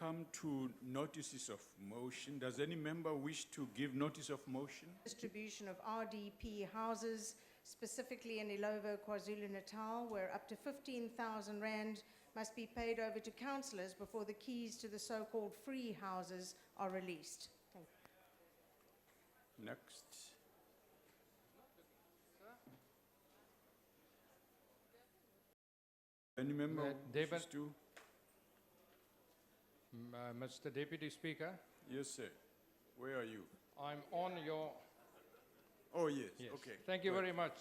come to notices of motion. Does any member wish to give notice of motion? Distribution of RDP houses, specifically in Illovo, KwaZulu-Natal, where up to 15,000 rand must be paid over to councillors before the keys to the so-called free houses are released. Thank you. Next. Any member David. wishes to? Mr. Deputy Speaker, Yes, sir. Where are you? I'm on your... Oh, yes. Yes. Okay. Thank you Go very much.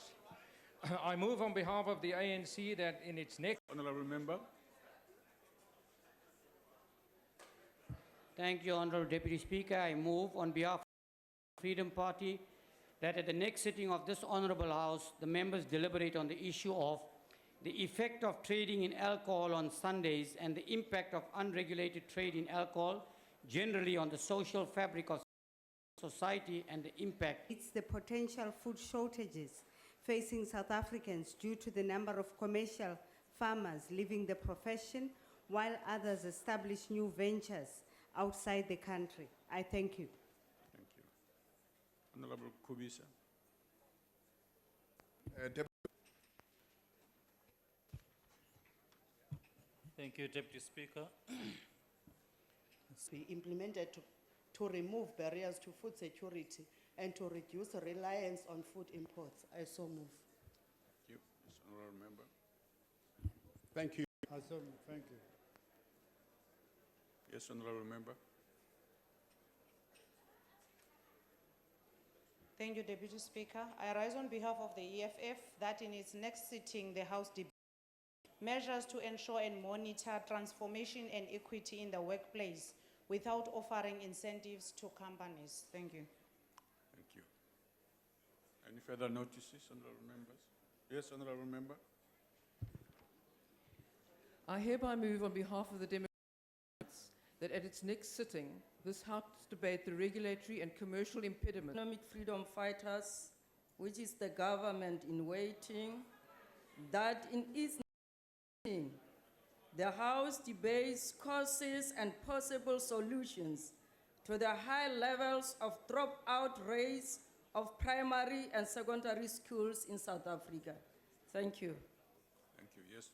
I move on behalf of the ANC that in its next... Honourable member. Thank you, Honourable Deputy Speaker. I move on behalf of the Freedom Party that at the next sitting of this Honourable House, the members deliberate on the issue of the effect of trading in alcohol on Sundays and the impact of unregulated trade in alcohol generally on the social fabric of society and the impact. It's the potential food shortages facing South Africans due to the number of commercial farmers leaving the profession while others establish new ventures outside the country. I thank you. Thank you. Honourable Kubisa. Thank you, Deputy Speaker. Be implemented to remove barriers to food security and to reduce reliance on food imports. I so move. Thank you. Yes, honourable member. Thank you. Thank you. Yes, honourable member. Thank you, Deputy Speaker. I rise on behalf of the EFF that in its next sitting, the House debate measures to ensure and monitor transformation and equity in the workplace without offering incentives to companies. Thank you. Thank you. Any further notices, honourable members? Yes, honourable member. I hereby move on behalf of the Democrats that at its next sitting, this House debate the regulatory and commercial impediment. Economic freedom fighters, which is the government in waiting, that in its meeting, the House debates causes and possible solutions to the high levels of dropout rates of primary and secondary schools in South Africa. Thank you. Thank you. Yes,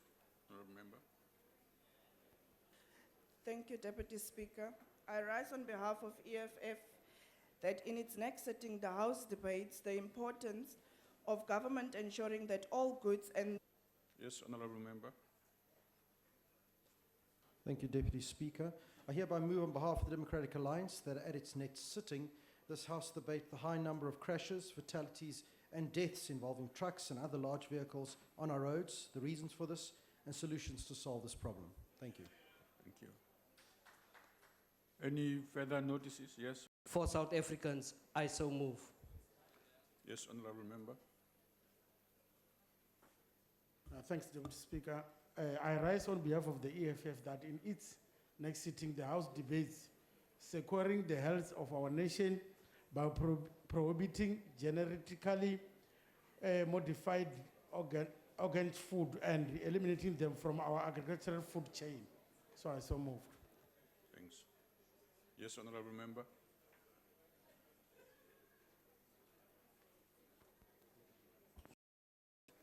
honourable member. Thank you, Deputy Speaker. I rise on behalf of EFF that in its next sitting, the House debates the importance of government ensuring that all goods and... Yes, honourable member. Thank you, Deputy Speaker. I hereby move on behalf of the Democratic Alliance that at its next sitting, this House debate the high number of crashes, fatalities and deaths involving trucks and other large vehicles on our roads, the reasons for this, and solutions to solve this problem. Thank you. Thank you. Any further notices? Yes. For South Africans, I so move. Yes, honourable member. Thanks, Deputy Speaker. I rise on behalf of the EFF that in its next sitting, the House debates securing the health of our nation by prohibiting genetically modified organic food and eliminating them from our agricultural food chain. So I so moved. Thanks. Yes, honourable member.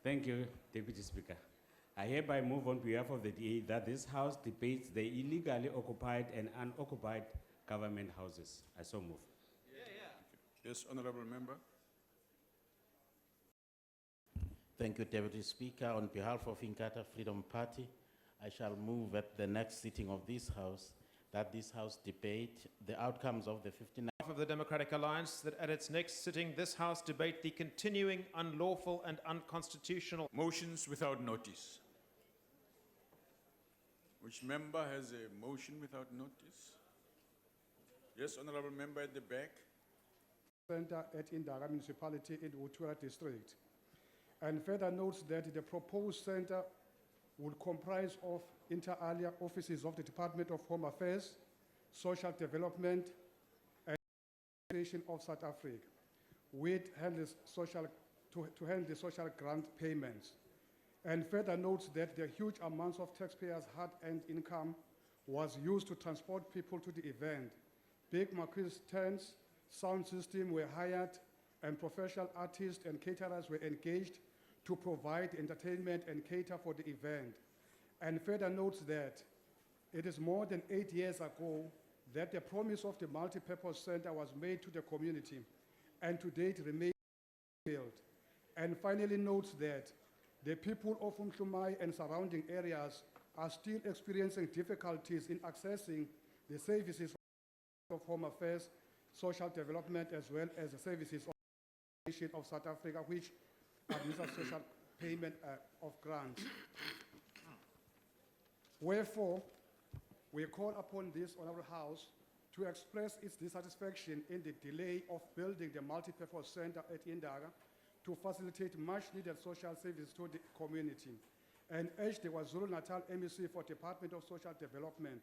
Thank you, Deputy Speaker. I hereby move on behalf of the DA that this House debates the illegally occupied and unoccupied government houses. I so move. Yes, honourable member. Thank you, Deputy Speaker. On behalf of Inkatha Freedom Party, I shall move at the next sitting of this House that this House debate the outcomes of the 59 of the Democratic Alliance that at its next sitting, this House debate the continuing unlawful and unconstitutional motions without notice. Which member has a motion without notice? Yes, honourable member at the back. Center at Indara Municipality in Utura District. And further notes that the proposed center would comprise of inter alia offices of the Department of Home Affairs, Social Development, and Education of South Africa, with to handle the social grant payments. And further notes that the huge amounts of taxpayers' hard-earned income was used to transport people to the event. Big marquee tents, sound system were hired, and professional artists and caterers were engaged to provide entertainment and cater for the event. And further notes that it is more than 8 years ago that the promise of the multi-purpose center was made to the community, and to date remains fulfilled. And finally notes that the people of Umhlumai and surrounding areas are still experiencing difficulties in accessing the services of Home Affairs, Social Development, as well as the services of the Nation of South Africa, which administers social payment of grants. Wherefore, we call upon this Honourable House to express its dissatisfaction in the delay of building the multi-purpose centre at Indaga to facilitate much-needed social services to the community, and urge the KwaZulu-Natal MEC for Department of Social Development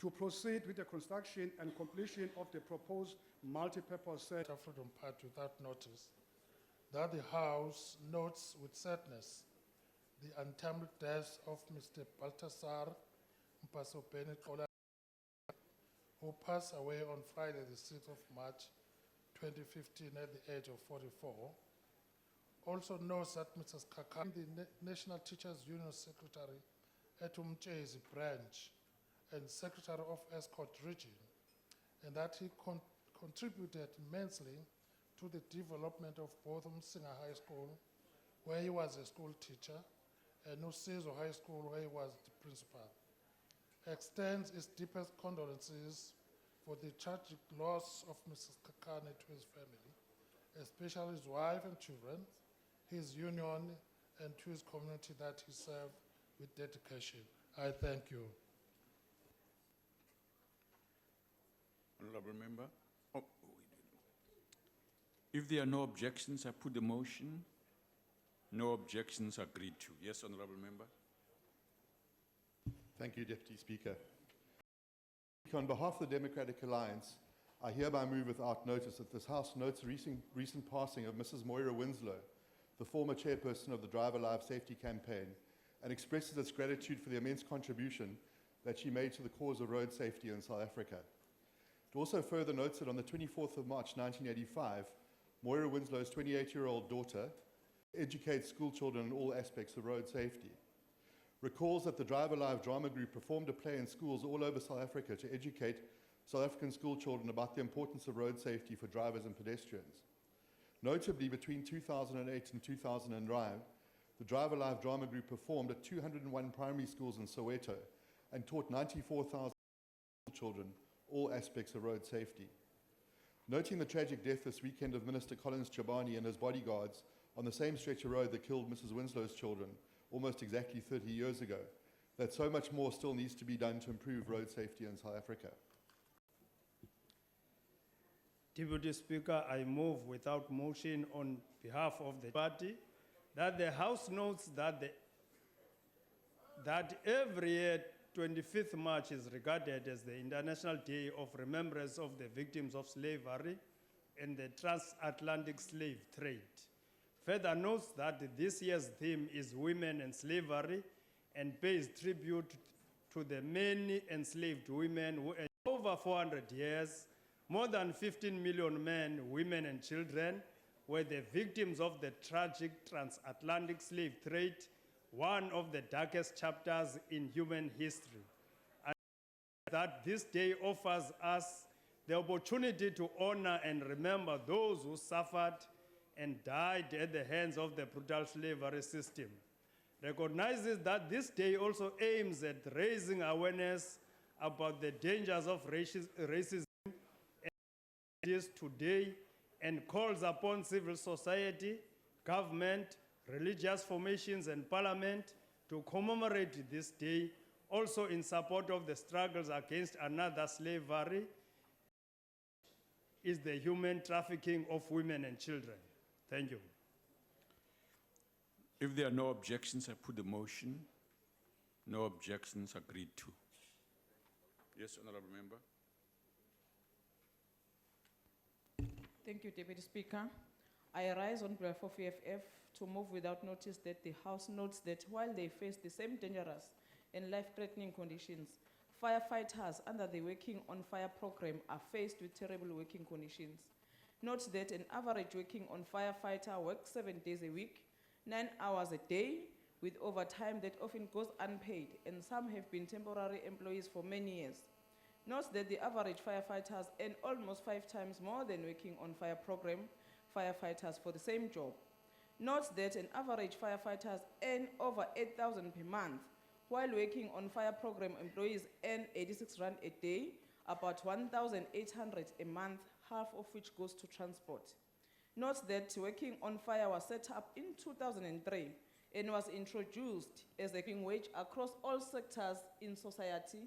to proceed with the construction and completion of the proposed multi-purpose centre. Freedom Party without notice that the House notes with sadness the untimely death of Mr. Baltasar Mpasopeni Kola, who passed away on Friday, the 6th of March 2015 at the age of 44. Also notes that Mrs. Kakan, the National Teachers Union Secretary at Umchezi branch and Secretary of Escort Region, and that he contributed immensely to the development of both Umsinga High School, where he was a school teacher, and Usizo High School, where he was the principal. Extends its deepest condolences for the tragic loss of Mrs. Kakane to his family, especially his wife and children, his union, and to his community that he served with dedication. I thank you. Honourable Member. Oh, if there are no objections, I put the motion. No objections agreed to. Yes, Honourable Member. Thank you, Deputy Speaker. On behalf of the Democratic Alliance, I hereby move without notice that this House notes the recent passing of Mrs. Moira Winslow, the former chairperson of the Drive Alive Safety Campaign, and expresses its gratitude for the immense contribution that she made to the cause of road safety in South Africa. It also further notes that on the 24th of March 1985, Moira Winslow's 28-year-old daughter educates school children in all aspects of road safety. Recalls that the Drive Alive drama group performed a play in schools all over South Africa to educate South African school children about the importance of road safety for drivers and pedestrians. Notably, between 2008 and 2009, the Drive Alive drama group performed at 201 primary schools in Soweto and taught 94,000 children all aspects of road safety. Noting the tragic death this weekend of Minister Collins Chabani and his bodyguards on the same stretch of road that killed Mrs. Winslow's children almost exactly 30 years ago, that so much more still needs to be done to improve road safety in South Africa. Deputy Speaker, I move without motion on behalf of the party that the House notes that every year 25th March is regarded as the International Day of Remembrance of the Victims of Slavery and the Transatlantic Slave Trade. Further notes that this year's theme is Women and Slavery and pays tribute to the many enslaved women who, over 400 years, more than 15 million men, women, and children were the victims of the tragic transatlantic slave trade, one of the darkest chapters in human history. And that this day offers us the opportunity to honor and remember those who suffered and died at the hands of the brutal slavery system. Recognizes that this day also aims at raising awareness about the dangers of racism today, and calls upon civil society, government, religious formations, and parliament to commemorate this day, also in support of the struggles against another slavery, is the human trafficking of women and children. Thank you. If there are no objections, I put the motion. No objections agreed to. Yes, Honourable Member. Thank you, Deputy Speaker. I rise on behalf of EFF to move without notice that the House notes that while they face the same dangerous and life-threatening conditions, firefighters under the Working on Fire program are faced with terrible working conditions. Note that an average working on firefighter works 7 days a week, 9 hours a day, with overtime that often goes unpaid, and some have been temporary employees for many years. Note that the average firefighters earn almost 5 times more than working on fire program firefighters for the same job. Note that an average firefighters earn over 8,000 per month, while working on fire program employees earn 86 rand a day, about 1,800 a month, half of which goes to transport. Note that working on fire was set up in 2003 and was introduced as a living wage across all sectors in society,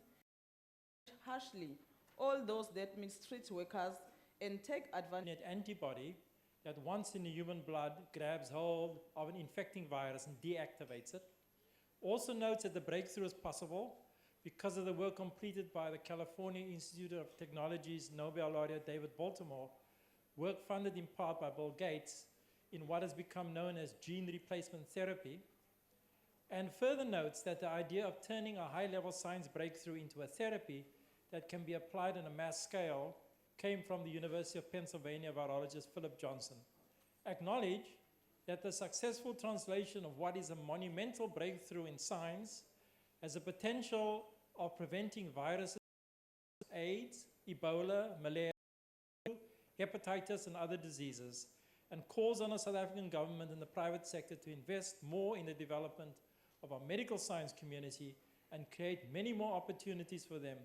harshly all those that mistreat workers and take advantage. Antibody that once in the human blood grabs hold of an infecting virus and deactivates it. Also notes that the breakthrough is possible because of the work completed by the California Institute of Technology's Nobel laureate David Baltimore, work funded in part by Bill Gates in what has become known as gene replacement therapy, and further notes that the idea of turning a high-level science breakthrough into a therapy that can be applied on a mass scale came from the University of Pennsylvania virologist Philip Johnson. Acknowledge that the successful translation of what is a monumental breakthrough in science has a potential of preventing viruses, AIDS, Ebola, malaria, hepatitis, and other diseases, and calls on the South African government and the private sector to invest more in the development of our medical science community and create many more opportunities for them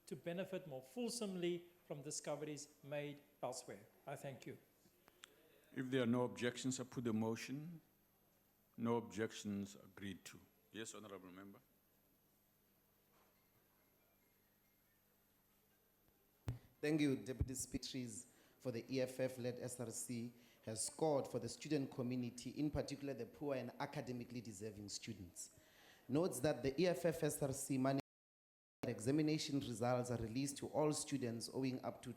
to benefit more fulsomely from discoveries made elsewhere. I thank you. If there are no objections, I put the motion. No objections agreed to. Yes, Honorable Member. Thank you, Deputy Speaker, for the EFF-led SRC has scored for the student community, in particular the poor and academically deserving students. Notes that the EFF SRC managed examination results are released to all students owing up to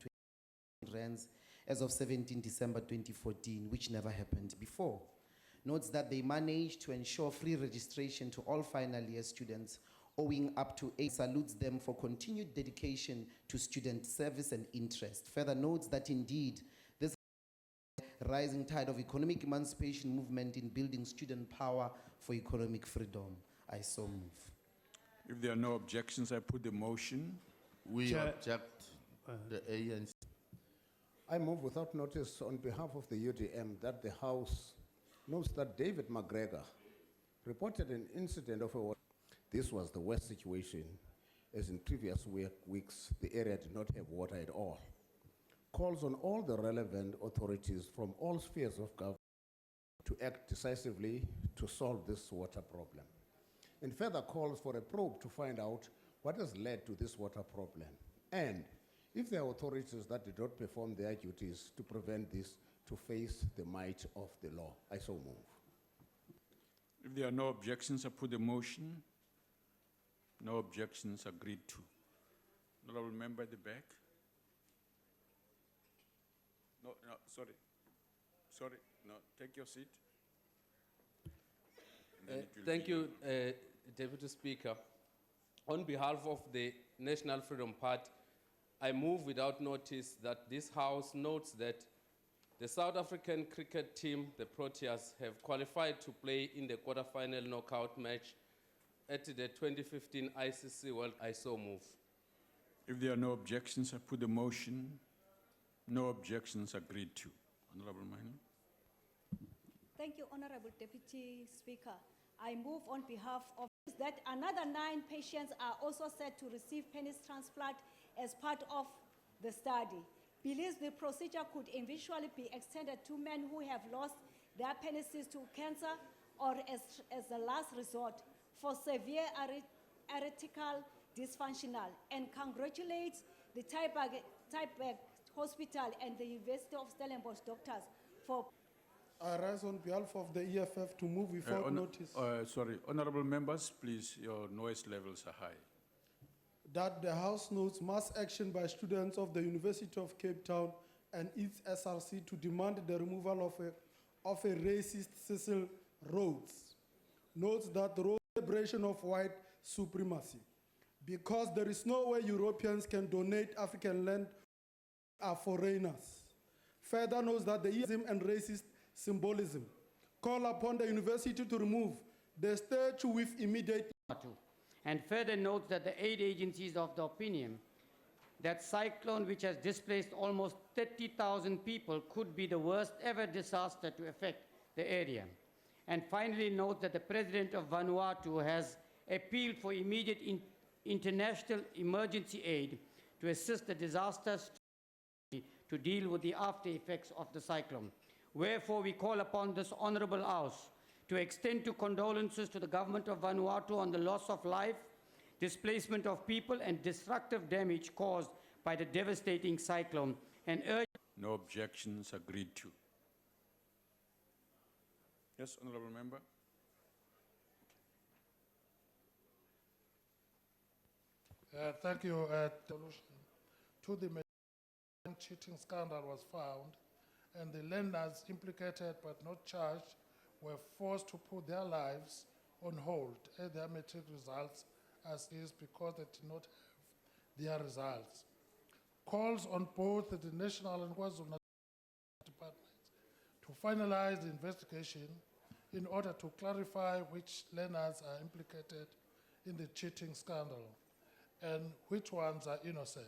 20 rands as of 17 December 2014, which never happened before. Notes that they managed to ensure free registration to all final year students owing up to 8, salutes them for continued dedication to student service and interest. Further notes that indeed this rising tide of economic emancipation movement in building student power for economic freedom. I so move. If there are no objections, I put the motion. We Chair, object the ANC. I move without notice on behalf of the UDM that the House notes that David McGregor reported an incident of a water. This was the worst situation, as in previous weeks, the area did not have water at all. Calls on all the relevant authorities from all spheres of government to act decisively to solve this water problem. And further calls for a probe to find out what has led to this water problem. And if there are authorities that did not perform their duties to prevent this, to face the might of the law. I so move. If there are no objections, I put the motion. No objections agreed to. Honorable Member at the back. No, sorry. Sorry, no, take your seat. Thank you, Deputy Speaker. On behalf of the National Freedom Party, I move without notice that this House notes that the South African cricket team, the Proteas, have qualified to play in the quarterfinal knockout match at the 2015 ICC World. I so move. If there are no objections, I put the motion. No objections agreed to. Honorable Minor. Thank you, Honorable Deputy Speaker. I move on behalf of that another 9 patients are also set to receive penis transplant as part of the study. Believes the procedure could eventually be extended to men who have lost their penises to cancer or as a last resort for severe erectile dysfunctional, and congratulates the Typeberg Hospital and the University of Stellenbosch doctors for. I rise on behalf of the EFF to move without notice. Sorry, honorable members, please, your noise levels are high. That the House notes mass action by students of the University of Cape Town and its SRC to demand the removal of a racist Cecil Rhodes. Notes that the celebration of white supremacy. because there is no way Europeans can donate African land are foreigners. Further notes that the ism and racist symbolism call upon the university to remove the statue with immediate. And further notes that the aid agencies of the opinion that cyclone which has displaced almost 30,000 people could be the worst ever disaster to affect the area. And finally note that the President of Vanuatu has appealed for immediate international emergency aid to assist the disasters to deal with the after effects of the cyclone. Wherefore, we call upon this Honorable House to extend to condolences to the government of Vanuatu on the loss of life, displacement of people, and destructive damage caused by the devastating cyclone, and urge. No objections, agreed to. Yes, Honorable Member. Thank you. Solution to the cheating scandal was found, and the lenders implicated but not charged were forced to put their lives on hold at their metric results as is because they did not have their results. Calls on both the National and KwaZulu departments to finalize the investigation in order to clarify which lenders are implicated in the cheating scandal and which ones are innocent,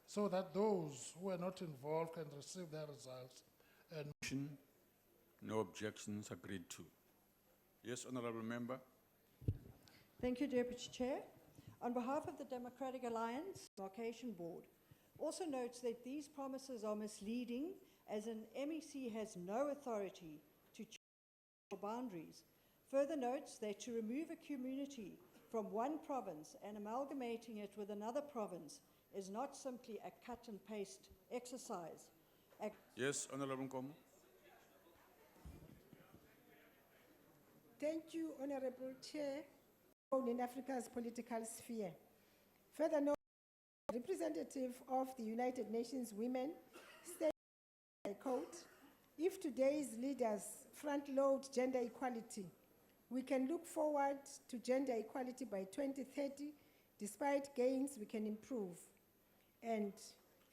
so that those who are not involved can receive their results. And no objections, agreed to. Yes, Honorable Member. Thank you, Deputy Chair. On behalf of the Democratic Alliance Demarcation Board, also notes that these promises are misleading, as an MEC has no authority to change boundaries. Further notes that to remove a community from one province and amalgamating it with another province is not simply a cut and paste exercise. Yes, Honorable Nkomo. Thank you, Honorable Chair. In Africa's political sphere. Further note, representative of the United Nations Women stated, I quote, "If today's leaders front-load gender equality, we can look forward to gender equality by 2030. Despite gains, we can improve." And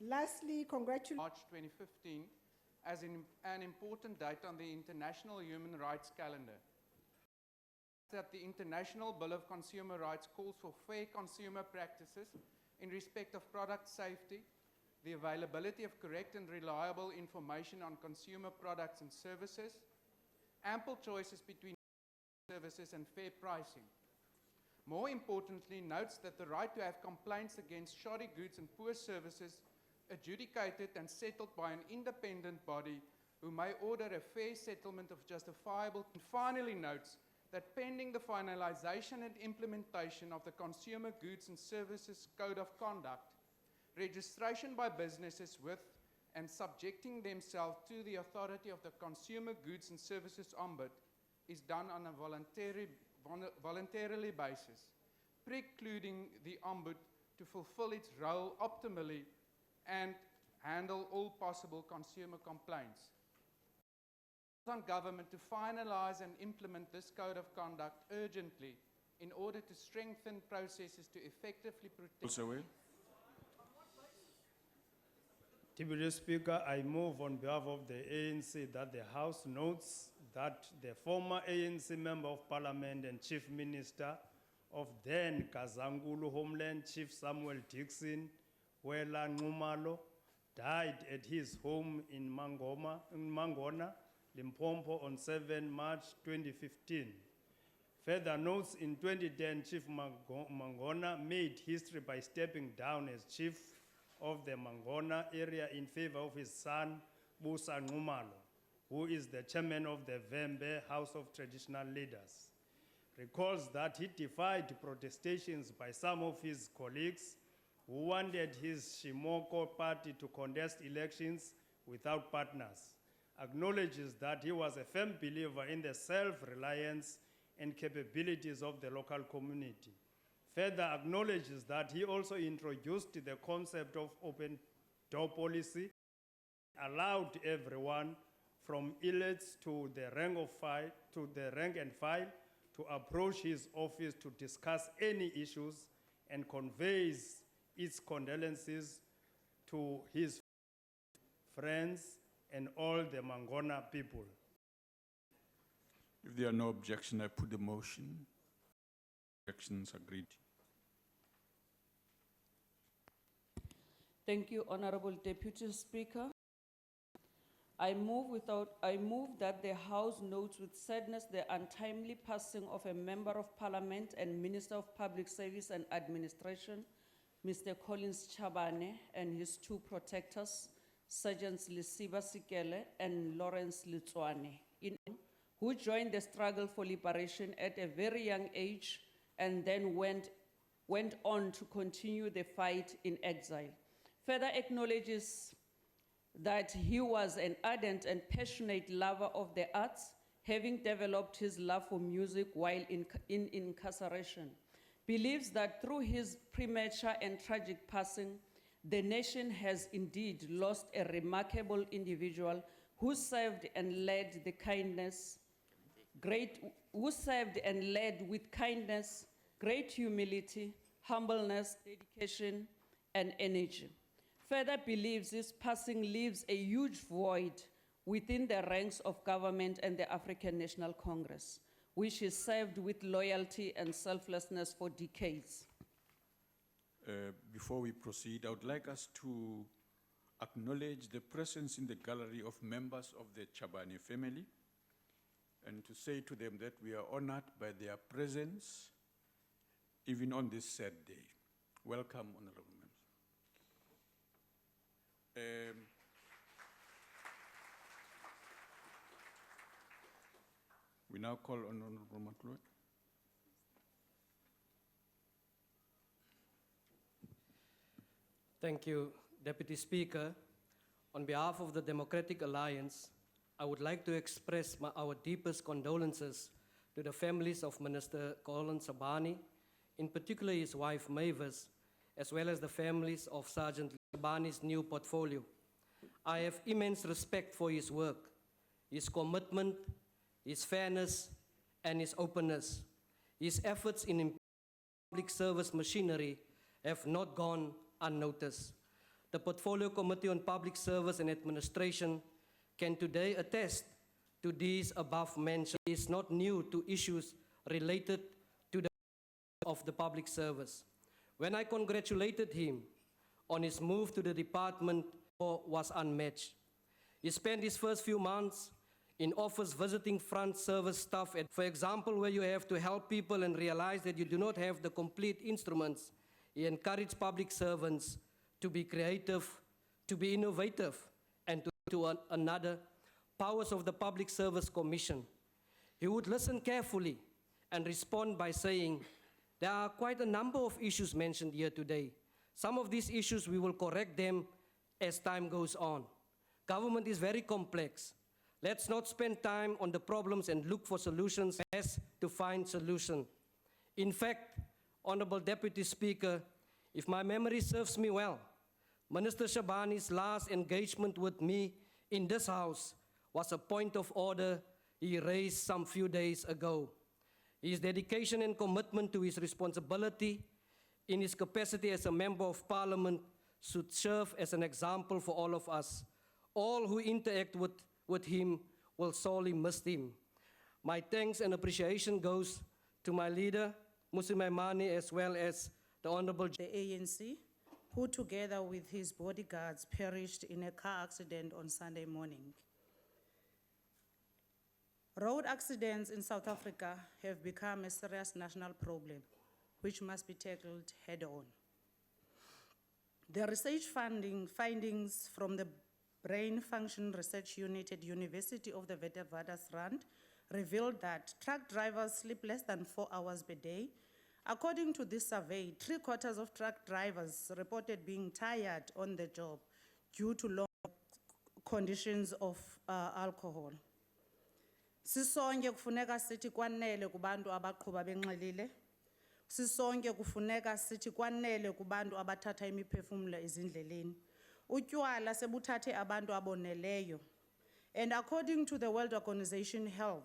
lastly, congratulations. March 2015 as an important date on the International Human Rights Calendar. That the International Bill of Consumer Rights calls for fair consumer practices in respect of product safety, the availability of correct and reliable information on consumer products and services, ample choices between services, and fair pricing. More importantly, notes that the right to have complaints against shoddy goods and poor services adjudicated and settled by an independent body who may order a fair settlement of justifiable. And finally notes that pending the finalization and implementation of the Consumer Goods and Services Code of Conduct, registration by businesses with and subjecting themselves to the authority of the Consumer Goods and Services Ombud is done on a voluntarily basis, precluding the Ombud to fulfill its role optimally and handle all possible consumer complaints. On government to finalize and implement this code of conduct urgently in order to strengthen processes to effectively protect. Deputy Speaker, I move on behalf of the ANC that the House notes that the former ANC Member of Parliament and Chief Minister of then Kazangulu Homeland Chief Samuel Dixon, Wela Nxumalo, died at his home in Mangona, Limpopo on 7 March 2015. Further notes, in 2010, Chief Mangona made history by stepping down as chief of the Mangona area in favor of his son, Busa Nxumalo, who is the chairman of the Vembe House of Traditional Leaders. Recalls that he defied protestations by some of his colleagues who wanted his Shimoko party to contest elections without partners. Acknowledges that he was a firm believer in the self-reliance and capabilities of the local community. Further acknowledges that he also introduced the concept of open door policy, allowed everyone from elites to the rank and file to approach his office to discuss any issues and conveys its condolences to his friends and all the Mangona people. If there are no objections, I put the motion. Objections agreed. Thank you, Honorable Deputy Speaker. I move that the House notes with sadness the untimely passing of a Member of Parliament and Minister of Public Service and Administration, Mr. Collins Chabane, and his two protectors, Sergeants Lisiba Sikele and Lawrence Litswane, who joined the struggle for liberation at a very young age and then went on to continue the fight in exile. Further acknowledges that he was an ardent and passionate lover of the arts, having developed his love for music while in incarceration. Believes that through his premature and tragic passing, the nation has indeed lost a remarkable individual who served and led with kindness, great humility, humbleness, dedication, and energy. Further believes this passing leaves a huge void within the ranks of government and the African National Congress, which he served with loyalty and selflessness for decades. Before we proceed, I would like us to acknowledge the presence in the gallery of members of the Chabane family and to say to them that we are honored by their presence even on this sad day. Welcome, honorable members. We now call on Honorable Matloe. Thank you, Deputy Speaker. On behalf of the Democratic Alliance, I would like to express our deepest condolences to the families of Minister Collins Chabane, in particular his wife Mavis, as well as the families of Sergeant Chabane's new portfolio. I have immense respect for his work, his commitment, his fairness, and his openness. His efforts in public service machinery have not gone unnoticed. The Portfolio Committee on Public Service and Administration can today attest to these above mentioned. He is not new to issues related to the of the public service. When I congratulated him on his move to the department, was unmatched. He spent his first few months in office visiting front service staff, for example, where you have to help people and realize that you do not have the complete instruments. He encouraged public servants to be creative, to be innovative, and to another powers of the Public Service Commission. He would listen carefully and respond by saying, there are quite a number of issues mentioned here today. Some of these issues, we will correct them as time goes on. Government is very complex. Let's not spend time on the problems and look for solutions, best to find solution. In fact, Honorable Deputy Speaker, if my memory serves me well, Minister Chabane's last engagement with me in this House was a point of order he raised some few days ago. His dedication and commitment to his responsibility in his capacity as a Member of Parliament should serve as an example for all of us. All who interact with him will sorely miss him. My thanks and appreciation goes to my leader, Musi Maimane, as well as the Honorable the ANC, who together with his bodyguards perished in a car accident on Sunday morning. Road accidents in South Africa have become a serious national problem, which must be tackled head-on. The research findings from the Brain Function Research Unit at University of the Witwatersrand revealed that truck drivers sleep less than 4 hours per day. According to this survey, 3/4 of truck drivers reported being tired on the job due to long conditions of alcohol. Sisonke kufuneka sithi kwanele kubantu abaqhuba benxilile. Sisonke kufuneka sithi kwanele kubantu abathatha imiphefumulo ezindleleni. Utywala sebuthathe abantu aboneleyo. And according to the World Organization Health,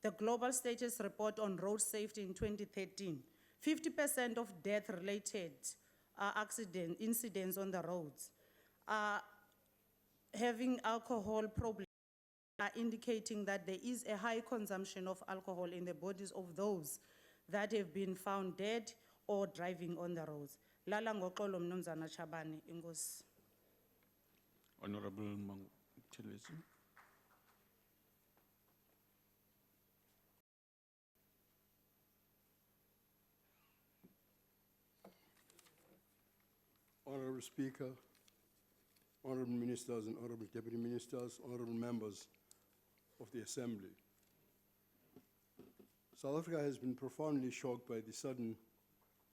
the Global Status Report on Road Safety in 2013 50% of death-related incidents on the roads are having alcohol problems, are indicating that there is a high consumption of alcohol in the bodies of those that have been found dead or driving on the roads. Lala ngoxolo Mnumzana Chabane, inkosi. Honorable Mangtilisi. Honorable Speaker, honorable ministers and honorable deputy ministers, honorable members of the Assembly. South Africa has been profoundly shocked by the sudden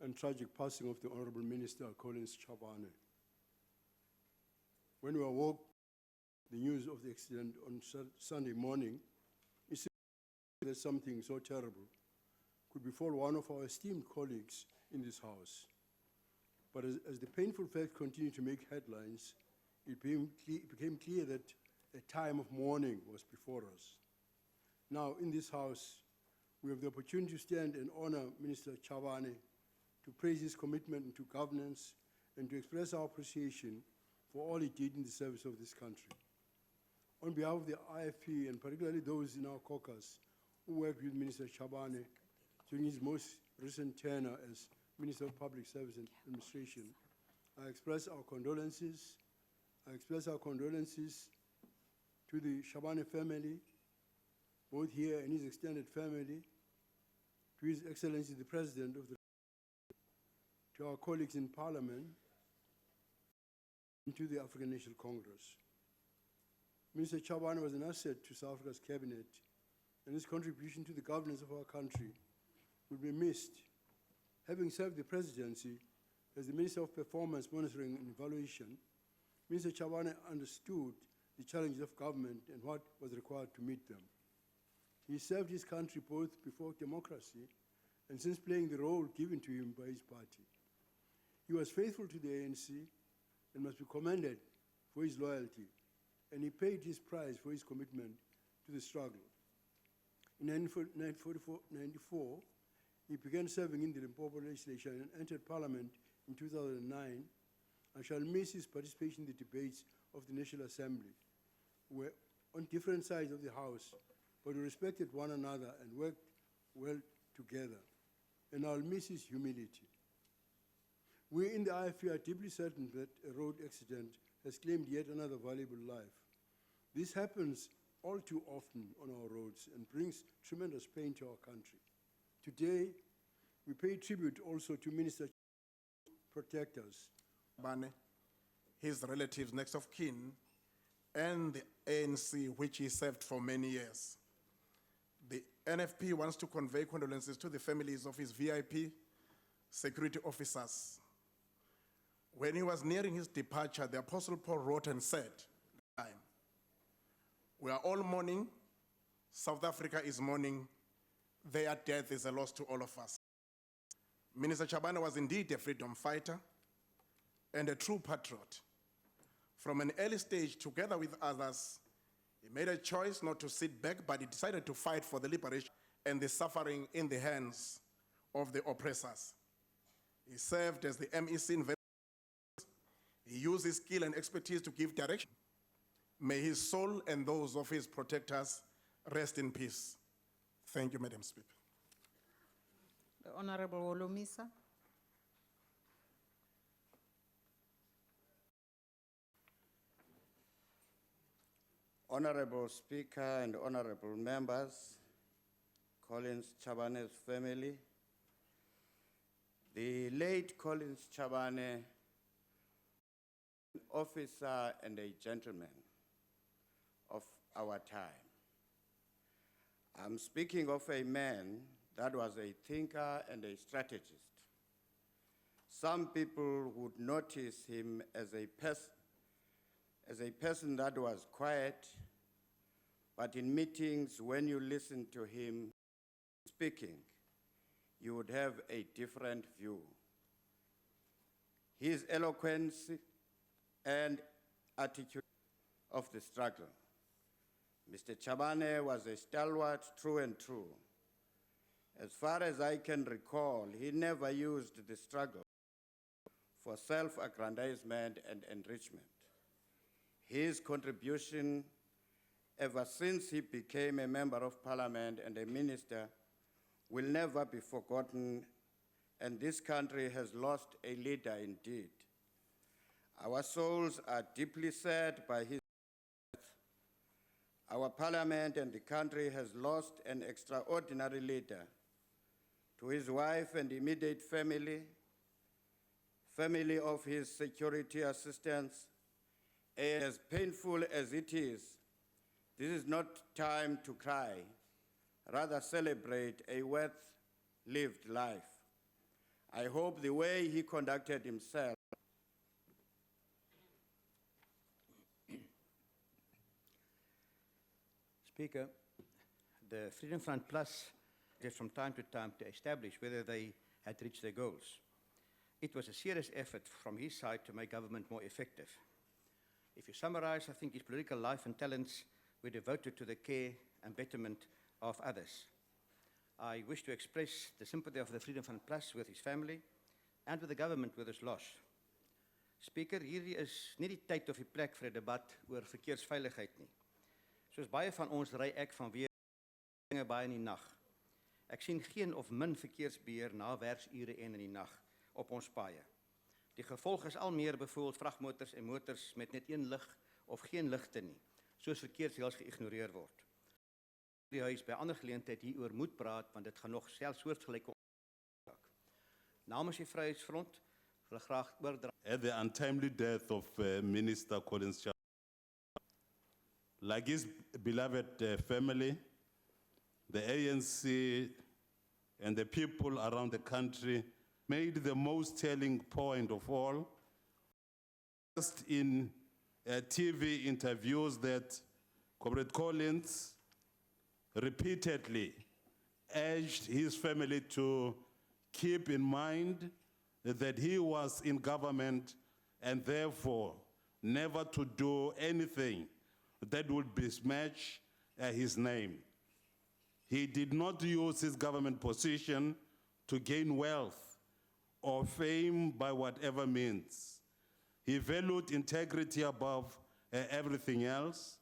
and tragic passing of the Honorable Minister Collins Chabane. When we awoke, the news of the accident on Sunday morning, it seemed that something so terrible could befall one of our esteemed colleagues in this House. But as the painful fact continued to make headlines, it became clear that a time of mourning was before us. Now, in this House, we have the opportunity to stand and honor Minister Chabane, to praise his commitment to governance, and to express our appreciation for all he did in the service of this country. On behalf of the IFP, and particularly those in our caucus who worked with Minister Chabane during his most recent tenure as Minister of Public Service and Administration, I express our condolences. I express our condolences to the Chabane family, both here and his extended family, to His Excellency the President of the to our colleagues in Parliament, and to the African National Congress. Minister Chabane was an asset to South Africa's cabinet, and his contribution to the governance of our country will be missed. Having served the presidency as the Minister of Performance Monitoring and Evaluation, Minister Chabane understood the challenges of government and what was required to meet them. He served his country both before democracy and since playing the role given to him by his party. He was faithful to the ANC and must be commended for his loyalty, and he paid his price for his commitment to the struggle. In 1994, he began serving in the Limpopo legislature and entered Parliament in 2009. I shall miss his participation in the debates of the National Assembly. We were on different sides of the House, but we respected one another and worked well together, and I'll miss his humility. We in the IFP are deeply certain that a road accident has claimed yet another valuable life. This happens all too often on our roads and brings tremendous pain to our country. Today, we pay tribute also to Minister protectors, his relatives, next of kin, and the ANC, which he served for many years. The NFP wants to convey condolences to the families of his VIP security officers. When he was nearing his departure, the Apostle Paul wrote and said, "We are all mourning. South Africa is mourning. Their death is a loss to all of us." Minister Chabane was indeed a freedom fighter and a true patriot. From an early stage, together with others, he made a choice not to sit back, but he decided to fight for the liberation and the suffering in the hands of the oppressors. He served as the MEC in various. He used his skill and expertise to give direction. May his soul and those of his protectors rest in peace. Thank you, Madam Speaker. The Honorable Wolomisa. Honorable Speaker and honorable members, Collins Chabane's family, the late Collins Chabane, an officer and a gentleman of our time. I'm speaking of a man that was a thinker and a strategist. Some people would notice him as a person that was quiet, but in meetings, when you listen to him speaking, you would have a different view. His eloquence and attitude of the struggle. Mr. Chabane was a stalwart, true and true, As far as I can recall, he never used the struggle for self-aggrandizement and enrichment. His contribution ever since he became a member of parliament and a minister will never be forgotten, and this country has lost a leader indeed. Our souls are deeply sad by his death. Our parliament and the country has lost an extraordinary leader. To his wife and immediate family of his security assistants, as painful as it is, this is not time to cry, rather celebrate a worth-lived life. I hope the way he conducted himself Speaker, the Freedom Front Plus did from time to time to establish whether they had reached their goals. It was a serious effort from his side to make government more effective. If you summarize, I think his political life and talents were devoted to the care and betterment of others. I wish to express the sympathy of the Freedom Front Plus with his family and with the government with his loss. Speaker, hierdie is nie die tyd of die plek vir 'n debat oor verkeersveiligheid nie. Soos baie van ons ry ek vanweë dinge baie in die nag. Ek sien geen of min verkeersbeheer na werksure en in die nag op ons paaie. Die gevolg is al meer byvoorbeeld vragmotors en motors met net een lig of geen ligte nie, soos verkeersreëls geïgnoreer word. Die huis by ander geleentheid hieroor moet praat, want dit gaan nog selfs soortgelyke onderwerpe. Namens die Vryheidsfront wil ek graag oordra. At the untimely death of Minister Collins Chabane, like his beloved family, the ANC and the people around the country made the most telling point of all, just in TV interviews, that Comrade Collins repeatedly urged his family to keep in mind that he was in government and therefore never to do anything that would besmirch his name. He did not use his government position to gain wealth or fame by whatever means. He valued integrity above everything else.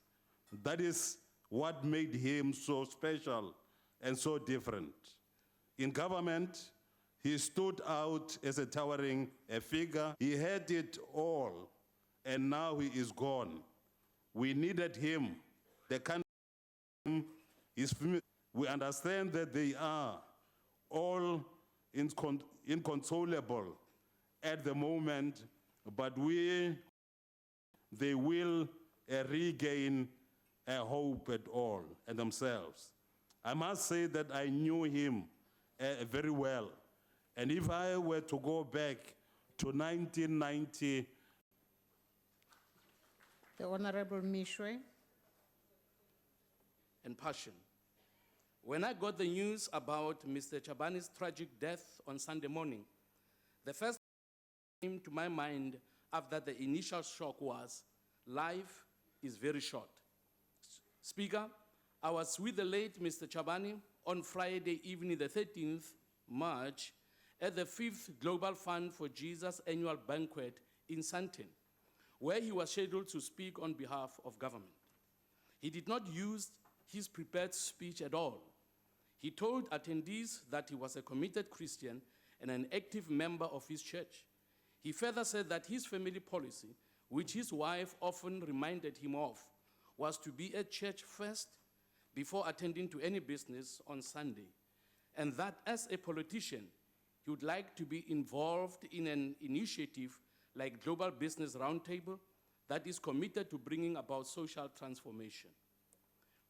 That is what made him so special and so different. In government, he stood out as a towering figure. He had it all, and now he is gone. We needed him. The country, we understand that they are all inconsolable at the moment, but they will regain hope at all and themselves. I must say that I knew him very well. And if I were to go back to 1990, The Honorable Mishwe. And passion. When I got the news about Mr. Chabane's tragic death on Sunday morning, the first thing that came to my mind after the initial shock was, life is very short. Speaker, I was with the late Mr. Chabane on Friday evening, the 13th March, at the 5th Global Fund for Jesus annual banquet in Sandton, where he was scheduled to speak on behalf of government. He did not use his prepared speech at all. He told attendees that he was a committed Christian and an active member of his church. He further said that his family policy, which his wife often reminded him of, was to be at church first before attending to any business on Sunday, and that as a politician, he would like to be involved in an initiative like Global Business Roundtable that is committed to bringing about social transformation.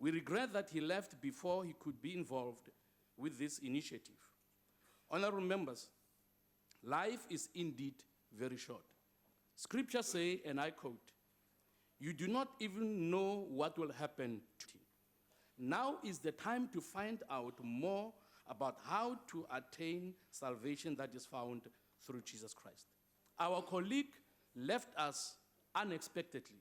We regret that he left before he could be involved with this initiative. Honorable members, life is indeed very short. Scripture say, and I quote, "You do not even know what will happen to you." Now is the time to find out more about how to attain salvation that is found through Jesus Christ. Our colleague left us unexpectedly.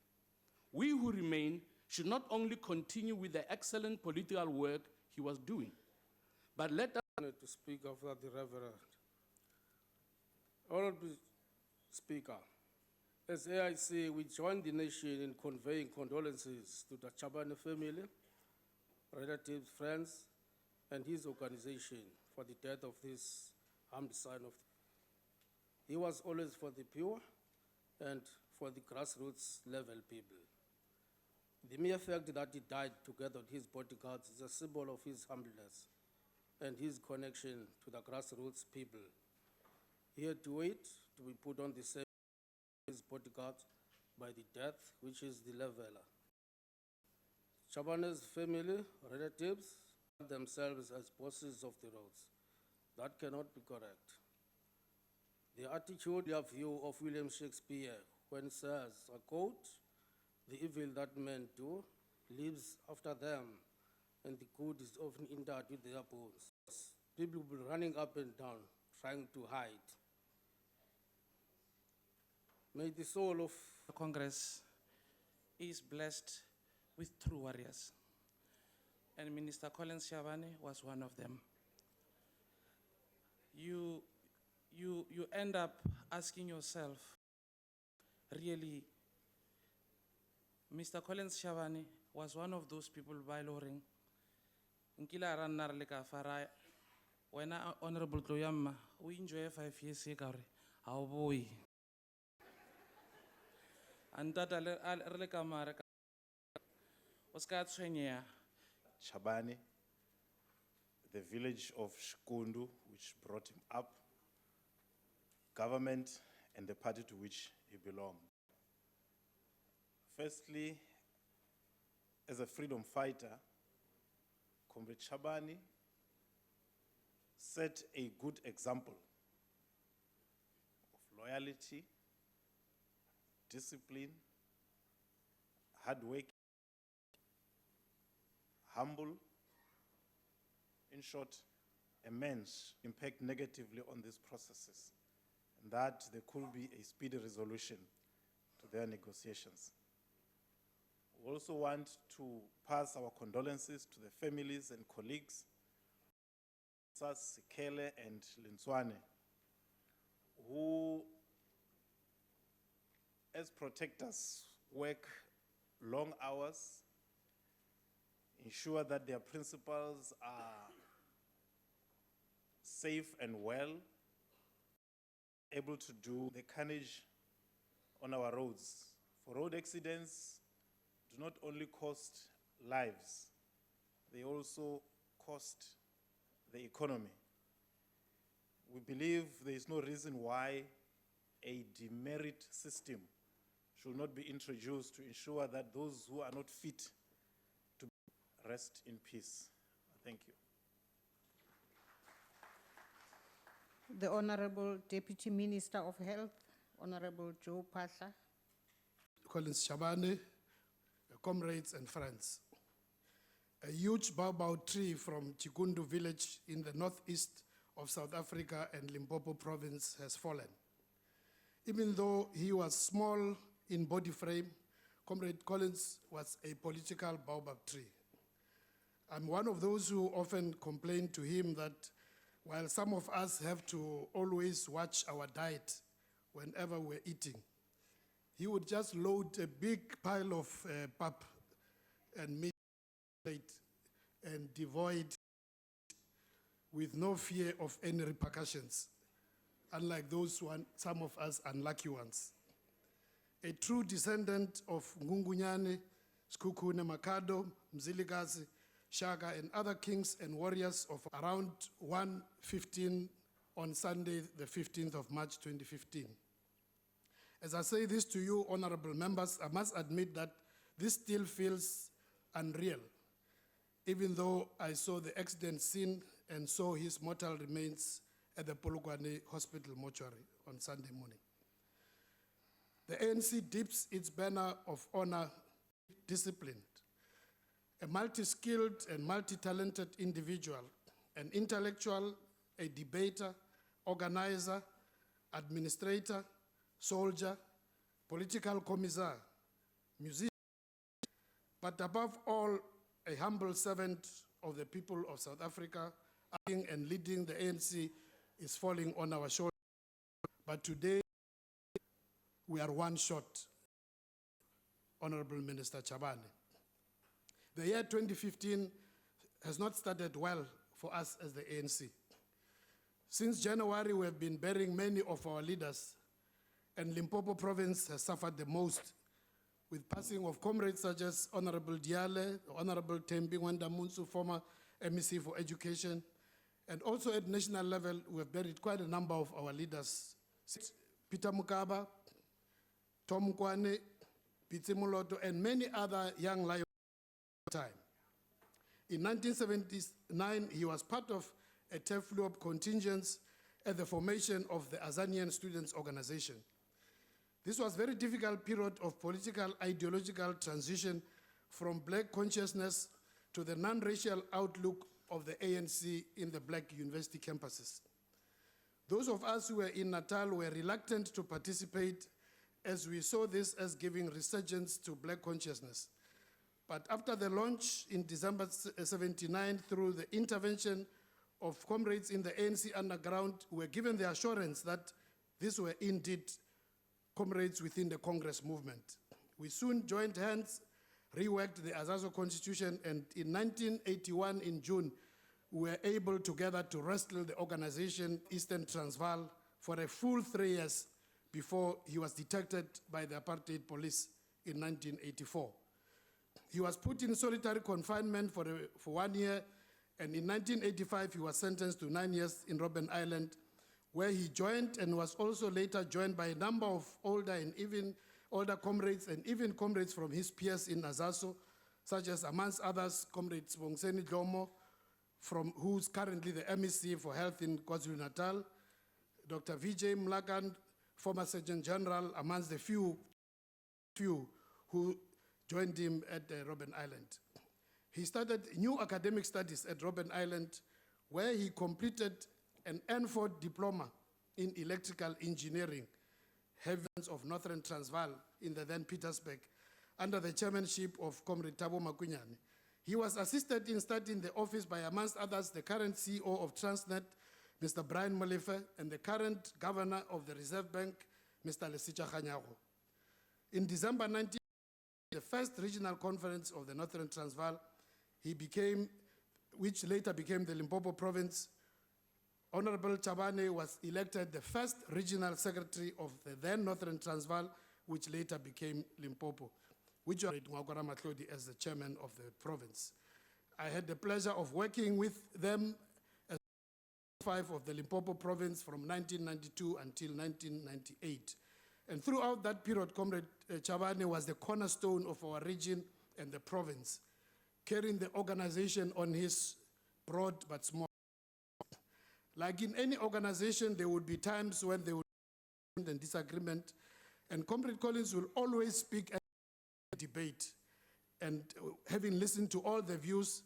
We who remain should not only continue with the excellent political work he was doing, but let us To speak after the Reverend. Honorable Speaker, as AIC, we join the nation in conveying condolences to the Chabane family, relatives, friends, and his organization for the death of this humble son of. He was always for the pure and for the grassroots level people. The mere fact that he died together with his bodyguards is a symbol of his humbleness and his connection to the grassroots people. He had to wait to be put on the same his bodyguards by the death, which is the leveler. Chabane's family, relatives, themselves as bosses of the roads. That cannot be correct. The attitude, their view of William Shakespeare when says, I quote, the evil that men do lives after them, and the good is often interred with their bones. People will be running up and down, trying to hide. May the soul of The Congress is blessed with true warriors, and Minister Collins Shabane was one of them. You end up asking yourself, really, Mr. Collins Shabane was one of those people by Loring. Nkila rannar leka fara, when Honorable Toyama, we enjoy 5 years ago, how boy. And that Aleka Maraka was got Chabane, the village of Shkundu, which brought him up, government, and the party to which he belonged. Firstly, as a freedom fighter, Comrade Chabane set a good example of loyalty, discipline, hard work, humble, in short, immense impact negatively on these processes, and that there could be a speedy resolution to their negotiations. We also want to pass our condolences to the families and colleagues, Sikele and Linswane, who, as protectors, work long hours, ensure that their principals are safe and well, able to do the carnage on our roads. For road accidents do not only cost lives, they also cost the economy. We believe there is no reason why a demerit system should not be introduced to ensure that those who are not fit to rest in peace. Thank you. The Honorable Deputy Minister of Health, Honorable Joe Pasha. Collins Shabane, comrades and friends. A huge baobab tree from Chikundu village in the northeast of South Africa and Limpopo province has fallen. Even though he was small in body frame, Comrade Collins was a political baobab tree. I'm one of those who often complain to him that while some of us have to always watch our diet whenever we're eating, he would just load a big pile of pap and meat and devoid with no fear of any repercussions, unlike those some of us unlucky ones. A true descendant of Ngungunyane, Skukune Makado, Mzilikazi, Shaka, and other kings and warriors of around 1:15 on Sunday, the 15th of March, 2015. As I say this to you, honorable members, I must admit that this still feels unreal, even though I saw the accident scene and saw his mortal remains at the Polokwane Hospital mortuary on Sunday morning. The ANC dips its banner of honor, disciplined, a multi-skilled and multi-talented individual, an intellectual, a debater, organizer, administrator, soldier, political commissar, musician, but above all, a humble servant of the people of South Africa, and leading the ANC is falling on our shoulders. But today, we are one short, Honorable Minister Chabane. The year 2015 has not started well for us as the ANC. Since January, we have been burying many of our leaders, and Limpopo province has suffered the most, with passing of comrades such as Honorable Diale, Honorable Tembi Wandamunsu, former MEC for Education, and also at national level, we have buried quite a number of our leaders. Peter Mukaba, Tom Kwane, Pitsi Muloto, and many other young lions at the time. In 1979, he was part of a TEFLUOP contingent at the formation of the Azanian Students' Organization. This was a very difficult period of political ideological transition from black consciousness to the non-racial outlook of the ANC in the black university campuses. Those of us who were in Natal were reluctant to participate as we saw this as giving resurgence to black consciousness. But after the launch in December 79 through the intervention of comrades in the ANC underground, we were given the assurance that these were indeed comrades within the Congress movement. We soon joined hands, reworked the Azazo Constitution, and in 1981, in June, we were able together to wrestle the organization Eastern Transvaal for a full 3 years before he was detected by the apartheid police in 1984. He was put in solitary confinement for 1 year, and in 1985, he was sentenced to 9 years in Robben Island, where he joined and was also later joined by a number of older and even older comrades and even comrades from his peers in Azaso, such as, amongst others, Comrade Bongeni Dlomo, who's currently the MEC for Health in KwaZulu-Natal, Dr. Vijay Mlakan, former Surgeon General, amongst the few who joined him at Robben Island. He started new academic studies at Robben Island, where he completed an N4 diploma in electrical engineering, heavens of Northern Transvaal in the then Pietersburg, under the chairmanship of Comrade Thabo Makunyane. He was assisted in starting the office by, amongst others, the current CEO of Transnet, Mr. Brian Molefe, and the current governor of the Reserve Bank, Mr. Lesicha Khanyago. In December 19, the first regional conference of the Northern Transvaal, which later became the Limpopo province, Honorable Chabane was elected the first regional secretary of the then Northern Transvaal, which later became Limpopo, which was Ngwakora Matlodi as the chairman of the province. I had the pleasure of working with them as 5 of the Limpopo province from 1992 until 1998. And throughout that period, Comrade Chabane was the cornerstone of our region and the province, carrying the organization on his broad but small. Like in any organization, there would be times when there would be and disagreement, and Comrade Collins will always speak at debate. And having listened to all the views,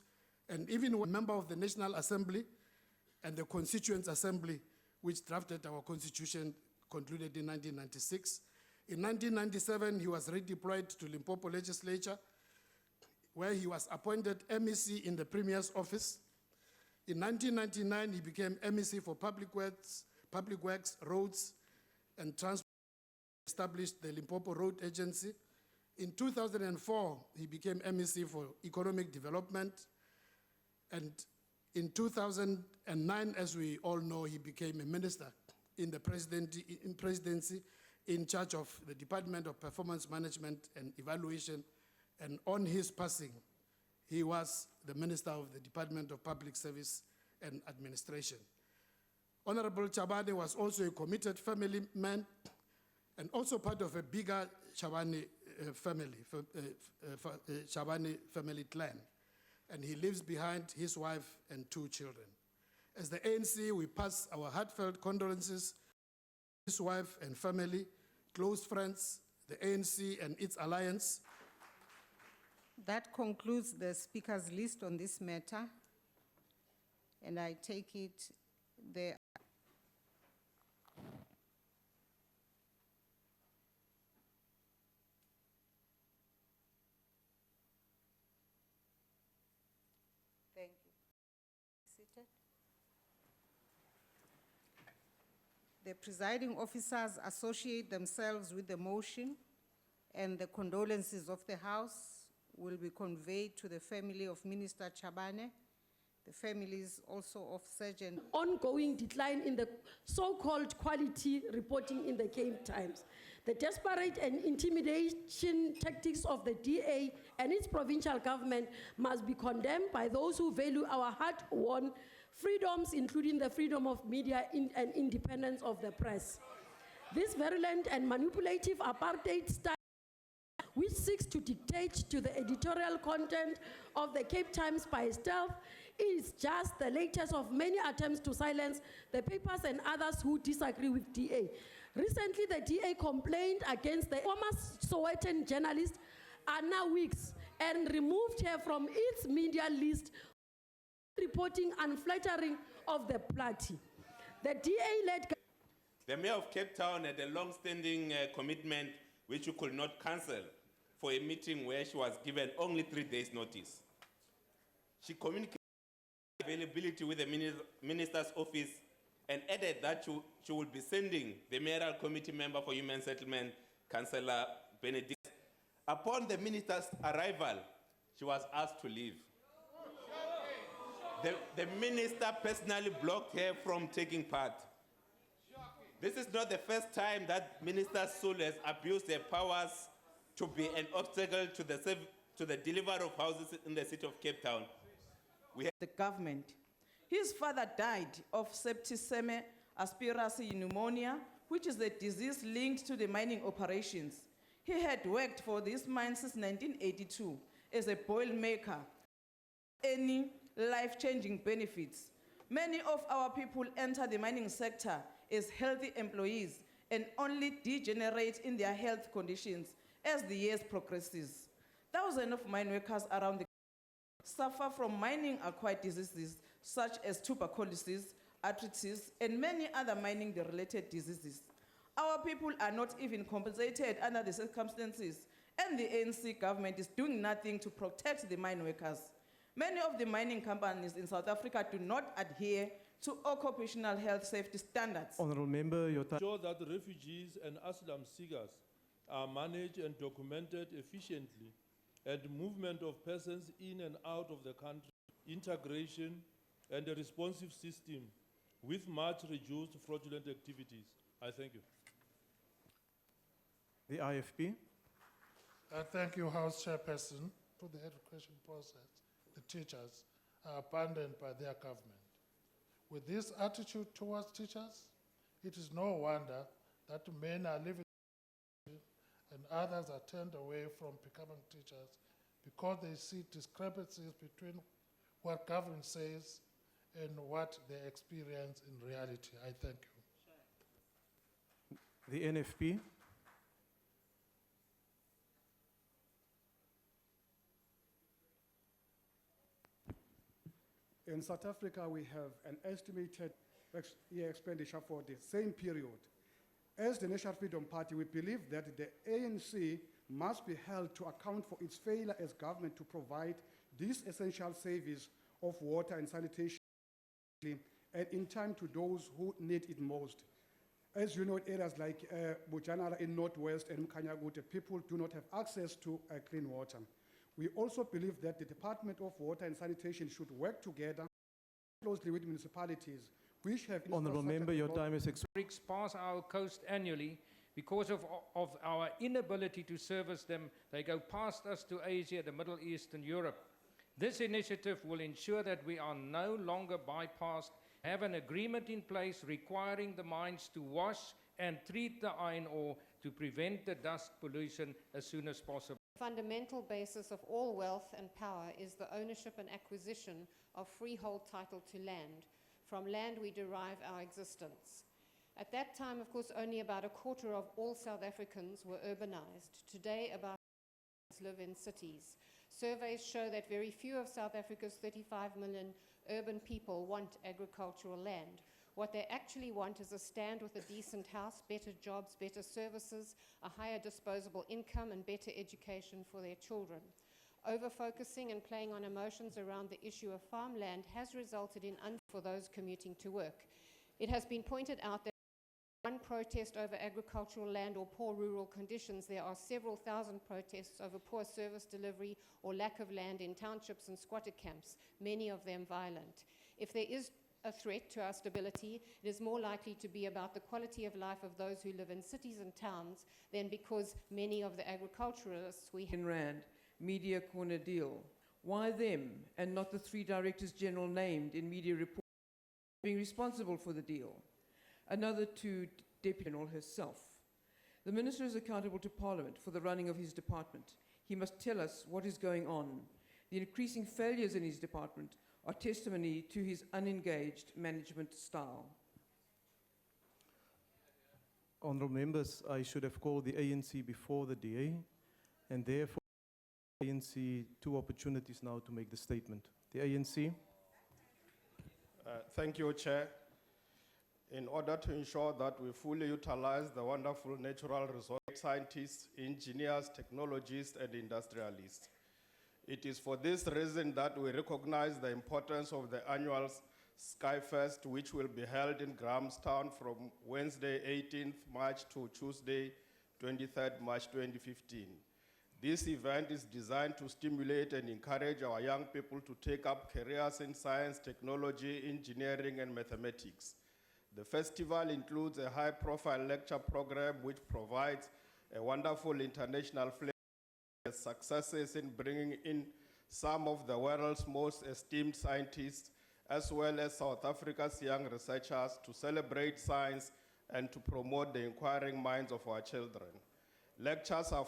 and even a member of the National Assembly and the Constituent Assembly, which drafted our Constitution, concluded in 1996. In 1997, he was redeployed to Limpopo Legislature, where he was appointed MEC in the Premier's office. In 1999, he became MEC for Public Works, Roads, and Transport, established the Limpopo Road Agency. In 2004, he became MEC for Economic Development. And in 2009, as we all know, he became a minister in the presidency in charge of the Department of Performance Management and Evaluation. And on his passing, he was the Minister of the Department of Public Service and Administration. Honorable Chabane was also a committed family man and also part of a bigger Chabane family clan. And he leaves behind his wife and 2 children. As the ANC, we pass our heartfelt condolences to his wife and family, close friends, the ANC and its alliance. That concludes the speakers list on this matter. And I take it there. Thank you. Seated. the presiding officers associate themselves with the motion, and the condolences of the House will be conveyed to the family of Minister Chabane, the families also of Sergeant. Ongoing decline in the so-called quality reporting in the Cape Times. The desperate and intimidation tactics of the DA and its provincial government must be condemned by those who value our hard-won freedoms, including the freedom of media and independence of the press. This virulent and manipulative apartheid style, which seeks to dictate to the editorial content of the Cape Times by stealth, is just the latest of many attempts to silence the papers and others who disagree with DA. Recently, the DA complained against the former Sowetan journalist Anna Weeks and removed her from its media list, reporting unflattering of the party. The DA-led... The Mayor of Cape Town had a long-standing commitment which you could not cancel for a meeting where she was given only 3 days' notice. She communicated availability with the minister's office and added that she would be sending the mayoral committee member for human settlement, Councillor Benedict. Upon the minister's arrival, she was asked to leave. The minister personally blocked her from taking part. This is not the first time that Minister Sule has abused her powers to be an obstacle to the delivery of houses in the city of Cape Town. The government. His father died of septicemia aspiracy pneumonia, which is a disease linked to the mining operations. He had worked for this mine since 1982 as a boil maker. Any life-changing benefits. Many of our people enter the mining sector as healthy employees and only degenerate in their health conditions as the years progresses. Thousands of mine workers around the country suffer from mining-acquired diseases such as tuberculosis, arthritis, and many other mining-related diseases. Our people are not even compensated under the circumstances, and the ANC government is doing nothing to protect the mine workers. Many of the mining companies in South Africa do not adhere to occupational health safety standards. Honourable Member, your time. Ensure that refugees and asylum seekers are managed and documented efficiently, and movement of persons in and out of the country, integration, and a responsive system with much reduced fraudulent activities. I thank you. The IFP. Thank you, House Chairperson. To the education process, the teachers are abandoned by their government. With this attitude towards teachers, it is no wonder that men are living and others are turned away from becoming teachers because they see discrepancies between what government says and what they experience in reality. I thank you. The NFP. In South Africa, we have an estimated year expenditure for the same period. As the National Freedom Party, we believe that the ANC must be held to account for its failure as government to provide this essential service of water and sanitation and in time to those who need it most. As you know, in areas like Bujanara in Northwest and Mkanyagute, people do not have access to clean water. We also believe that the Department of Water and Sanitation should work together closely with municipalities which have... Honourable Member, your time is expired. Bricks pass our coast annually. Because of our inability to service them, they go past us to Asia, the Middle East, and Europe. This initiative will ensure that we are no longer bypassed, have an agreement in place requiring the mines to wash and treat the iron ore to prevent the dust pollution as soon as possible. The fundamental basis of all wealth and power is the ownership and acquisition of freehold title to land. From land we derive our existence. At that time, of course, only about a quarter of all South Africans were urbanized. Today, about live in cities. Surveys show that very few of South Africa's 35 million urban people want agricultural land. What they actually want is a stand with a decent house, better jobs, better services, a higher disposable income, and better education for their children. Over-focusing and playing on emotions around the issue of farmland has resulted in for those commuting to work. It has been pointed out that one protest over agricultural land or poor rural conditions, there are several thousand protests over poor service delivery or lack of land in townships and squatter camps, many of them violent. If there is a threat to our stability, it is more likely to be about the quality of life of those who live in cities and towns than because many of the agriculturalists we have. Rand Media Corner deal. Why them and not the 3 directors general named in media reports being responsible for the deal? Another to Deputy General herself. The Minister is accountable to Parliament for the running of his department. He must tell us what is going on. The increasing failures in his department are testimony to his unengaged management style. Honourable members, I should have called the ANC before the DA, and therefore the ANC 2 opportunities now to make the statement. The ANC. Thank you, Chair. In order to ensure that we fully utilize the wonderful natural resource scientists, engineers, technologists, and industrialists, it is for this reason that we recognize the importance of the annual Skyfest, which will be held in Grahamstown from Wednesday 18th March to Tuesday 23rd March 2015. This event is designed to stimulate and encourage our young people to take up careers in science, technology, engineering, and mathematics. The festival includes a high-profile lecture program which provides a wonderful international flavor, successes in bringing in some of the world's most esteemed scientists, as well as South Africa's young researchers, to celebrate science and to promote the inquiring minds of our children. Lectures are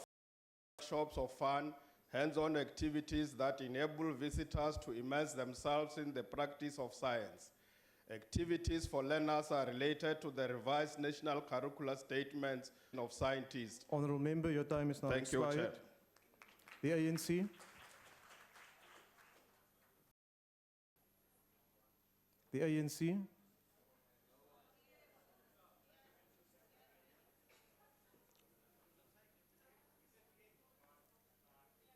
workshops of fun, hands-on activities that enable visitors to immerse themselves in the practice of science. Activities for learners are related to the revised national curricular statements of scientists. Honourable member, your time is now expired. Thank you, Chair. The ANC. The ANC.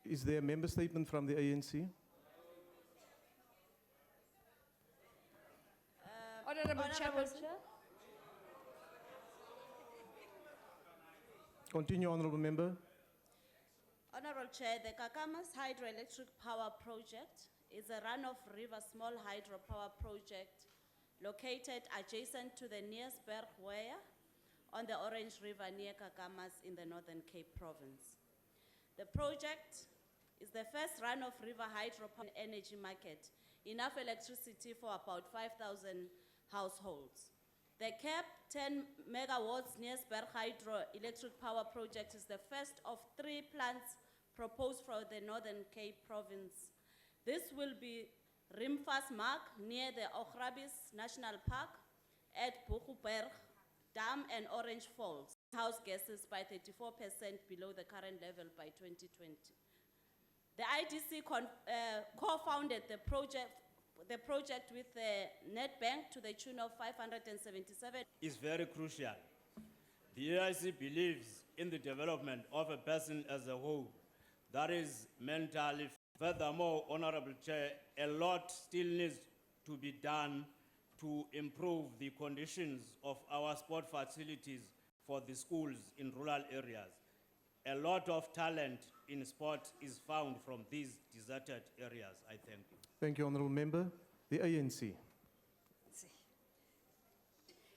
Is there a member statement from the ANC? Honourable Chairman. Continue, Honourable member. Honourable Chair, the Kakamas Hydroelectric Power Project is a run-of-river small hydropower project located adjacent to the Neersberg Weir on the Orange River near Kakamas in the Northern Cape Province. The project is the first run-of-river hydropower energy market, enough electricity for about 5,000 households. The CAP 10 megawatts Neersberg Hydroelectric Power Project is the first of 3 plants proposed for the Northern Cape Province. This will be Rimfas Mark near the Ochrabis National Park, at Bochuberg Dam and Orange Falls. House gases by 34% below the current level by 2020. The IDC co-founded the project with the Netbank to the tune of 577. Is very crucial. The AIC believes in the development of a person as a whole, that is mentally. Furthermore, Honorable Chair, a lot still needs to be done to improve the conditions of our sport facilities for the schools in rural areas. A lot of talent in sport is found from these deserted areas. I thank you. Thank you, Honourable member. The ANC.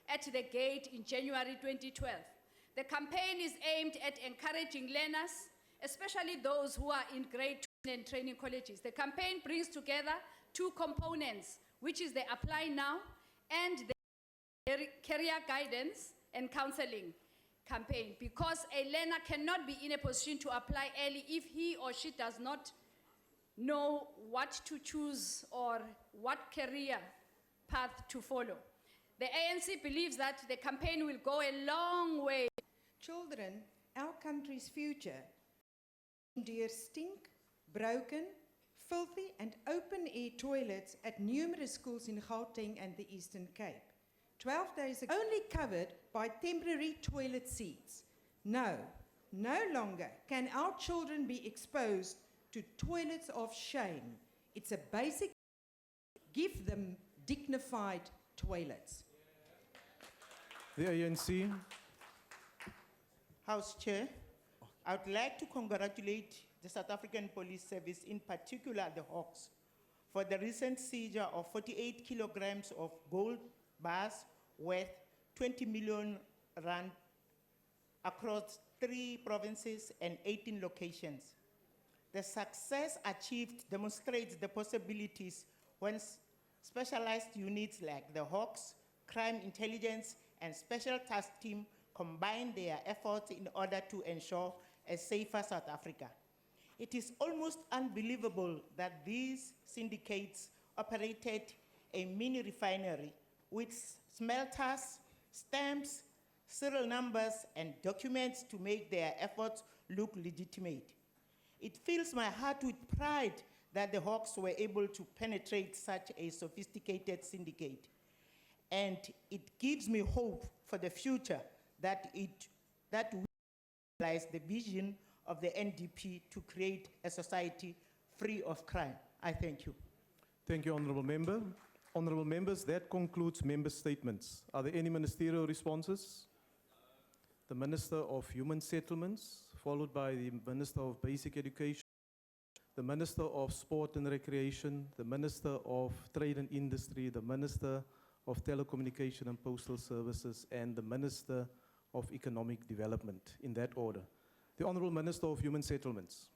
At the gate in January 2012. The campaign is aimed at encouraging learners, especially those who are in grade 2 and training colleges. The campaign brings together 2 components, which is the Apply Now and the Career Guidance and Counseling campaign, because a learner cannot be in a position to apply early if he or she does not know what to choose or what career path to follow. The ANC believes that the campaign will go a long way. Children, our country's future, endure stink, broken, filthy and open-air toilets at numerous schools in Gauteng and the Eastern Cape. 12 days ago, only covered by temporary toilet seats. No longer can our children be exposed to toilets of shame. It's a basic, give them dignified toilets. The ANC. House Chair, I would like to congratulate the South African Police Service, in particular the Hawks, for the recent seizure of 48 kilograms of gold bars worth 20 million rand across 3 provinces and 18 locations. The success achieved demonstrates the possibilities when specialized units like the Hawks, Crime Intelligence, and Special Task Team combine their efforts in order to ensure a safer South Africa. It is almost unbelievable that these syndicates operated a mini refinery with smelters, stamps, serial numbers, and documents to make their efforts look legitimate. It fills my heart with pride that the Hawks were able to penetrate such a sophisticated syndicate. And it gives me hope for the future that we realize the vision of the NDP to create a society free of crime. I thank you. Thank you, Honourable Member. Honourable Members, that concludes member statements. Are there any ministerial responses? The Minister of Human Settlements, followed by the Minister of Basic Education, the Minister of Sport and Recreation, the Minister of Trade and Industry, the Minister of Telecommunication and Postal Services, and the Minister of Economic Development, in that order. The Honourable Minister of Human Settlements.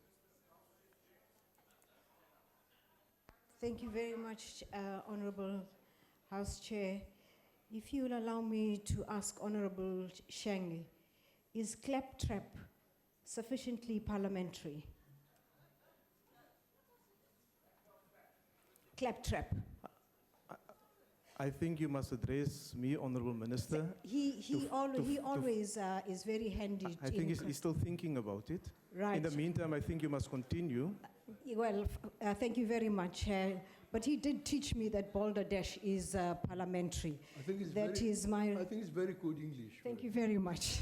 Thank you very much, Honourable House Chair. If you will allow me to ask Honourable Shenge, is claptrap sufficiently parliamentary? Claptrap. I think you must address me, Honourable Minister. He always is very handy. I think he's still thinking about it. Right. In the meantime, I think you must continue. Well, thank you very much. But he did teach me that balderdash is parliamentary. I think it's That very, is my. I think it's very good English. Thank you very much.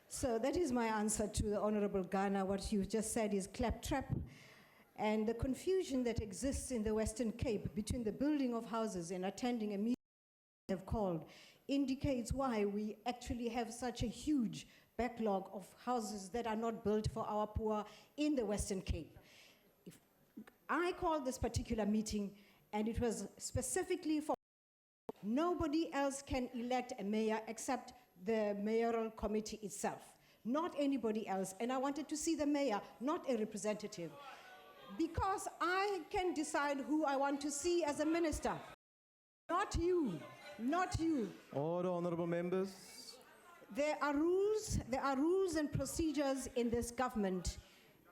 So that is my answer to the Honorable Ghana. What you just said is claptrap. And the confusion that exists in the Western Cape between the building of houses and attending a meeting have called indicates why we actually have such a huge backlog of houses that are not built for our poor in the Western Cape. I called this particular meeting, and it was specifically for nobody else can elect a mayor except the mayoral committee itself, not anybody else. And I wanted to see the mayor, not a representative, because I can decide who I want to see as a minister, not you, not you. Order, Honourable Members. There are rules and procedures in this government,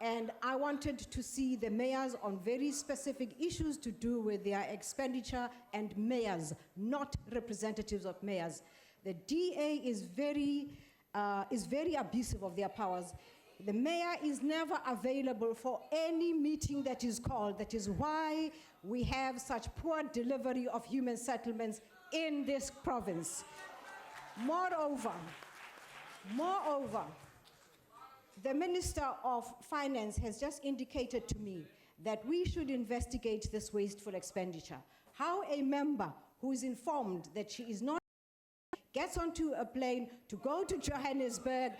and I wanted to see the mayors on very specific issues to do with their expenditure, and mayors, not representatives of mayors. The DA is very abusive of their powers. The mayor is never available for any meeting that is called. That is why we have such poor delivery of human settlements in this province. Moreover, the Minister of Finance has just indicated to me that we should investigate this wasteful expenditure. How a member who is informed that she is not gets onto a plane to go to Johannesburg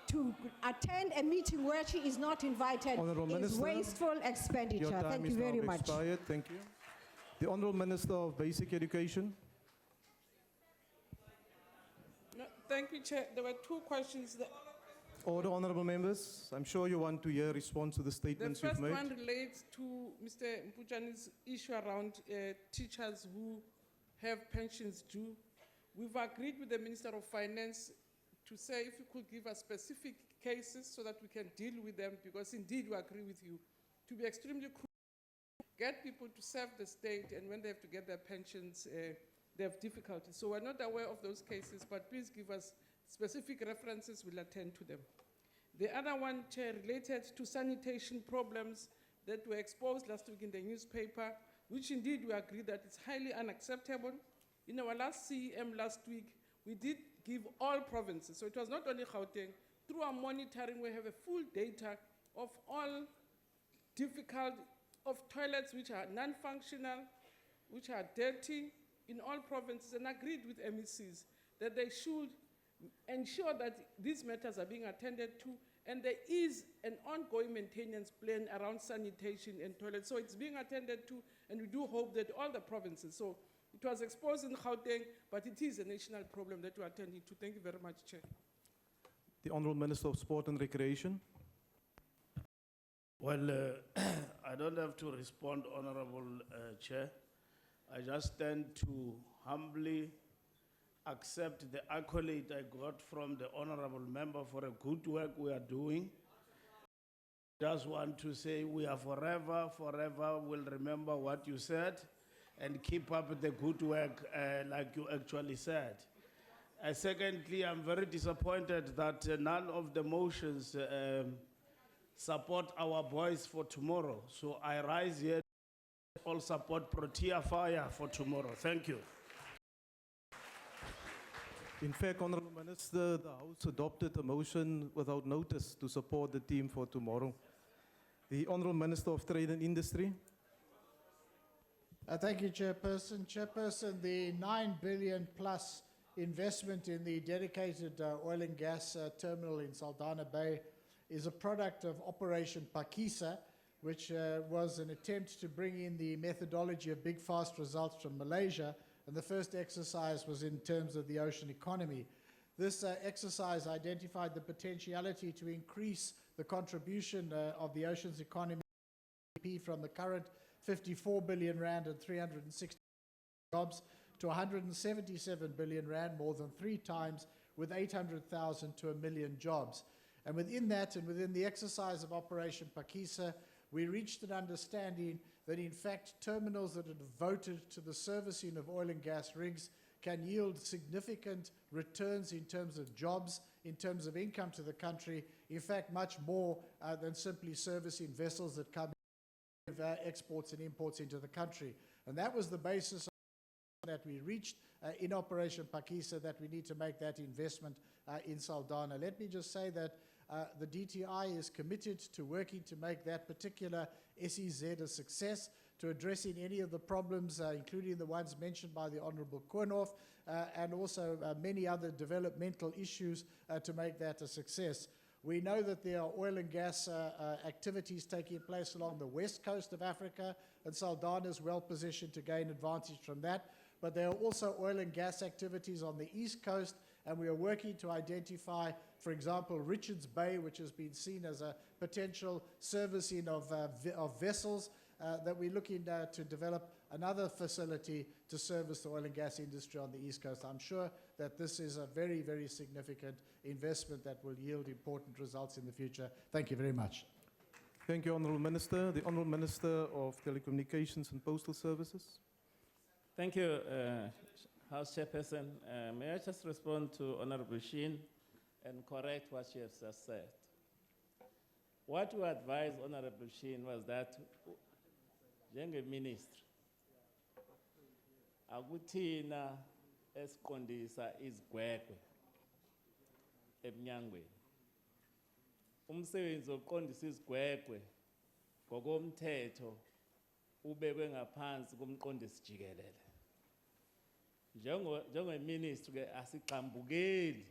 to attend a meeting where she is not invited Honourable is Minister, wasteful expenditure. Your time Thank is you very now much. expired. Thank you. The Honourable Minister of Basic Education. No, thank you, Chair. There were 2 questions. Order, Honourable Members. I'm sure you want to hear response to the The statements you've first made. one relates to Mr. Mpujani's issue around teachers who have pensions due. We've agreed with the Minister of Finance to say if you could give us specific cases so that we can deal with them, because indeed we agree with you, to be extremely cruel, get people to serve the state, and when they have to get their pensions, they have difficulties. So we're not aware of those cases, but please give us specific references, we'll attend to them. The other one, Chair, related to sanitation problems that were exposed last week in the newspaper, which indeed we agree that it's highly unacceptable. In our last CEM last week, we did give all provinces, so it was not only Gauteng, through our monitoring, we have a full data of all of toilets which are non-functional, which are dirty, in all provinces and agreed with MECs that they should ensure that these matters are being attended to, and there is an ongoing maintenance plan around sanitation and toilets. So it's being attended to, and we do hope that all the provinces, so it was exposed in Gauteng, but it is a national problem that we're attending to. Thank you very much, Chair. The Honourable Minister of Sport and Recreation. Well, I don't have to respond, Honorable Chair. I just stand to humbly accept the accolade I got from the Honorable Member for a good work we are doing. Just want to say we are forever will remember what you said and keep up the good work like you actually said. Secondly, I'm very disappointed that none of the motions support our boys for tomorrow. So I rise here to all support Protea Fire for tomorrow. Thank you. In fact, Honourable Minister, the House adopted a motion without notice to support the team for tomorrow. The Honourable Minister of Trade and Industry. Thank you, Chairperson. Chairperson, the 9 billion plus investment in the dedicated oil and gas terminal in Saldanha Bay is a product of Operation Pakisa, which was an attempt to bring in the methodology of big fast results from Malaysia, and the first exercise was in terms of the ocean economy. This exercise identified the potentiality to increase the contribution of the ocean's economy from the current 54 billion rand and 360 jobs to 177 billion rand, more than 3 times, with 800,000 to 1 million jobs. And within that, and within the exercise of Operation Pakisa, we reached an understanding that in fact terminals that are devoted to the servicing of oil and gas rigs can yield significant returns in terms of jobs, in terms of income to the country, in fact much more than simply servicing vessels that come with exports and imports into the country. And that was the basis that we reached in Operation Pakisa, that we need to make that investment in Saldanha. Let me just say that the DTI is committed to working to make that particular SEZ a success, to addressing any of the problems, including the ones mentioned by the Honourable Koornhof, and also many other developmental issues to make that a success. We know that there are oil and gas activities taking place along the west coast of Africa, and Saldanha is well positioned to gain advantage from that. But there are also oil and gas activities on the east coast, and we are working to identify, for example, Richards Bay, which has been seen as a potential servicing of vessels, that we're looking to develop another facility to service the oil and gas industry on the east coast. I'm sure that this is a very, very significant investment that will yield important results in the future. Thank you very much. Thank you, Honourable Minister. The Honourable Minister of Telecommunications and Postal Services. Thank you, House Chairperson. May I just respond to Honourable Sheen and correct what she has just said? What we advised Honourable Sheen was that, njenge-ministry, akuthina esiqondisa izigwegwe emnyangweni. Umsebenzi wokuqondisa izigwegwe ngokomthetho ubekwe ngaphansi komqondisi jikelele. Njenge-ministry ke asigxambukeli,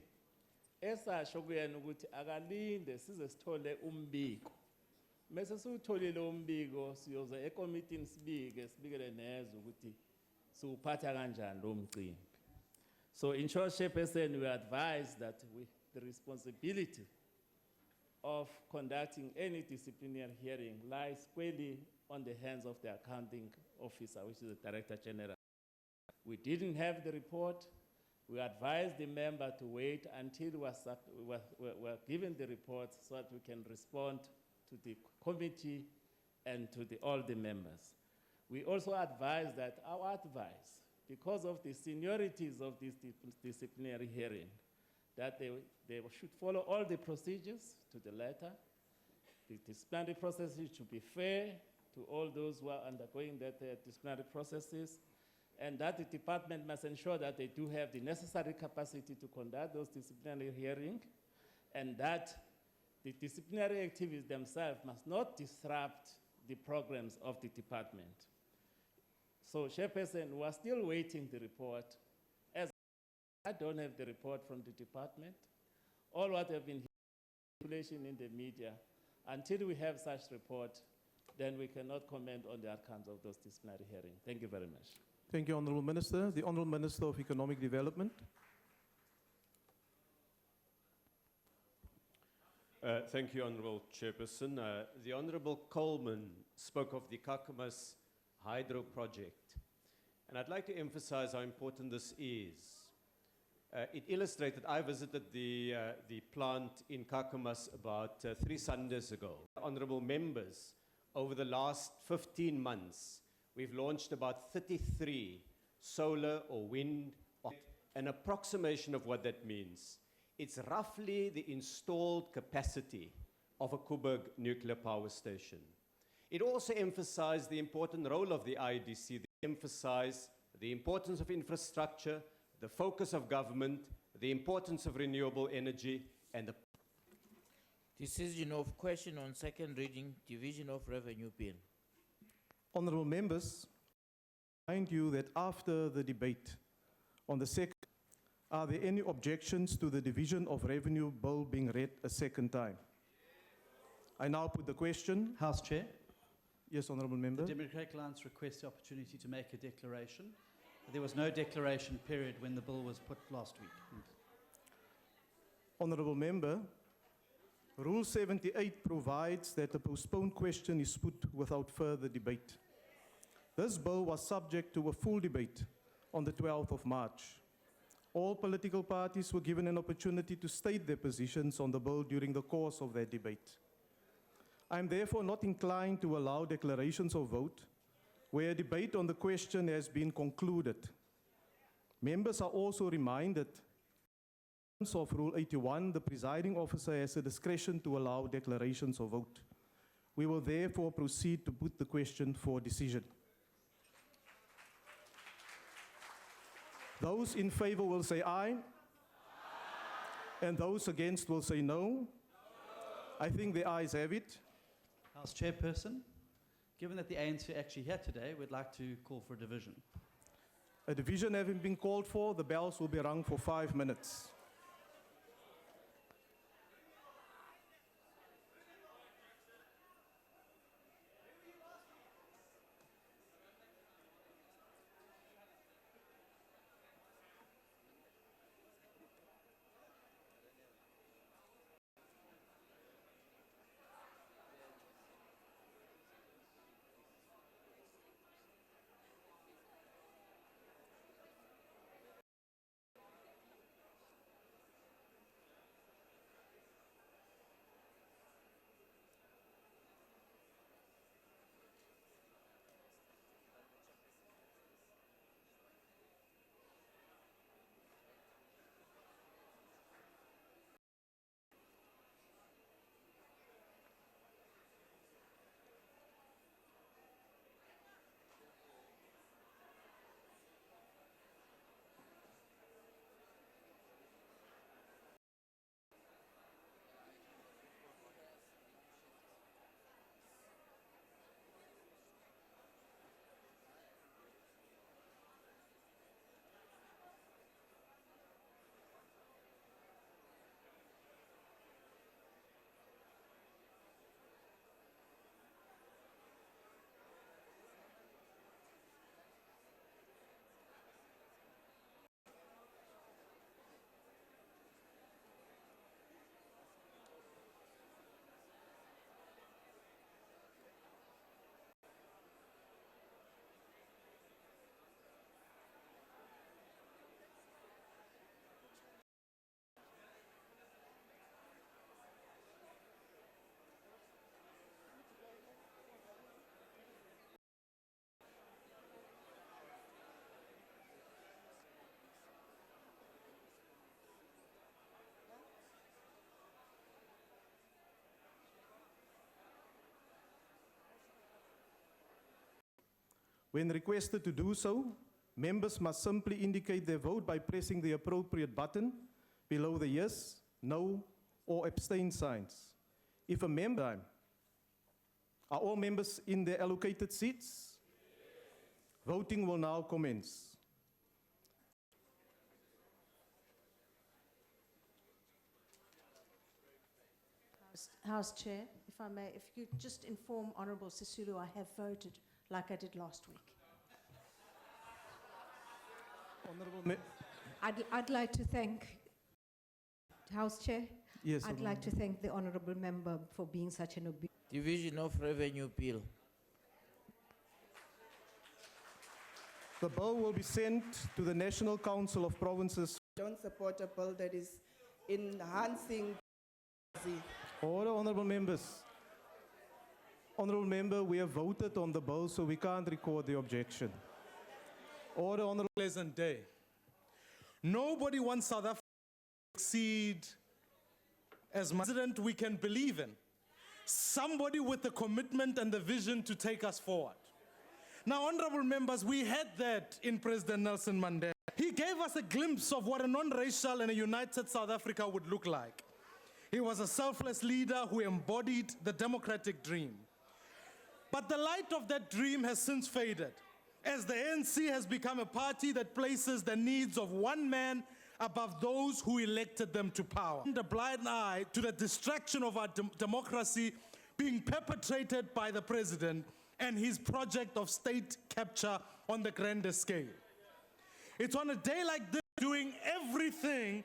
esasho kuyena ukuthi akalinde size sithole umbiko. Mase siwutholile umbiko siyoza ekomitini sibikele nezwe ukuthi siwuphatha kanjani lo mcimbi. So in short, Chairperson, we advise that the responsibility of conducting any disciplinary hearing lies squarely on the hands of the accounting officer, which is the Director General. We didn't have the report. We advised the member to wait until we were given the report so that we can respond to the committee and to all the members. We also advised that our advice, because of the seniorities of this disciplinary hearing, that they should follow all the procedures to the letter. The disciplinary processes should be fair to all those who are undergoing that disciplinary processes, and that the department must ensure that they do have the necessary capacity to conduct those disciplinary hearings, and that the disciplinary activities themselves must not disrupt the programs of the department. So, Chairperson, we are still waiting the report. As I don't have the report from the department, all what have been speculation in the media, until we have such report, then we cannot comment on the outcomes of those disciplinary hearings. Thank you very much. Thank you, Honourable Minister. The Honourable Minister of Economic Development. Thank you, Honourable Chairperson. The Honourable Coleman spoke of the Kakamas hydro project, and I'd like to emphasize how important this is. It illustrated, I visited the plant in Kakamas about 3 Sundays ago. Honourable members, over the last 15 months, we've launched about 33 solar or wind. An approximation of what that means. It's roughly the installed capacity of a Koeberg nuclear power station. It also emphasized the important role of the IDC. They emphasized the importance of infrastructure, the focus of government, the importance of renewable energy, and the Decision of question on second reading, division of revenue bill. Honourable members, I remind you that after the debate on the second, are there any objections to the division of revenue bill being read a second time? I now put the question. House Chair. Yes, Honourable Member. The Democratic Alliance requests the opportunity to make a declaration. There was no declaration period when the bill was put last week. Honourable Member, Rule 78 provides that a postponed question is put without further debate. This bill was subject to a full debate on the 12th of March. All political parties were given an opportunity to state their positions on the bill during the course of that debate. I am therefore not inclined to allow declarations of vote where a debate on the question has been concluded. Members are also reminded of Rule 81, the presiding officer has a discretion to allow declarations of vote. We will therefore proceed to put the question for decision. Those in favor will say aye. And those against will say no. I think the ayes have it. House Chairperson, given that the ANC are actually here today, we'd like to call for a division. A division having been called for, the bells will be rung for 5 minutes. When requested to do so, members must simply indicate their vote by pressing the appropriate button below the yes, no, or abstain signs. If a member, are all members in their allocated seats? Voting will now commence. House Chair, if I may, if you could just inform Honourable Sisulu I have voted like I did last week. I'd like to thank House Chair. Yes, I'd like to thank the Honourable Member for being such an obedient. Division of Revenue Bill. The bill will be sent to the National Council of Provinces. Don't support a bill that is enhancing. Order, honourable members. Honourable member, we have voted on the bill, so we can't record the objection. Order, honourable. Pleasant day. Nobody wants South Africa to succeed as much president we can believe in. Somebody with the commitment and the vision to take us forward. Now, honourable members, we had that in President Nelson Mandela. He gave us a glimpse of what a non-racial and a united South Africa would look like. He was a selfless leader who embodied the democratic dream. But the light of that dream has since faded, as the ANC has become a party that places the needs of one man above those who elected them to power. A blind eye to the destruction of our democracy being perpetrated by the president and his project of state capture on the grandest scale. It's on a day like this doing everything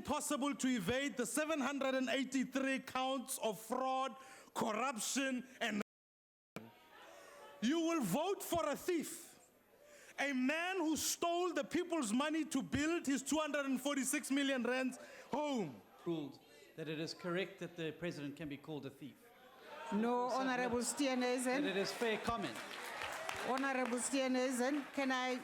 possible to evade the 783 counts of fraud, corruption, and you will vote for a thief, a man who stole the people's money to build his 246 million rand home. Ruled that it is correct that the president can be called a thief. No, Honourable Steenhuisen. That it is fair comment. Honourable Steenhuisen, can I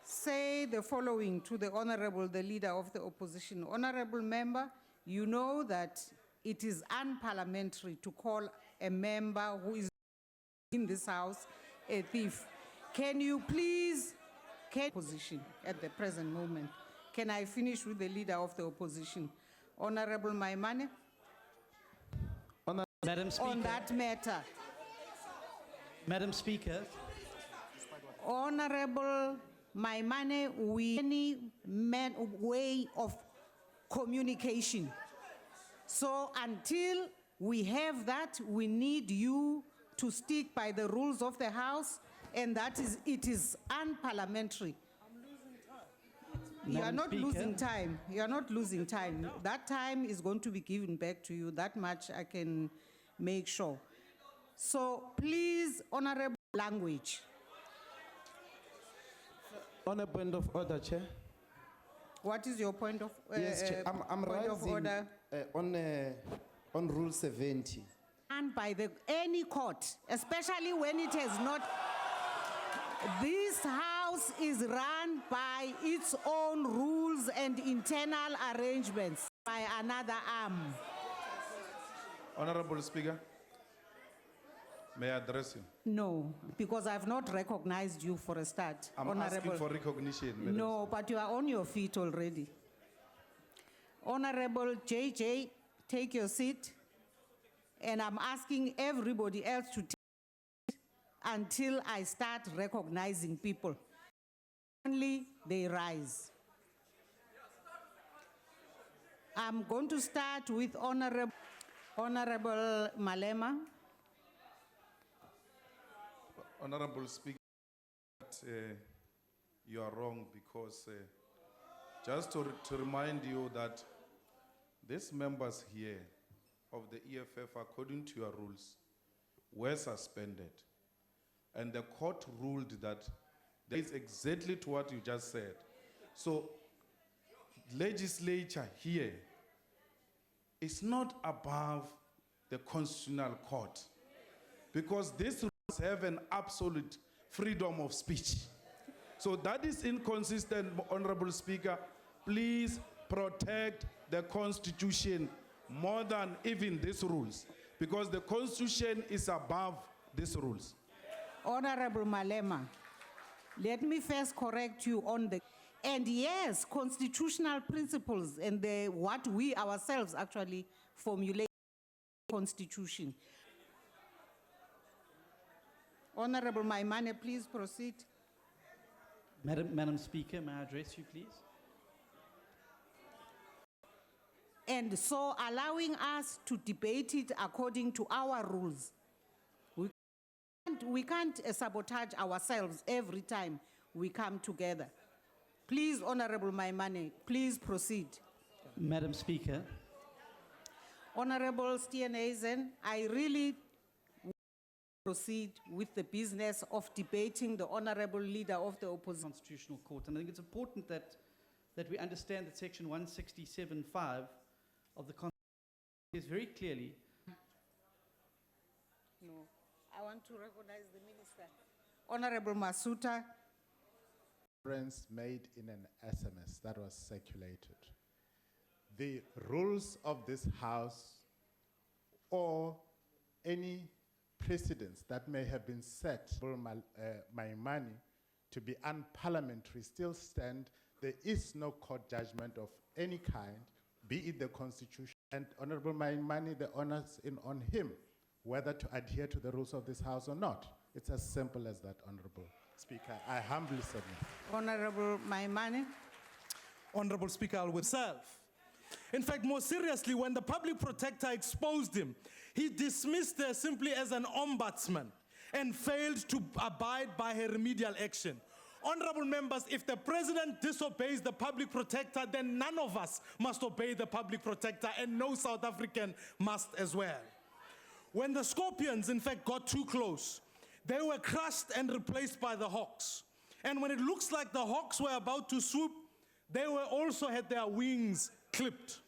say the following to the Honourable, the Leader of the Opposition? Honourable Member, you know that it is unparliamentary to call a member who is in this House a thief. Can you please, opposition at the present moment? Can I finish with the Leader of the Opposition? Honourable Maimane? Madam Speaker. On that matter. Madam Speaker. Honourable Maimane, any way of communication. So until we have that, we need you to stick by the rules of the House, and it is unparliamentary. You are not losing time. You are not losing time. That time is going to be given back to you. That much I can make sure. So please, honourable language. On a point of order, Chair. What is your point of Yes, Chair. I'm point of rising order? on Rule 70. And by any court, especially when it has not. This House is run by its own rules and internal arrangements by another arm. Honourable Speaker, may I address you? No, because I've not recognized you for a start. I'm asking for recognition, Madam No, but you are on your feet already. Honourable JJ, take your seat. And I'm asking everybody else to take it until I start recognizing people. Only they rise. I'm going to start with Honourable Malema. Honourable Speaker, you are wrong because just to remind you that these members here of the EFF, according to your rules, were suspended. And the court ruled that there is exactly to what you just said. So, legislature here is not above the constitutional court because these rules have an absolute freedom of speech. So that is inconsistent, Honorable Speaker. Please protect the Constitution more than even these rules, because the Constitution is above these rules. Honorable Malema, let me first correct you on the, and yes, constitutional principles and what we ourselves actually formulate Constitution. Honorable Maimane, please proceed. Madam Speaker, may I address you, please? And so allowing us to debate it according to our rules. We can't sabotage ourselves every time we come together. Please, Honorable Maimane, please proceed. Madam Speaker, Honorable Steenhuisen, I really proceed with the business of debating the Honorable Leader of the Opposition. Constitutional Court, and I think it's important that we understand that Section 167(5) of the Constitution is very clearly. No, I want to recognize the Minister. Honorable Masuta. Reference made in an SMS that was circulated. The rules of this House or any precedents that may have been set for my money to be unparliamentary still stand. There is no court judgment of any kind, be it the Constitution, and Honorable Maimane, the onus on him whether to adhere to the rules of this House or not. It's as simple as that, Honorable Speaker. I humbly submit. Honorable Maimane. Honorable Speaker, I will self. In fact, more seriously, when the public protector exposed him, he dismissed her simply as an ombudsman and failed to abide by her remedial action. Honorable members, if the president disobeys the public protector, then none of us must obey the public protector, and no South African must as well. When the scorpions, in fact, got too close, they were crushed and replaced by the hawks. And when it looks like the hawks were about to swoop, they were also had their wings clipped.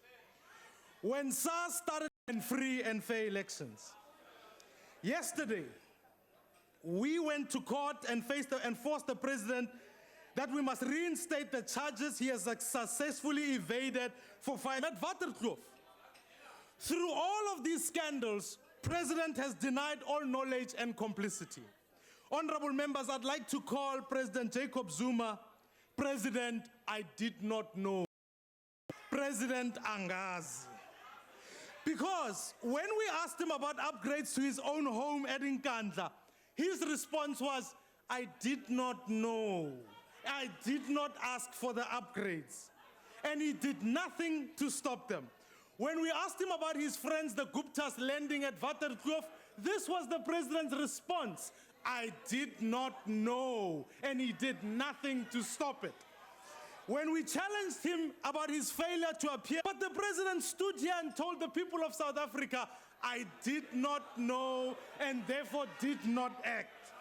When SARS started in free and fair elections, yesterday, we went to court and forced the president that we must reinstate the charges he has successfully evaded for filing at Waterkloof. Through all of these scandals, President has denied all knowledge and complicity. Honorable members, I'd like to call President Jacob Zuma, President, I did not know. President Angazi. Because when we asked him about upgrades to his own home at Nkandla, his response was, I did not know. I did not ask for the upgrades. And he did nothing to stop them. When we asked him about his friends, the Guptas, landing at Waterkloof, this was the president's response. I did not know, and he did nothing to stop it. When we challenged him about his failure to appear, but the president stood here and told the people of South Africa, I did not know and therefore did not act.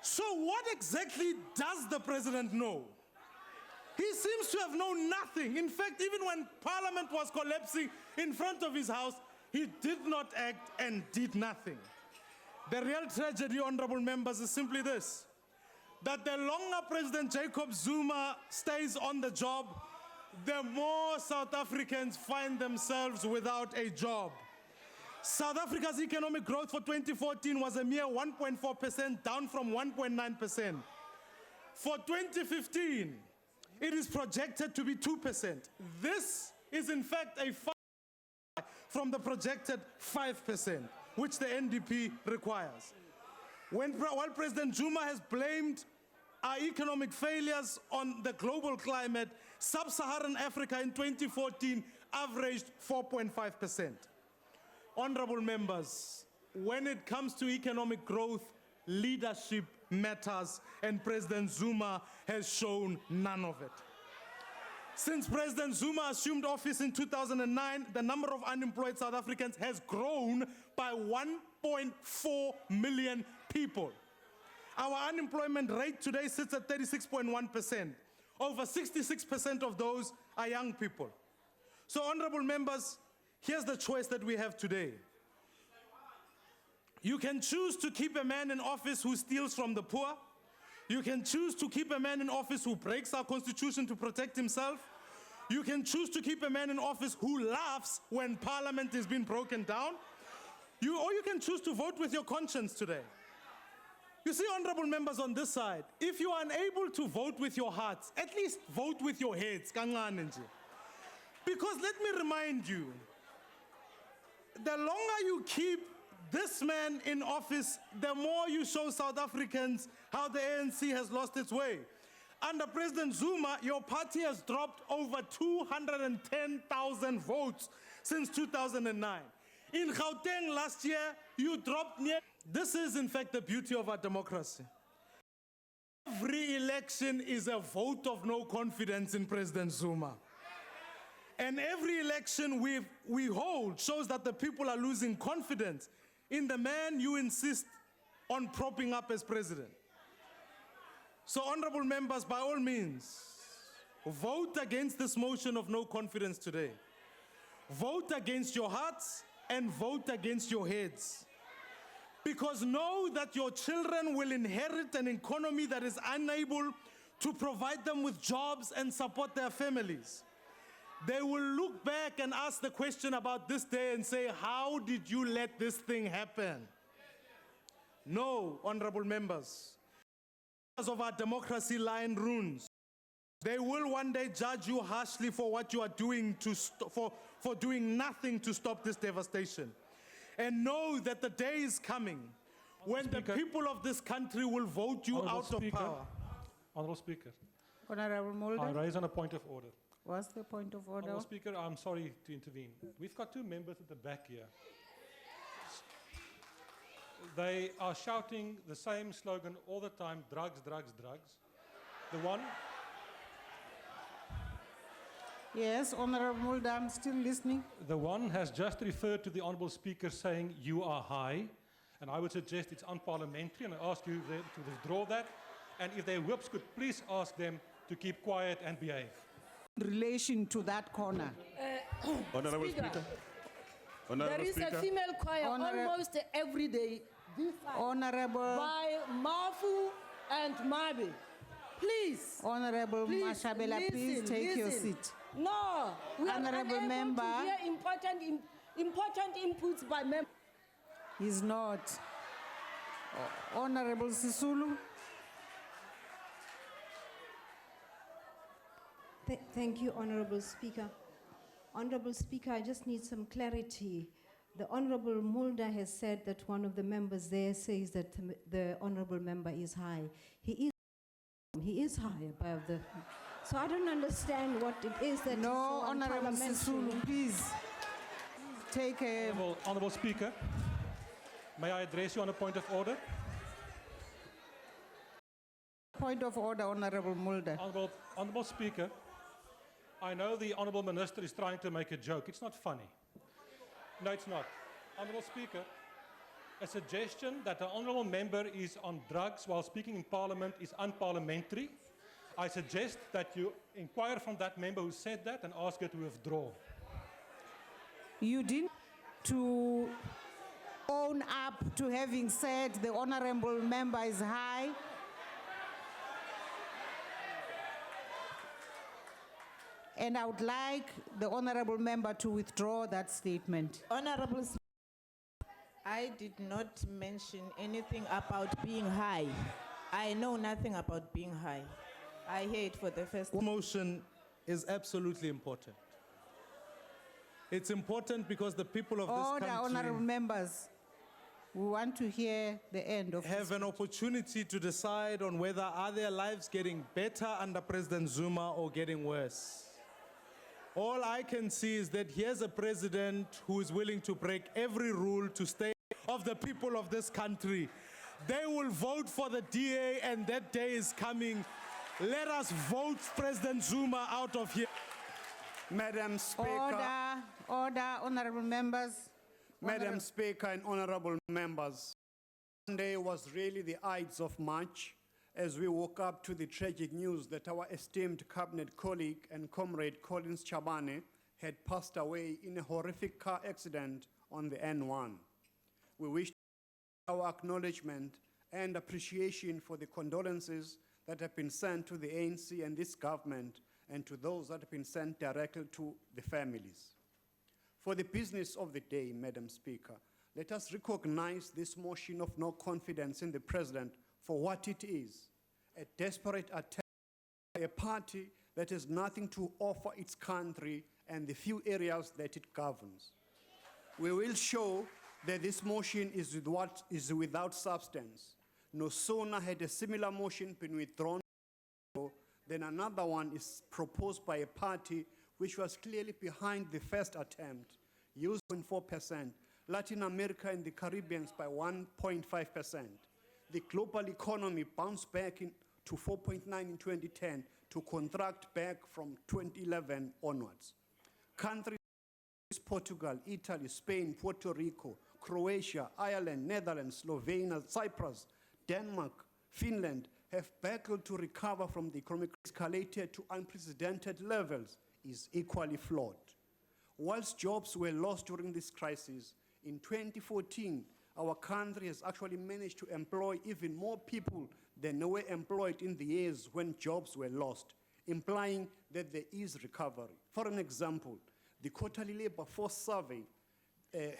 So what exactly does the president know? He seems to have known nothing. In fact, even when Parliament was collapsing in front of his house, he did not act and did nothing. The real tragedy, honorable members, is simply this, that the longer President Jacob Zuma stays on the job, the more South Africans find themselves without a job. South Africa's economic growth for 2014 was a mere 1.4%, down from 1.9%. For 2015, it is projected to be 2%. This is in fact a far from the projected 5%, which the NDP requires. While President Zuma has blamed our economic failures on the global climate, sub-Saharan Africa in 2014 averaged 4.5%. Honorable members, when it comes to economic growth, leadership matters, and President Zuma has shown none of it. Since President Zuma assumed office in 2009, the number of unemployed South Africans has grown by 1.4 million people. Our unemployment rate today sits at 36.1%. Over 66% of those are young people. So, honorable members, here's the choice that we have today. You can choose to keep a man in office who steals from the poor. You can choose to keep a man in office who breaks our constitution to protect himself. You can choose to keep a man in office who laughs when parliament is being broken down. Or you can choose to vote with your conscience today. You see, honorable members on this side, if you are unable to vote with your hearts, at least vote with your heads. Because let me remind you, the longer you keep this man in office, the more you show South Africans how the ANC has lost its way. Under President Zuma, your party has dropped over 210,000 votes since 2009. In Gauteng last year, you dropped near. This is, in fact, the beauty of our democracy. Every election is a vote of no confidence in President Zuma. And every election we hold shows that the people are losing confidence in the man you insist on propping up as president. So, honorable members, by all means, vote against this motion of no confidence today. Vote against your hearts and vote against your heads. Because know that your children will inherit an economy that is unable to provide them with jobs and support their families. They will look back and ask the question about this day and say, how did you let this thing happen? No, honorable members. Of our democracy lie in ruins. They will one day judge you harshly for what you are doing for doing nothing to stop this devastation. And know that the day is coming when the people of this country will vote you out of power. Honorable Speaker, Honorable Mulder. I raise on a point of order. What's the point of order? Honorable Speaker, I'm sorry to intervene. We've got two members at the back here. They are shouting the same slogan all the time, drugs, drugs, drugs. The one... Yes, Honorable Mulder, I'm still listening. The one has just referred to the Honourable Speaker saying, you are high, and I would suggest it's unparliamentary, and I ask you to withdraw that, and if their whips could please ask them to keep quiet and behave. In relation to that corner. Honourable Speaker. Honourable There is Speaker. a female choir almost every day. This side, Honourable. by Mafu and Mabe. Please. Honourable Mashabela, please take your seat. No, we are Honourable unable member. to hear important inputs by members. He's not. Honourable Sisulu. Thank you, Honorable Speaker. Honorable Speaker, I just need some clarity. The Honorable Mulder has said that one of the members there says that the Honorable member is high. He is high above the... So I don't understand what it is that No, is so Honorable Sisulu, please take a... Honourable Speaker, may I address you on a point of order? Point of order, Honorable Mulder. Honourable Speaker, I know the Honourable Minister is trying to make a joke. It's not funny. No, it's not. Honourable Speaker, a suggestion that an honourable member is on drugs while speaking in Parliament is unparliamentary. I suggest that you inquire from that member who said that and ask her to withdraw. You didn't to own up to having said the honourable member is high. And I would like the honourable member to withdraw that statement. Honorable Speaker, I did not mention anything about being high. I know nothing about being high. I hear it for the first time. Motion is absolutely important. It's important because the people of this Order, country honourable members. We want to hear the end of have an opportunity to decide on whether are their lives getting better under President Zuma or getting worse. All I can see is that here's a president who is willing to break every rule to stay of the people of this country. They will vote for the DA and that day is coming. Let us vote President Zuma out of here. Madam Speaker. Order, honourable members. Madam Speaker and honourable members. Sunday was really the Ides of March as we woke up to the tragic news that our esteemed cabinet colleague and comrade Collins Chabane had passed away in a horrific car accident on the N1. We wish our acknowledgement and appreciation for the condolences that have been sent to the ANC and this government and to those that have been sent directly to the families. For the business of the day, Madam Speaker, let us recognize this motion of no confidence in the President for what it is, a desperate attempt by a party that has nothing to offer its country and the few areas that it governs. We will show that this motion is without substance. No sooner had a similar motion been withdrawn, then another one is proposed by a party which was clearly behind the first attempt, used 0.4%, Latin America and the Caribbean by 1.5%. The global economy bounced back to 4.9 in 2010 to contract back from 2011 onwards. Countries Portugal, Italy, Spain, Puerto Rico, Croatia, Ireland, Netherlands, Slovenia, Cyprus, Denmark, Finland have battled to recover from the economic escalated to unprecedented levels is equally flawed. Whilst jobs were lost during this crisis, in 2014, our country has actually managed to employ even more people than were employed in the years when jobs were lost, implying that there is recovery. For an example, the quarterly labor force survey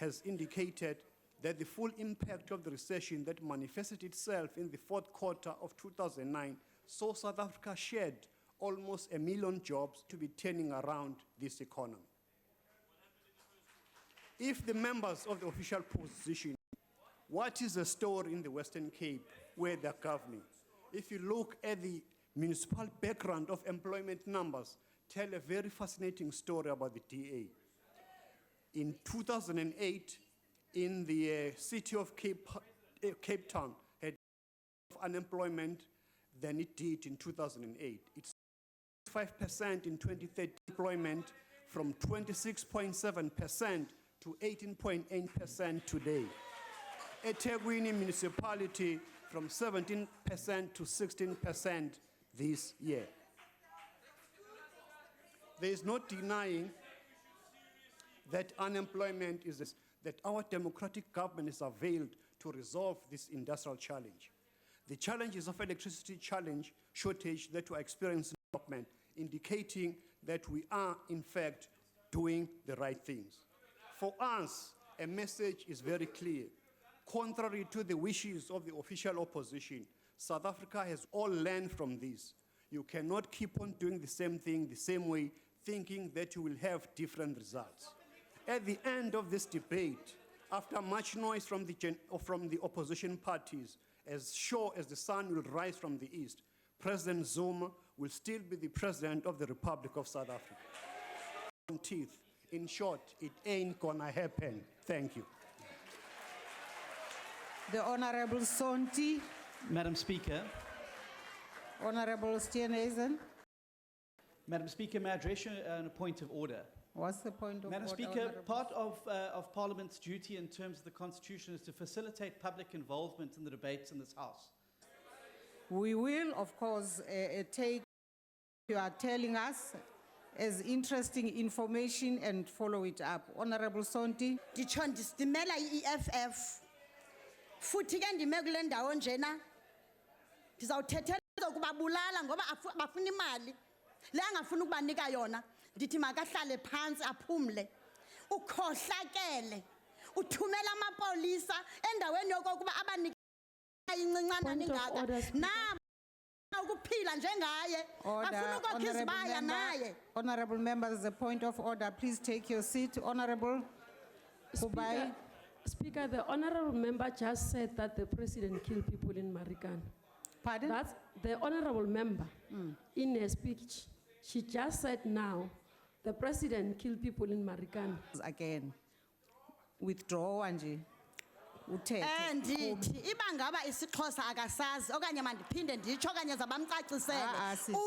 has indicated that the full impact of the recession that manifested itself in the fourth quarter of 2009 saw South Africa shed almost 1 million jobs to be turning around this economy. If the members of the official position, what is the story in the Western Cape where they're governing? If you look at the municipal background of employment numbers, tell a very fascinating story about the DA. In 2008, in the city of Cape Town, had more unemployment than it did in 2008. It's 5% in 2013 employment from 26.7% to 18.8% today. eThekwini municipality from 17% to 16% this year. There is no denying that unemployment is that our democratic government is availed to resolve this industrial challenge. The challenges of electricity shortage that we are experiencing in development, indicating that we are in fact doing the right things. For us, a message is very clear. Contrary to the wishes of the official opposition, South Africa has all learned from this. You cannot keep on doing the same thing the same way, thinking that you will have different results. At the end of this debate, after much noise from the opposition parties, as sure as the sun will rise from the east, President Zuma will still be the President of the Republic of South Africa. Teeth. In short, it ain't gonna happen. Thank you. The Honorable Sonti. Madam Speaker. Honorable Steenhuisen. Madam Speaker, may I address you on a point of order? What's the point of Madam order, Speaker, Honourable? part of Parliament's duty in terms of the Constitution is to facilitate public involvement in the debates in this House. We will, of course, take you are telling us as interesting information and follow it up. Honorable Sonti. Nditsho ndistimela i-EFF futhi ke ndime kule ndawo njena ndizawuthethela ukubabulala ngoba bafuna imali le angafuna ukubanika yona. Ndithi makahlale phansi aphumle. Ukhohlakele uthumela amapolisa endaweni yokokuba abanike incincanana ningaka nabo ukuphila njengaye afuna ukokha izibaya naye. Honorable member, there's a point of order. Please take your seat. Honorable Kubai. Speaker, the honorable member just said that the president killed people in Marikana. Pardon? That's the honorable member in her speech. She just said now the president killed people in Marikana. Again, withdraw Angie. Ndithi iba ngaba isiXhosa akasazi okanye mandiphinde nditsho okanye zabamcacisele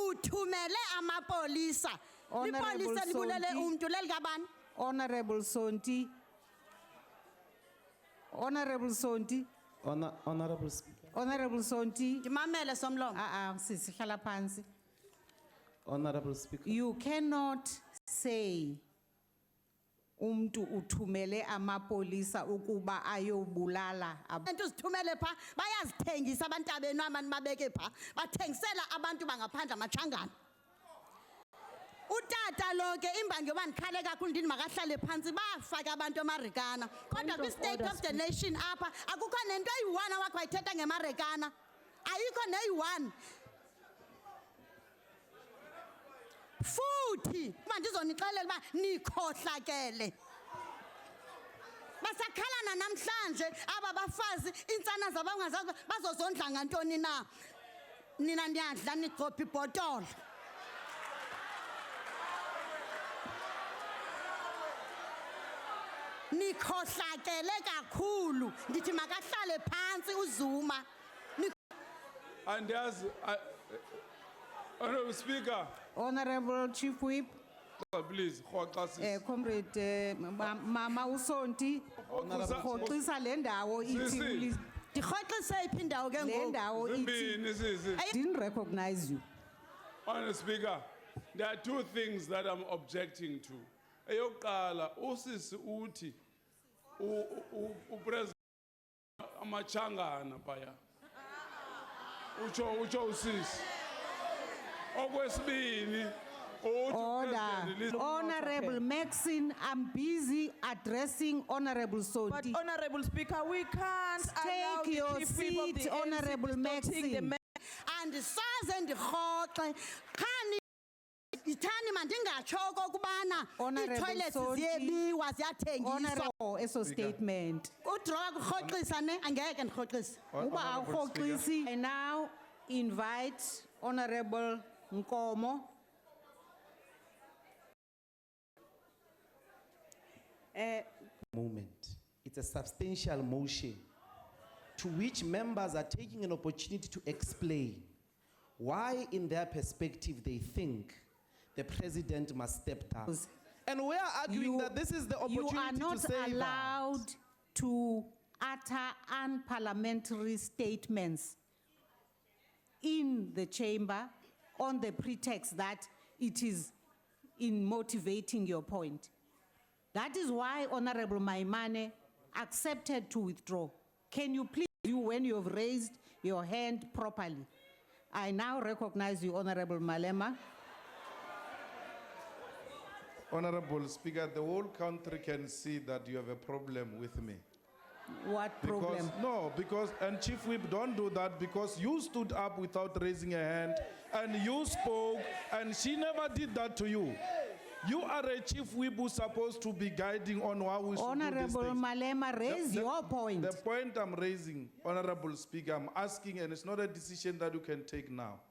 uthumele amapolisa ipolisa libulele umuntu lelikabani. Honorable Sonti. Honorable Sonti. Honorable Speaker. Honorable Sonti. Ndimamele somlomo. Sisi hlala phansi. Honorable Speaker. You cannot say umntu uthumele amapolisa ukuba ayobulala abantu zithumele pha bayazithengisa abantabeni abantu babeke pha bathengisela abantu bangaphandle amachangana. Utata lo ke imbangi yoba ndikhale kakhulu ndini makahlale phansi bafaka abantu eMarikana kodwa kwi-state of the nation apha akukho nento eyi-one awakho wayithetha ngeMarikana ayikho neyi-one. Futhi mandizonixelela uba nikhohlakele basakhalana namhlanje aba bafazi insana zabo bangazazi bazozondla ngantoni na. Nina niyadla nigcopha ibhotolo. Nikhohlakele kakhulu. Ndithi makahlale phansi uZuma. And as Honorable Speaker, Honorable Chief Whip, please, Comrade Mama Usonti, Rhoxisa le ndawo ithi Ndirhoxise iphi indawo ke le ngoku? ndawo ithi I didn't recognize you. Honorable Speaker, there are two things that I'm objecting to. Eyokuqala, usisi uthi upresident amachangana phaya. Ucho usisi. Okwesibini, Order. Honorable Maxine, I'm busy addressing Honorable Sonti. But Honorable Speaker, we can't allow Take the your chief whip of seat, the ANC Honorable distorting the Maxine. And saze ndirhoxe khani ithani mandingatsho okokubana iitoilets Sonti, ziyebiwa ziyathengiswa. Honorable eso statement. Udrowa kurhoxisa ne angeke ndirhoxise. Uba awurhoxisi, I now invite Honorable Nkomo. Moment. It's a substantial motion to which members are taking an opportunity to explain why, in their perspective, they think the president must step down. And we are arguing that this is the opportunity You are not to say allowed to utter unparliamentary statements in the chamber on the pretext that it is in motivating your point. That is why Honorable Maimane accepted to withdraw. Can you please, when you have raised your hand properly? I now recognize you, Honorable Malema. Honorable Speaker, the whole country can see that you have a problem with me. What problem? And Chief Whip, don't do that because you stood up without raising a hand and you spoke and she never did that to you. You are a Chief Whip who's supposed to be guiding on how we should do Honorable these things. Malema, raise your point. The point I'm raising, Honorable Speaker, I'm asking, and it's not a decision that you can take now.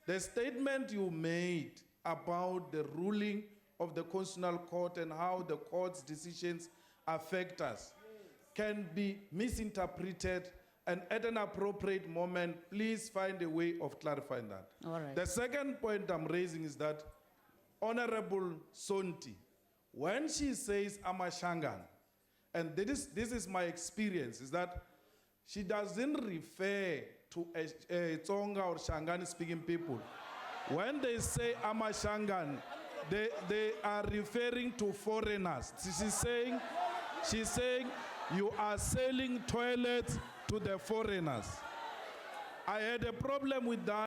The statement you made about the ruling of the Constitutional Court and how the court's decisions affect us can be misinterpreted, and at an appropriate moment, please find a way of clarifying that. All right. The second point I'm raising is that Honorable Sonti, when she says Amashangan, and this is my experience, is that she doesn't refer to a Tsonga or Shangani speaking people. When they say Amashangan, they are referring to foreigners. She's saying you are selling toilets to the foreigners. I had a problem with that.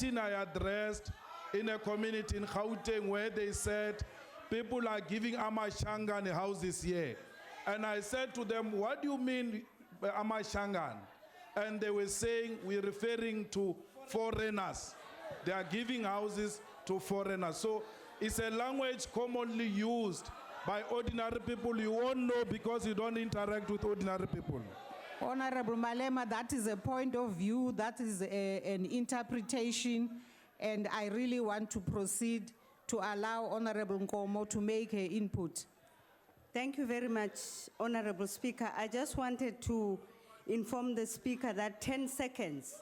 I addressed in a community in Gauteng where they said people are giving Amashangan houses here. And I said to them, what do you mean by Amashangan? And they were saying, we're referring to foreigners. They are giving houses to foreigners. So it's a language commonly used by ordinary people. You won't know because you don't interact with ordinary people. Honorable Malema, that is a point of view, that is an interpretation, and I really want to proceed to allow Honorable Nkomo to make her input. Thank you very much, Honorable Speaker. I just wanted to inform the Speaker that 10 seconds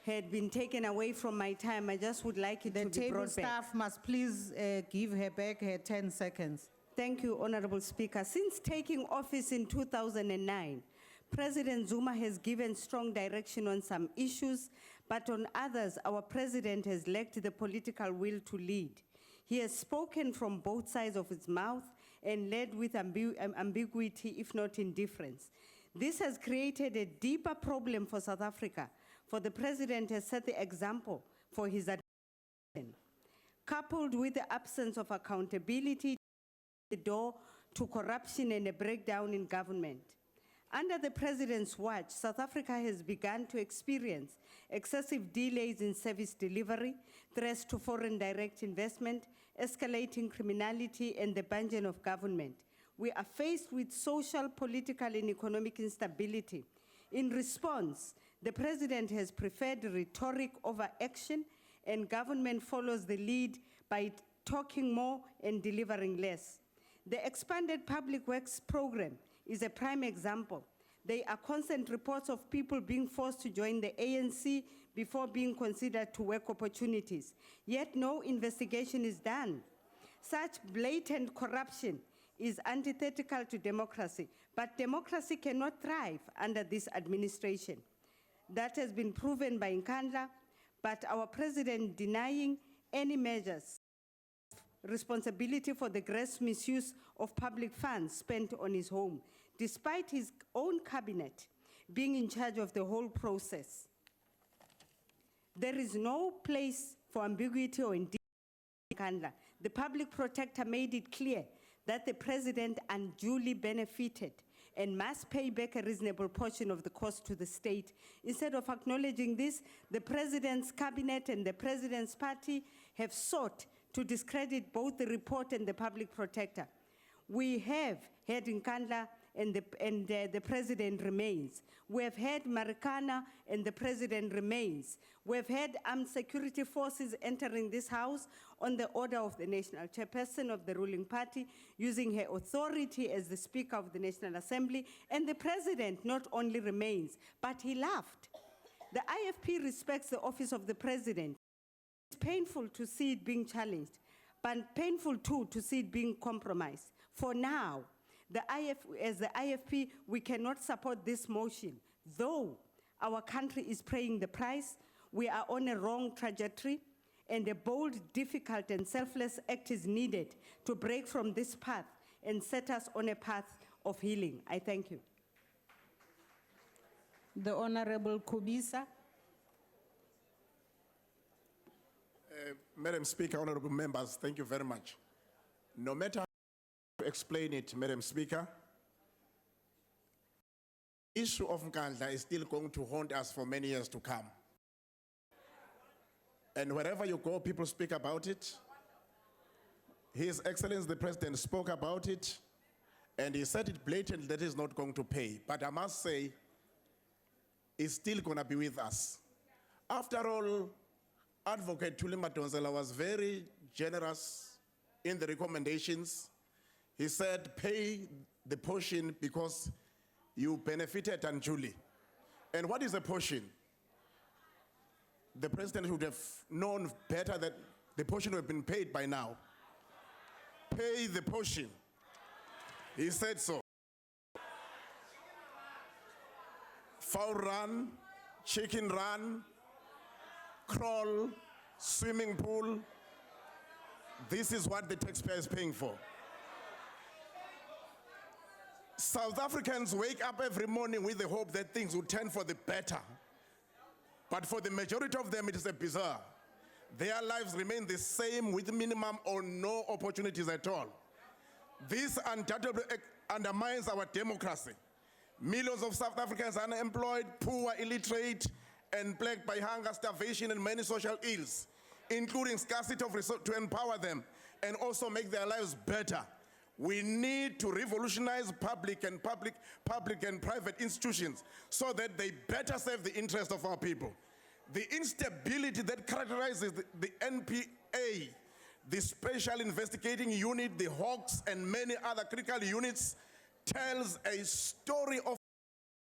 had been taken away from my time. I just would like it to be The table brought back. staff must please give her back her 10 seconds. Thank you, Honorable Speaker. Since taking office in 2009, President Zuma has given strong direction on some issues, but on others, our president has lacked the political will to lead. He has spoken from both sides of his mouth and led with ambiguity, if not indifference. This has created a deeper problem for South Africa, for the president has set the example for his administration. Coupled with the absence of accountability, the door to corruption and a breakdown in government. Under the president's watch, South Africa has begun to experience excessive delays in service delivery, threats to foreign direct investment, escalating criminality, and the burden of government. we are faced with social, political, and economic instability. In response, the president has preferred rhetoric over action, and government follows the lead by talking more and delivering less. The expanded public works program is a prime example. There are constant reports of people being forced to join the ANC before being considered to work opportunities, yet no investigation is done. Such blatant corruption is antithetical to democracy, but democracy cannot thrive under this administration. That has been proven by Nkandla, but our president denying any measures responsibility for the gross misuse of public funds spent on his home, despite his own cabinet being in charge of the whole process. There is no place for ambiguity or Nkandla. The public protector made it clear that the president unduly benefited and must pay back a reasonable portion of the cost to the state. Instead of acknowledging this, the president's cabinet and the president's party have sought to discredit both the report and the public protector. We have had Nkandla and the president remains. We have had Marikana and the president remains. We have had armed security forces entering this house on the order of the national chairperson of the ruling party, using her authority as the Speaker of the National Assembly, and the president not only remains, but he left. The IFP respects the office of the president. It's painful to see it being challenged, but painful too to see it being compromised. For now, as the IFP, we cannot support this motion. Though our country is paying the price, we are on a wrong trajectory, and a bold, difficult, and selfless act is needed to break from this path and set us on a path of healing. I thank you. The Honorable Kubisa. Madam Speaker, honorable members, thank you very much. No matter how to explain it, Madam Speaker, the issue of Nkandla is still going to haunt us for many years to come. And wherever you go, people speak about it. His Excellency the President spoke about it, and he said it blatantly that he's not going to pay. But I must say, he's still going to be with us. After all, Advocate Thuli Madonsela was very generous in the recommendations. He said, pay the portion because you benefited unduly. And what is a portion? The president should have known better that the portion would have been paid by now. Pay the portion. He said so. Fowl run, chicken run, crawl, swimming pool. This is what the taxpayer is paying for. South Africans wake up every morning with the hope that things will turn for the better. But for the majority of them, it is a bizarre. Their lives remain the same with minimum or no opportunities at all. This undoubtedly undermines our democracy. Millions of South Africans are unemployed, poor, illiterate, and plagued by hunger, starvation, and many social ills, including scarcity of resources to empower them and also make their lives better. We need to revolutionize public and private institutions so that they better serve the interest of our people. The instability that characterizes the NPA, the Special Investigating Unit, the Hawks, and many other critical units tells a story of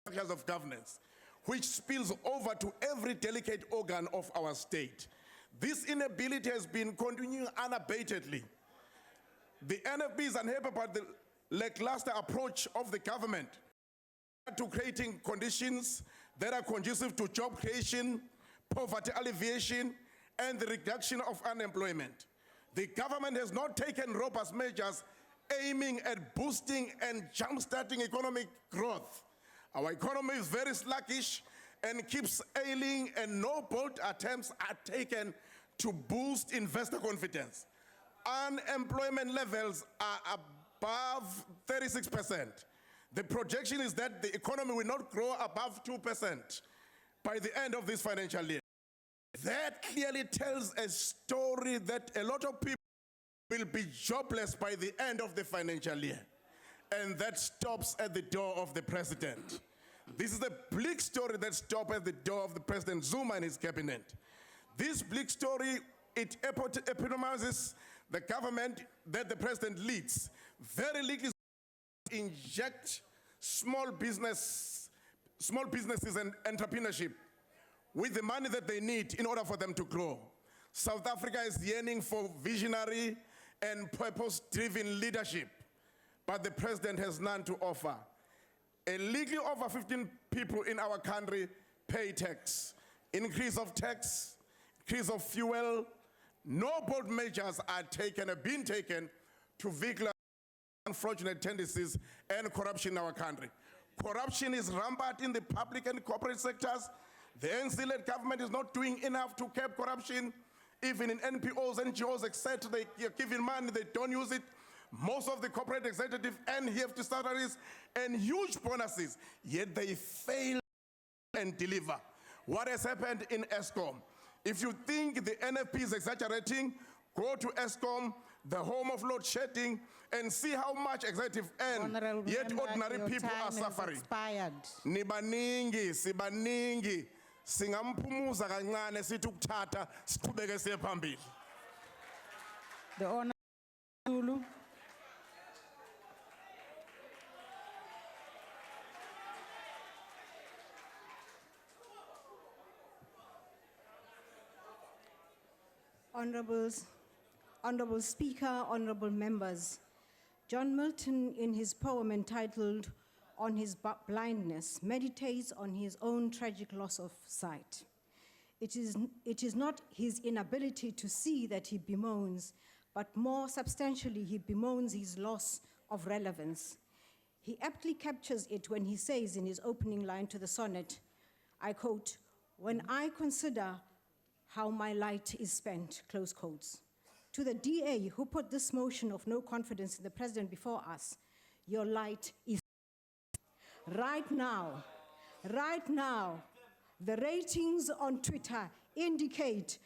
structures of governance, which spills over to every delicate organ of our state. This inability has been continuing unabatedly. The NFP is unhappy about the lackluster approach of the government to creating conditions that are conducive to job creation, poverty alleviation, and the reduction of unemployment. The government has not taken robust measures aiming at boosting and jump-starting economic growth. Our economy is very sluggish and keeps ailing, and no bold attempts are taken to boost investor confidence. Unemployment levels are above 36%. The projection is that the economy will not grow above 2% by the end of this financial year. That clearly tells a story that a lot of people will be jobless by the end of the financial year. and that stops at the door of the president. This is a bleak story that stops at the door of the President Zuma and his cabinet. This bleak story, it epitomizes the government that the president leads. Very little inject small businesses and entrepreneurship with the money that they need in order for them to grow. South Africa is yearning for visionary and purpose-driven leadership, but the president has none to offer. A little over 15 people in our country pay tax. Increase of tax, increase of fuel. No bold measures are taken, have been taken to vigilance unfortunate tendencies and corruption in our country. Corruption is rampant in the public and corporate sectors. The ANC-led government is not doing enough to curb corruption. Even in NPOs, NGOs, etc., they are giving money, they don't use it. Most of the corporate executives earn hefty salaries and huge bonuses, yet they fail and deliver. What has happened in ESCOM? If you think the NFP is exaggerating, go to ESCOM, the home of load shedding, and see how much executive earn, yet ordinary people are suffering. Nibaningi, sibaningi, singampumuza kancane sithi ukuthatha siqhubeke siye phambili. The Honorable Zulu. Honorable Speaker, honorable members, John Milton, in his poem entitled On His Blindness, meditates on his own tragic loss of sight. It is not his inability to see that he bemoans, but more substantially, he bemoans his loss of relevance. He aptly captures it when he says in his opening line to the sonnet, I quote, "When I consider how my light is spent," close quotes. To the DA who put this motion of no confidence in the president before us, your light is right now, the ratings on Twitter indicate,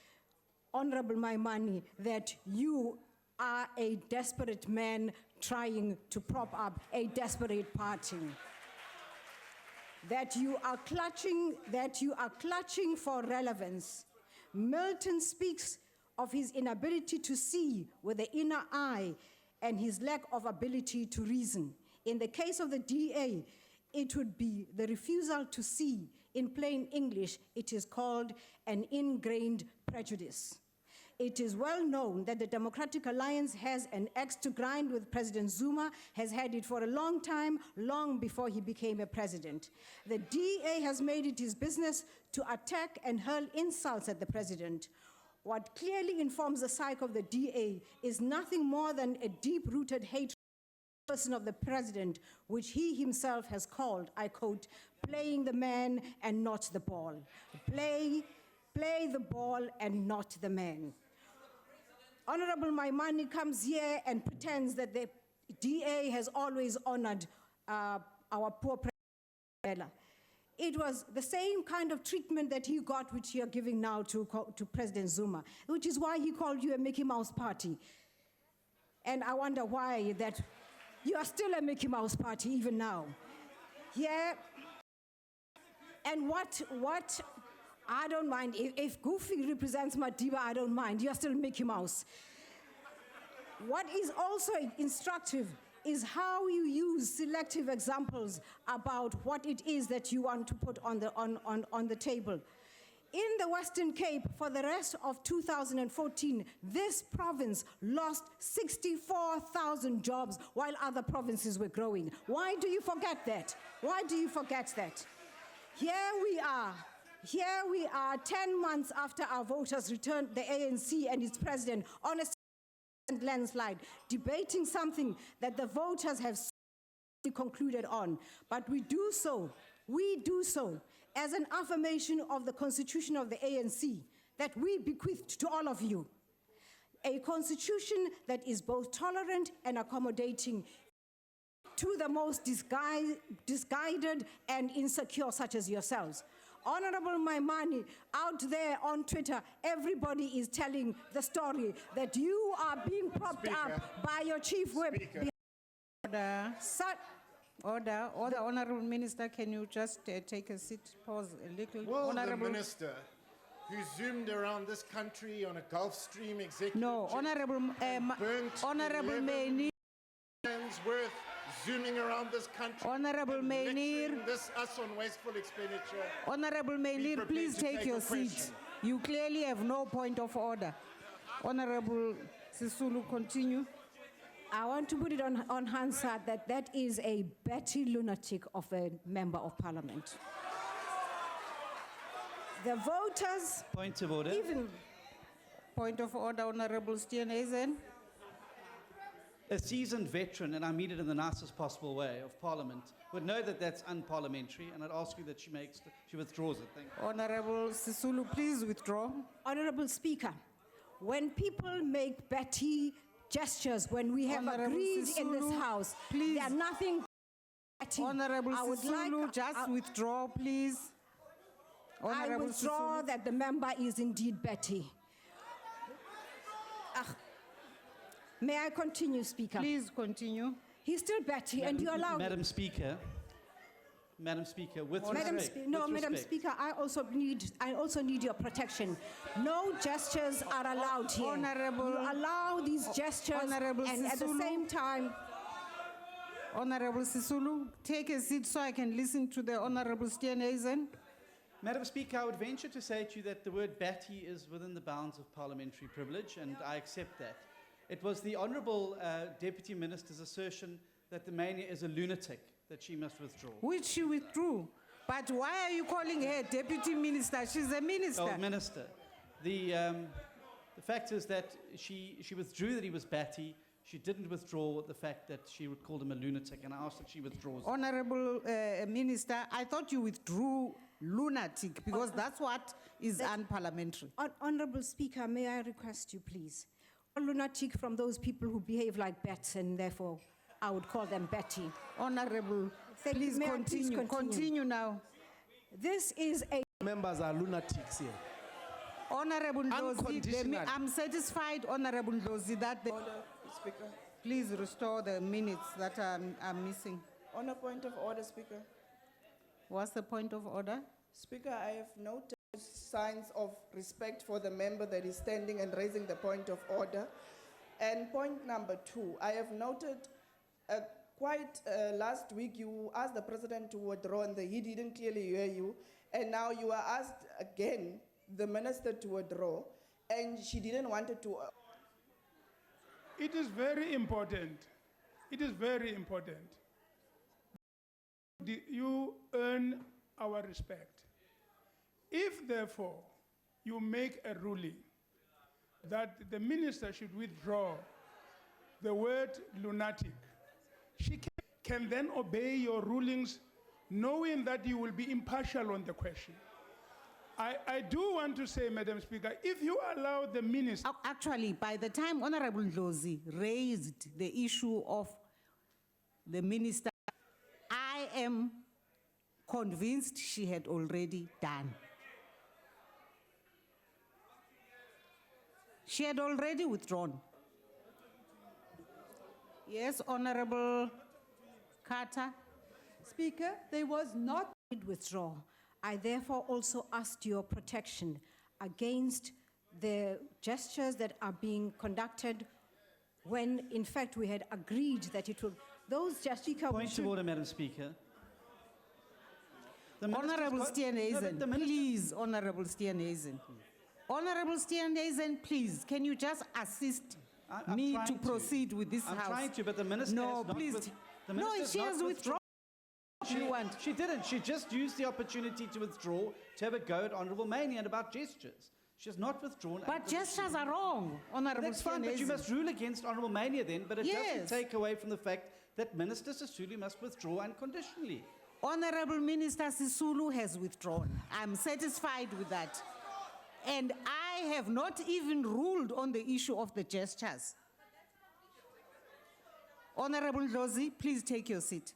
Honorable Maimani, that you are a desperate man trying to prop up a desperate party. That you are clutching for relevance. Milton speaks of his inability to see with the inner eye and his lack of ability to reason. In the case of the DA, it would be the refusal to see. In plain English, it is called an ingrained prejudice. It is well known that the Democratic Alliance has an axe to grind with President Zuma, has had it for a long time, long before he became a president. The DA has made it his business to attack and hurl insults at the president. What clearly informs the psyche of the DA is nothing more than a deep-rooted hatred for the person of the president, which he himself has called, I quote, playing the man and not the ball. Play the ball and not the man. Honorable Maimani comes here and pretends that the DA has always honored our poor president. It was the same kind of treatment that he got, which you're giving now to President Zuma, which is why he called you a Mickey Mouse party. And I wonder why that you are still a Mickey Mouse party even now. Yeah. And what I don't mind. If Goofy represents Madiba, I don't mind. You're still Mickey Mouse. What is also instructive is how you use selective examples about what it is that you want to put on the table. In the Western Cape, for the rest of 2014, this province lost 64,000 jobs while other provinces were growing. Why do you forget that? Why do you forget that? Here we are 10 months after our voters returned the ANC and its president on a landslide, debating something that the voters have concluded on. But we do so as an affirmation of the constitution of the ANC that we bequeathed to all of you. A constitution that is both tolerant and accommodating to the most misguided and insecure such as yourselves. Honorable Maimani, out there on Twitter, everybody is telling the story that you are being propped up by your chief whip. Order. Order, Honorable Minister, can you just take a seat? Pause a little. Well, Honorable the minister who zoomed around this country on a Gulfstream executive No, jet Honorable, burnt Honorable 11 Maynir. millions worth zooming around this country. Honorable and Maynir. lecturing this us on wasteful expenditure. Honorable Be Maynir, prepared please to take take your a seat. question. You clearly have no point of order. Honorable Sisulu, continue. I want to put it on Hansard that that is a batty lunatic of a member of parliament. The voters, Point of order. even Point of order, Honorable Steenhuisen. A seasoned veteran, and I mean it in the nicest possible way, of Parliament would know that that's unparliamentary, and I'd ask you that she withdraws it. Thank you. Honorable Sisulu, please withdraw. Honorable Speaker, when people make batty gestures, when we have Honorable agreed in this Sisulu, house, please. they are nothing batty. Honorable I would Sisulu, like- just withdraw, please. I Honorable withdraw Sisulu. that the member is indeed Betty. May I continue, Speaker? Please continue. He's still Betty, and you allow... Madam Speaker, with Madam respect, Madam with respect. Speaker, I also need your protection. No gestures are allowed here. Honorable- You allow these gestures, Honorable and at the Sisulu. same time... Honorable Sisulu, take a seat so I can listen to the Honorable Steenhuisen. Madam Speaker, I would venture to say to you that the word batty is within the bounds of parliamentary privilege, and I accept that. It was the Honourable Deputy Minister's assertion that the mania is a lunatic, that she must withdraw. Which she withdrew. But why are you calling her deputy minister? She's a minister. Oh, Minister. The fact is that she withdrew that he was batty. She didn't withdraw the fact that she called him a lunatic, and I asked that she withdraws. Honorable Minister, I thought you withdrew lunatic because that's what is unparliamentary. Honorable Speaker, may I request you, please? A lunatic from those people who behave like bats, and therefore I would call them Betty. Honorable, please May I please continue. Continue now. This is a... Members are lunatics here. Honorable Dozi, Unconditional. I'm satisfied, Honorable Dozi, that the... Speaker. Please restore the minutes that are missing. On a point of order, Speaker. What's the point of order? Speaker, I have noted signs of respect for the member that is standing and raising the point of order. And point number 2, I have noted last week you asked the President to withdraw and he didn't clearly hear you. And now you are asked again, the Minister to withdraw, and she didn't want it to... It is very important. It is very important. You earn our respect. If, therefore, you make a ruling that the minister should withdraw the word lunatic, she can then obey your rulings knowing that you will be impartial on the question. I do want to say, Madam Speaker, if you allow the minister... Actually, by the time Honorable Dozi raised the issue of the minister, I am convinced she had already done. She had already withdrawn. Yes, Honorable Carter. Speaker, there was not withdraw. I therefore also asked your protection against the gestures that are being conducted when, in fact, we had agreed that it would... Those gestures... Point of order, Madam Speaker. Honorable Steenhuisen, please, Honorable Steenhuisen. Honorable Steenhuisen, please, can you just assist me to proceed with this I'm house? trying to, but the minister No, has not please. the No, minister's she not has withdrawn. She didn't. She just used the opportunity to withdraw to have a go at Honourable Manian about gestures. She has not withdrawn. But gestures are wrong, Honorable That's fine, but you Steenhuisen. must rule against Honourable Mania then, but it doesn't Yes. take away from the fact that Minister Sisulu must withdraw unconditionally. Honorable Minister Sisulu has withdrawn. I'm satisfied with that. And I have not even ruled on the issue of the gestures. Honorable Dozi, please take your seat.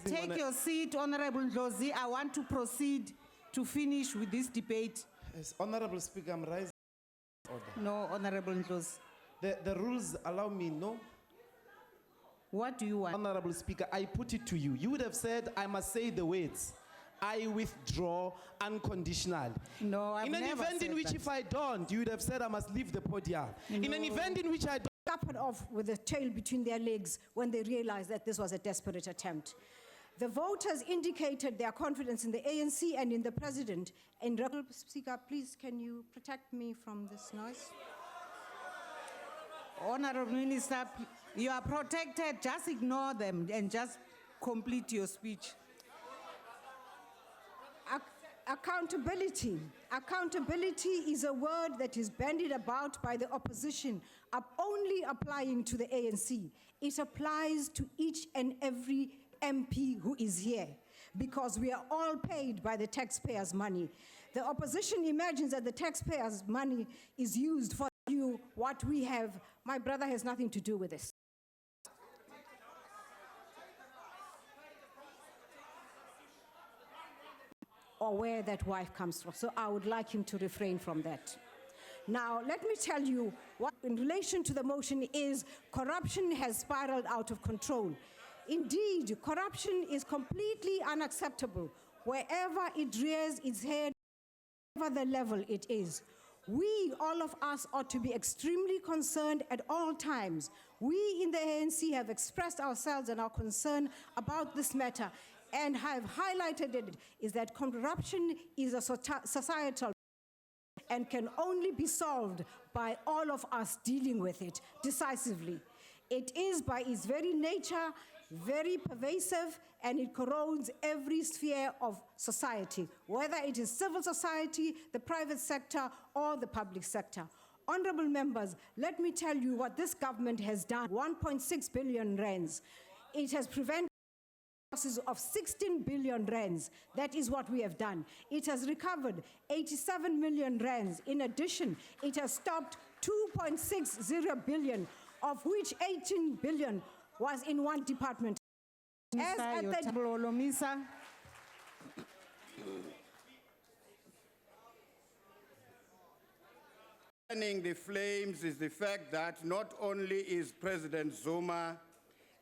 Take your seat, Honorable Dozi. I want to proceed to finish with this debate. Yes, Honorable Speaker, I'm rising. Order. No, Honorable Dozi. The rules allow me, no? What do you want? Honorable Speaker, I put it to you. You would have said, I must say the words, I withdraw unconditionally. No, I've In an never event in said which that. if I don't, you would have said I must leave the podium. In an No. event in which I don't, Scuppered off with a tail between their legs when they realized that this was a desperate attempt. The voters indicated their confidence in the ANC and in the president. And Speaker, please, can you protect me from this noise? Honorable Minister, you are protected. Just ignore them and just complete your speech. Accountability. Accountability is a word that is bandied about by the opposition, only applying to the ANC. It applies to each and every MP who is here, because we are all paid by the taxpayers' money. The opposition imagines that the taxpayers' money is used for you, what we have. My brother has nothing to do with this. Or where that wife comes from. So I would like him to refrain from that. Now, let me tell you what in relation to the motion is corruption has spiraled out of control. Indeed, corruption is completely unacceptable wherever it rears its head, whatever the level it is. We, all of us, ought to be extremely concerned at all times. We in the ANC have expressed ourselves and our concern about this matter and have highlighted it, is that corruption is a societal and can only be solved by all of us dealing with it decisively. It is by its very nature very pervasive, and it corrodes every sphere of society, whether it is civil society, the private sector, or the public sector. Honorable members, let me tell you what this government has done. 1.6 billion rands. It has prevented losses of 16 billion rands. That is what we have done. It has recovered 87 million rands. In addition, it has stopped 2.60 billion, of which 18 billion was in one department. As at the Fanning the flames is the fact that not only is President Zuma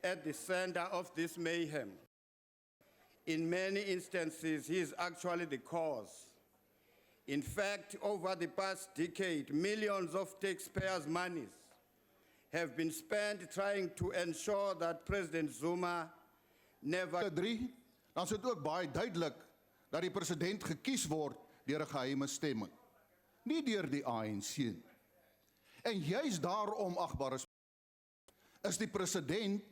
at the center of this mayhem, in many instances, he is actually the cause. In fact, over the past decade, millions of taxpayers' monies have been spent trying to ensure that President Zuma never... Dan is dit ook baie duidelik dat die president gekies word deur 'n geheime stemming, nie deur die ANC nie. En juis daarom, agbare is die president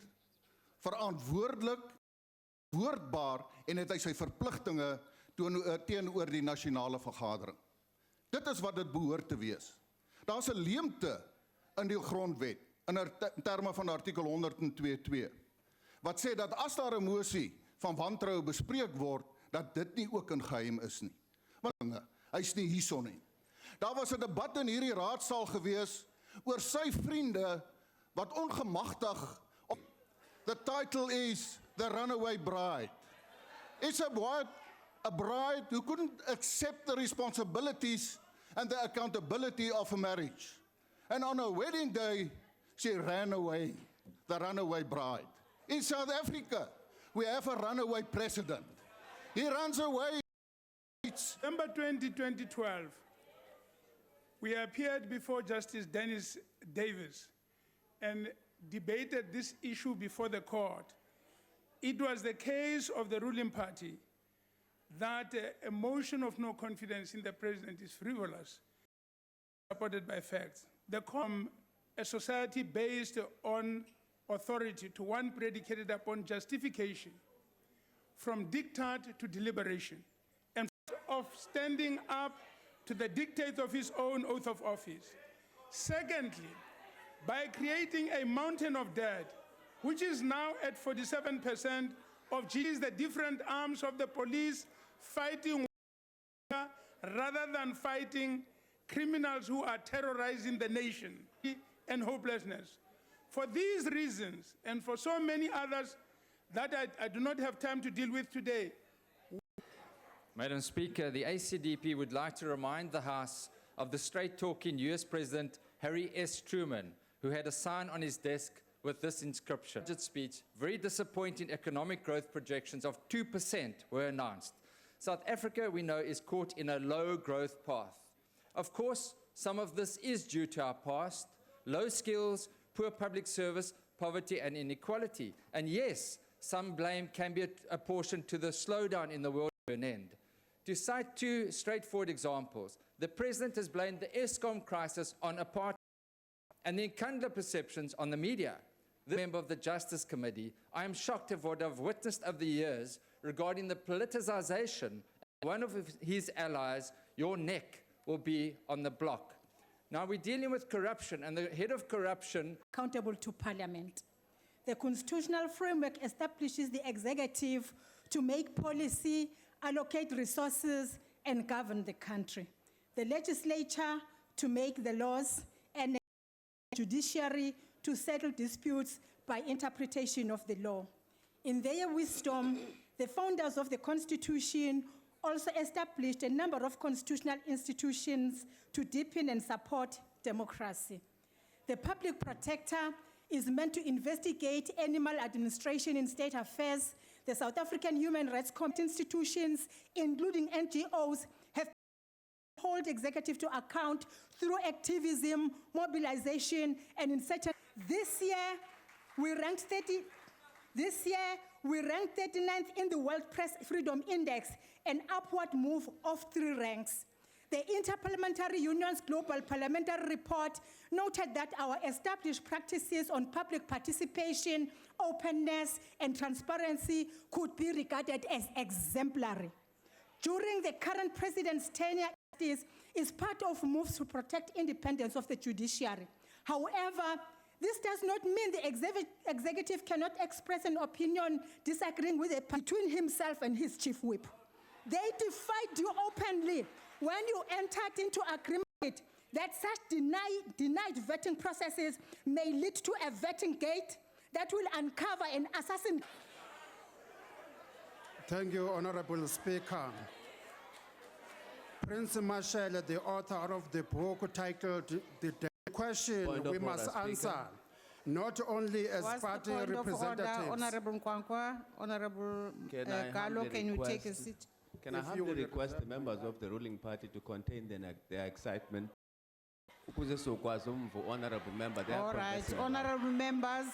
verantwoordelik, woordbaar en het hy sy verpligtinge teenoor die nasionale vergadering. Dit is wat dit behoort te wees. Daar's 'n leemte in die grondwet, in terme van artikel 102.2, wat sê dat as daar 'n mosie van wantroue bespreek word, dat dit nie ook in geheim is nie. Want hy's nie hierson nie. Daar was 'n debat in hierdie raadsaal gewees oor sy vriende wat ongemagtig op. The title is The Runaway Bride. It's a bride who couldn't accept the responsibilities and the accountability of a marriage. And on her wedding day, she ran away, the runaway bride. In South Africa, we have a runaway president. He runs away. December 2012, we appeared before Justice Dennis Davis and debated this issue before the court. It was the case of the ruling party that a motion of no confidence in the president is frivolous, supported by facts. A society based on authority to one predicated upon justification, from diktat to deliberation, and of standing up to the dictate of his own oath of office. Secondly, by creating a mountain of debt, which is now at 47% of the different arms of the police fighting rather than fighting criminals who are terrorizing the nation and hopelessness. For these reasons and for so many others that I do not have time to deal with today. Madam Speaker, the ACDP would like to remind the House of the straight-talking US President Harry S. Truman, who had a sign on his desk with this inscription. Budget speech, very disappointing economic growth projections of 2% were announced. South Africa, we know, is caught in a low growth path. Of course, some of this is due to our past, low skills, poor public service, poverty and inequality. And yes, some blame can be apportioned to the slowdown in the world end. To cite two straightforward examples, the President has blamed the ESCOM crisis on apartheid and the Nkandla perceptions on the media. The member of the Justice Committee, I am shocked at what I've witnessed over the years regarding the politicization. One of his allies, your neck will be on the block. Now we're dealing with corruption, and the head of corruption accountable to Parliament. The constitutional framework establishes the executive to make policy, allocate resources, and govern the country. The legislature to make the laws, and the judiciary to settle disputes by interpretation of the law. In their wisdom, the founders of the Constitution also established a number of constitutional institutions to deepen and support democracy. The public protector is meant to investigate animal administration in state affairs. The South African Human Rights institutions, including NGOs, have held executive to account through activism, mobilization, and in certain. This year, we ranked 39th in the World Press Freedom Index, an upward move of 3 ranks. The Interparliamentary Union's Global Parliamentary Report noted that our established practices on public participation, openness, and transparency could be regarded as exemplary. During the current president's tenure, is part of moves to protect independence of the judiciary. However, this does not mean the executive cannot express an opinion disagreeing with between himself and his chief whip. They defied you openly when you entered into agreement that such denied vetting processes may lead to a vetting gate that will uncover an assassin. Thank you, Honorable Speaker. Prince Marshall, the author of the book titled The Question we must answer, not only as party representatives. Honorable Nkwankwa, Honorable Gallo, can you take a seat? Can I humbly request the members of the ruling party to contain their excitement? Honorable member, all right, honorable members,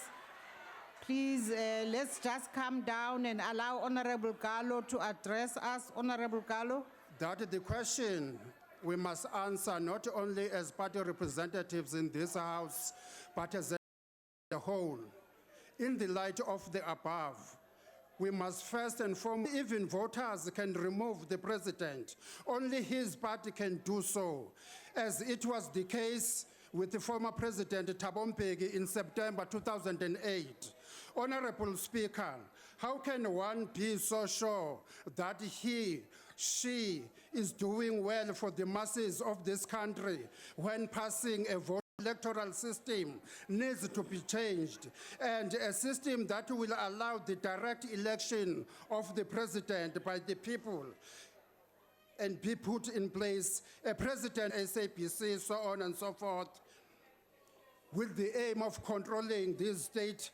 please let's just calm down and allow Honorable Gallo to address us. Honorable Gallo. That the question we must answer not only as party representatives in this house, but as a whole. In the light of the above, we must first and foremost, even voters can remove the president. Only his party can do so, as it was the case with the former president Thabo Mbeki in September 2008. Honorable Speaker, how can one be so sure that she is doing well for the masses of this country when passing a vote? Electoral system needs to be changed, and a system that will allow the direct election of the president by the people and be put in place, a president, SAPC, so on and so forth, with the aim of controlling these state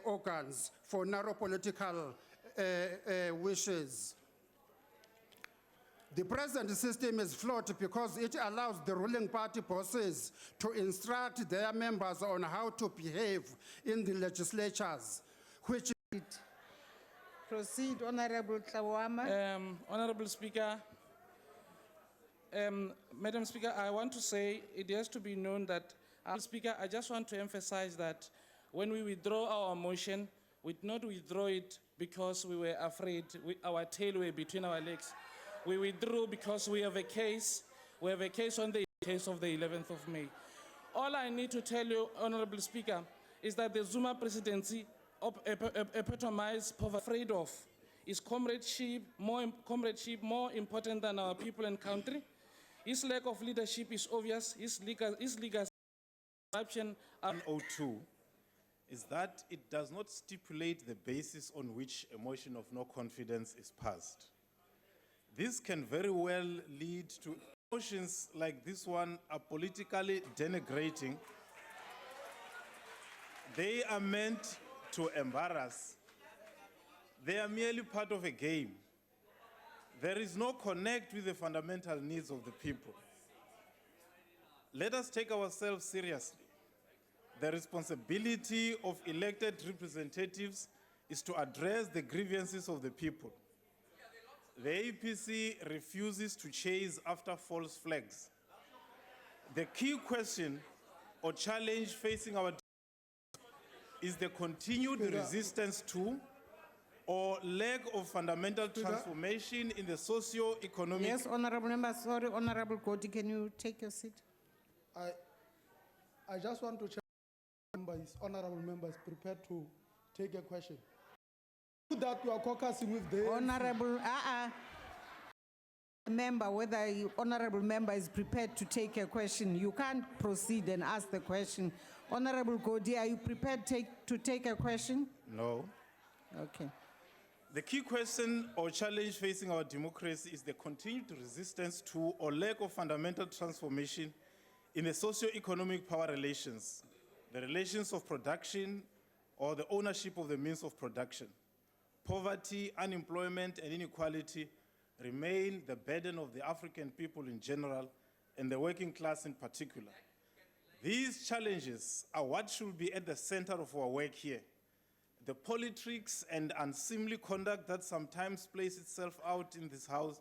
organs for narrow political wishes. The present system is flawed because it allows the ruling party bosses to instruct their members on how to behave in the legislatures, which... Proceed, Honorable Tlawama. Honorable Speaker, Madam Speaker, I want to say it has to be known that, Speaker, I just want to emphasize that when we withdraw our motion, we did not withdraw it because we were afraid our tail were between our legs. We withdrew because we have a case. We have a case on the case of the 11th of May. All I need to tell you, Honorable Speaker, is that the Zuma presidency epitomized poverty. Afraid of is comradeship more important than our people and country. His lack of leadership is obvious. His legacy corruption. 102 is that it does not stipulate the basis on which a motion of no confidence is passed. This can very well lead to motions like this one are politically denigrating. They are meant to embarrass. They are merely part of a game. There is no connect with the fundamental needs of the people. Let us take ourselves seriously. The responsibility of elected representatives is to address the grievances of the people. The APC refuses to chase after false flags. The key question or challenge facing our is the continued resistance to or lack of fundamental transformation in the socio-economic. Yes, honorable member. Sorry, honorable Godi, can you take your seat? I just want to check honorable members prepared to take a question. That you are caucusing with the Honorable, member, whether honorable member is prepared to take a question, you can't proceed and ask the question. Honorable Godi, are you prepared to take a question? No. Okay. The key question or challenge facing our democracy is the continued resistance to or lack of fundamental transformation in the socio-economic power relations, the relations of production or the ownership of the means of production. Poverty, unemployment, and inequality remain the burden of the African people in general and the working class in particular. These challenges are what should be at the center of our work here. The politics and unseemly conduct that sometimes plays itself out in this House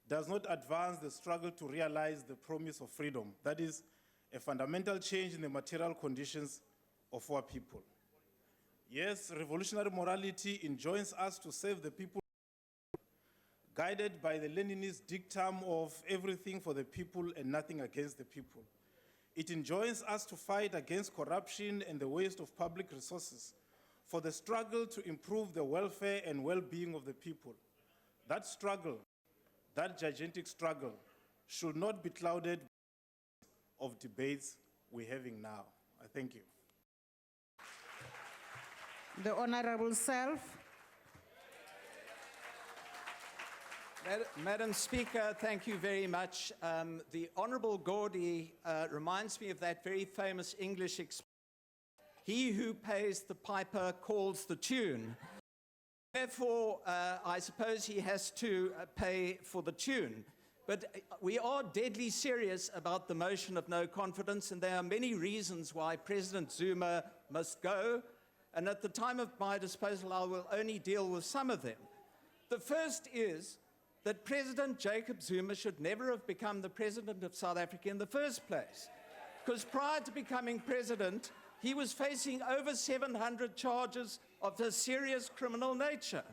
does not advance the struggle to realize the promise of freedom. That is, a fundamental change in the material conditions of our people. Yes, revolutionary morality enjoins us to save the people, guided by the Leninist dictum of everything for the people and nothing against the people. It enjoins us to fight against corruption and the waste of public resources, for the struggle to improve the welfare and well-being of the people. That struggle, that gigantic struggle, should not be clouded of debates we're having now. I thank you. The honorable self. Madam Speaker, thank you very much. The Honourable Gordie reminds me of that very famous English expression, he who pays the piper calls the tune. Therefore, I suppose he has to pay for the tune. But we are deadly serious about the motion of no confidence, and there are many reasons why President Zuma must go. And at the time of my disposal, I will only deal with some of them. The first is that President Jacob Zuma should never have become the president of South Africa in the first place. Because prior to becoming president, he was facing over 700 charges of a serious criminal nature.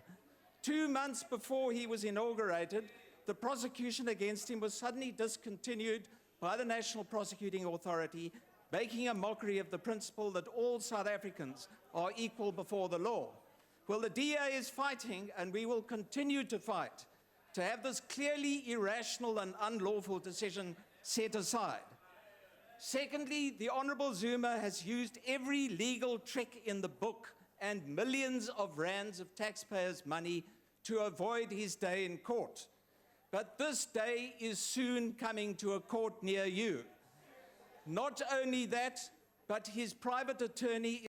2 months before he was inaugurated, the prosecution against him was suddenly discontinued by the National Prosecuting Authority, making a mockery of the principle that all South Africans are equal before the law. Well, the DA is fighting, and we will continue to fight, to have this clearly irrational and unlawful decision set aside. Secondly, the Honourable Zuma has used every legal trick in the book and millions of rands of taxpayers' money to avoid his day in court. But this day is soon coming to a court near you. Not only that, but his private attorney is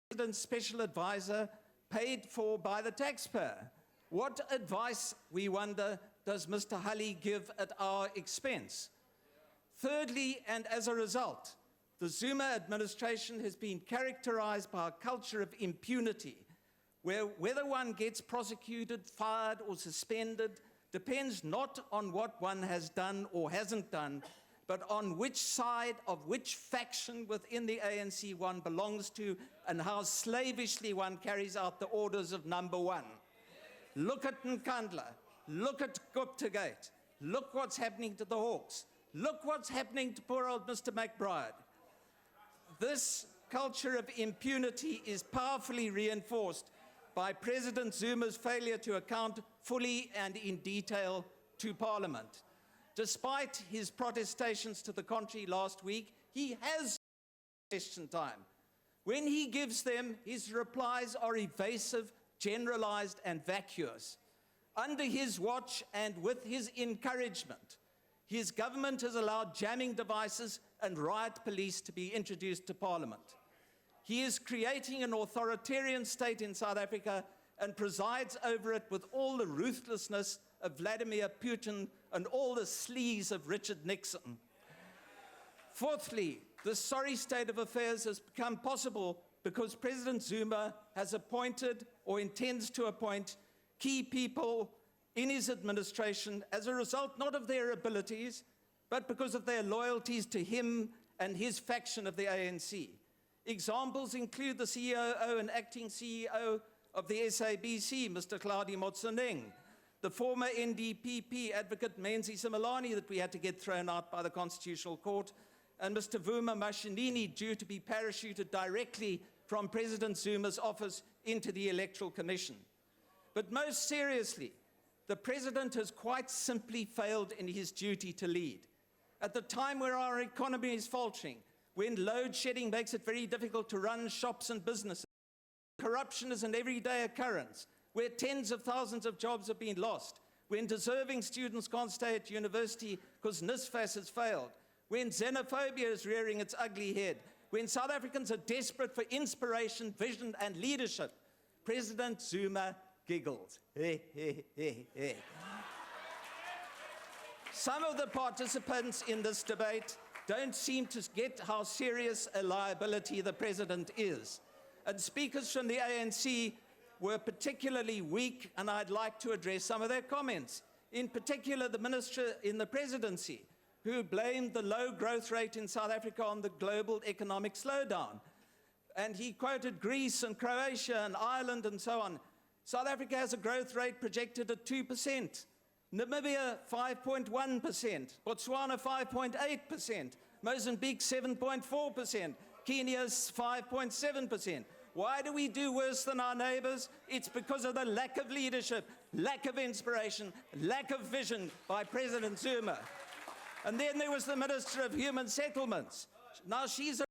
the President's special advisor paid for by the taxpayer. What advice, we wonder, does Mr. Hully give at our expense? Thirdly, and as a result, the Zuma administration has been characterized by a culture of impunity, where whether one gets prosecuted, fired, or suspended depends not on what one has done or hasn't done, but on which side of which faction within the ANC one belongs to and how slavishly one carries out the orders of number one. Look at Nkandla, look at Gupta Gate, look what's happening to the Hawks, look what's happening to poor old Mr. McBride. This culture of impunity is powerfully reinforced by President Zuma's failure to account fully and in detail to Parliament. Despite his protestations to the contrary last week, he has question time. When he gives them, his replies are evasive, generalized, and vacuous. Under his watch and with his encouragement, his government has allowed jamming devices and riot police to be introduced to Parliament. He is creating an authoritarian state in South Africa and presides over it with all the ruthlessness of Vladimir Putin and all the sleaze of Richard Nixon. Fourthly, this sorry state of affairs has become possible because President Zuma has appointed or intends to appoint key people in his administration as a result not of their abilities, but because of their loyalties to him and his faction of the ANC. Examples include the COO and acting CEO of the SABC, Mr. Claudio Motsoeneng, the former NDPP advocate Menzi Simelane that we had to get thrown out by the Constitutional Court, and Mr. Vuma Mashinini, due to be parachuted directly from President Zuma's office into the Electoral Commission. But most seriously, the President has quite simply failed in his duty to lead. At the time where our economy is faltering, when load shedding makes it very difficult to run shops and businesses, corruption is an everyday occurrence, where tens of thousands of jobs have been lost, when deserving students can't stay at university because NSFAS has failed, when xenophobia is rearing its ugly head, when South Africans are desperate for inspiration, vision, and leadership, President Zuma giggles. Some of the participants in this debate don't seem to get how serious a liability the President is. And speakers from the ANC were particularly weak, and I'd like to address some of their comments. In particular, the Minister in the Presidency, who blamed the low growth rate in South Africa on the global economic slowdown. And he quoted Greece and Croatia and Ireland and so on. South Africa has a growth rate projected at 2%. Namibia, 5.1%. Botswana, 5.8%. Mozambique, 7.4%. Kenya, 5.7%. Why do we do worse than our neighbors? It's because of the lack of leadership, lack of inspiration, lack of vision by President Zuma. And then there was the Minister of Human Settlements. Now, she's a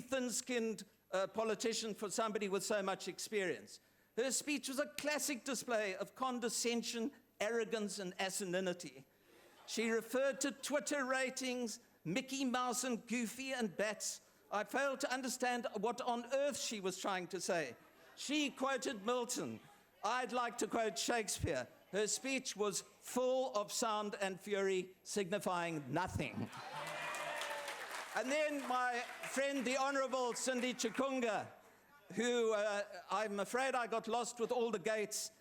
thin-skinned politician for somebody with so much experience. Her speech was a classic display of condescension, arrogance, and asininity. She referred to Twitter ratings, Mickey Mouse and Goofy and bats. I failed to understand what on earth she was trying to say. She quoted Milton. I'd like to quote Shakespeare. Her speech was full of sound and fury, signifying nothing. And then my friend, the Honorable Cindy Chikunga, who I'm afraid I got lost with all the gates,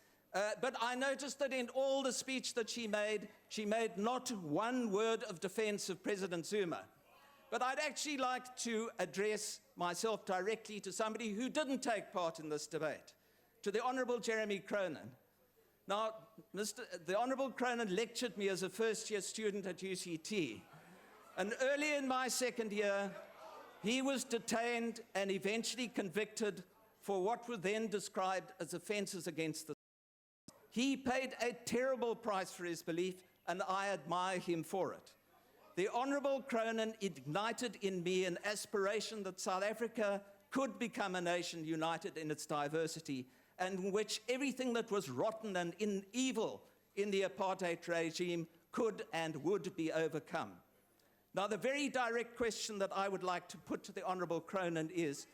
but I noticed that in all the speech that she made not one word of defense of President Zuma. But I'd actually like to address myself directly to somebody who didn't take part in this debate, to the Honorable Jeremy Cronin. Now, the Honorable Cronin lectured me as a first-year student at UCT. And early in my second year, he was detained and eventually convicted for what were then described as offenses against the state. He paid a terrible price for his belief, and I admire him for it. The Honorable Cronin ignited in me an aspiration that South Africa could become a nation united in its diversity, and in which everything that was rotten and evil in the apartheid regime could and would be overcome. Now, the very direct question that I would like to put to the Honorable Cronin is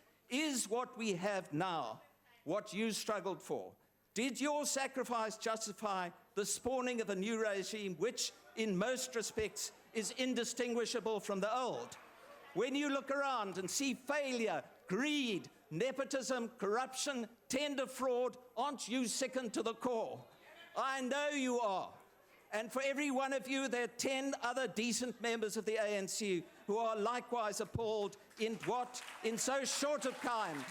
what we have now what you struggled for? Did your sacrifice justify the spawning of a new regime which, in most respects, is indistinguishable from the old? When you look around and see failure, greed, nepotism, corruption, tender fraud, aren't you sickened to the core? I know you are. And for every one of you, there are 10 other decent members of the ANC who are likewise appalled in what, in so short a time,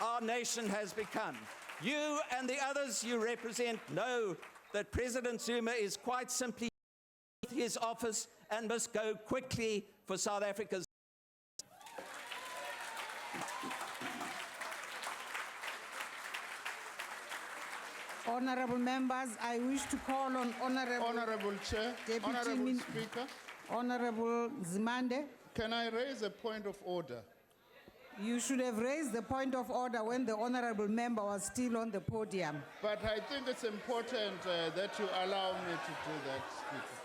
our nation has become. You and the others you represent know that President Zuma is quite simply his office and must go quickly for South Africa's. Honorable members, I wish to call on Honorable Chair, Honorable Speaker. Honorable Zimande. Can I raise a point of order? You should have raised the point of order when the honorable member was still on the podium. But I think it's important that you allow me to do that, Speaker.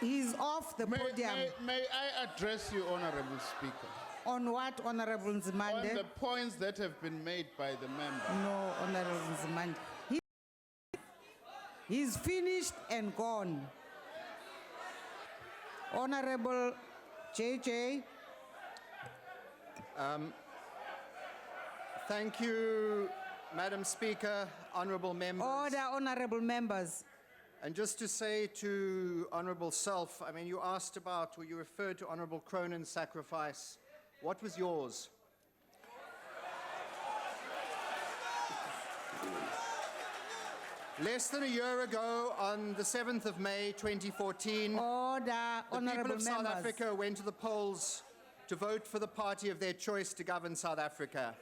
He's off the podium. May I address you, Honorable Speaker? On what, Honorable On Nzimande? the points that have been made by the member. No, Honorable Nzimande. He's finished and gone. Honorable JJ. Thank you, Madam Speaker, honourable members. Order, honorable members. And just to say to Honourable Self, I mean, you asked about, or you referred to Honourable Cronin's sacrifice. What was yours? Less than a year ago, on the 7th of May 2014, Order, the honorable people of South members. Africa went to the polls to vote for the party of their choice to govern South Africa.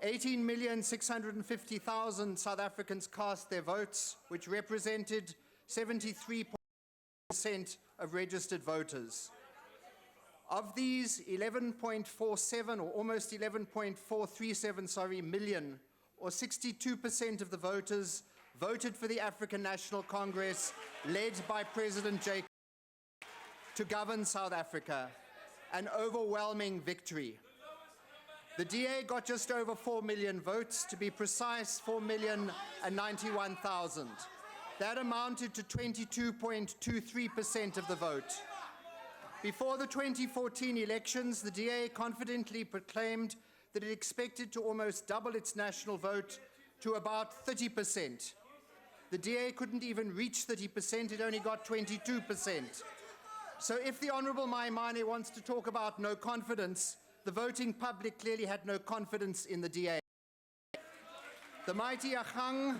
18,650,000 South Africans cast their votes, which represented 73% of registered voters. Of these, 11.47 or almost 11.437 million, or 62% of the voters, voted for the African National Congress, led by President Jacob, to govern South Africa. An overwhelming victory. The DA got just over 4 million votes, to be precise, 4,091,000. That amounted to 22.23% of the vote. Before the 2014 elections, the DA confidently proclaimed that it expected to almost double its national vote to about 30%. The DA couldn't even reach 30%, it only got 22%. So if the Honourable Maimane wants to talk about no confidence, the voting public clearly had no confidence in the DA. The mighty Achang,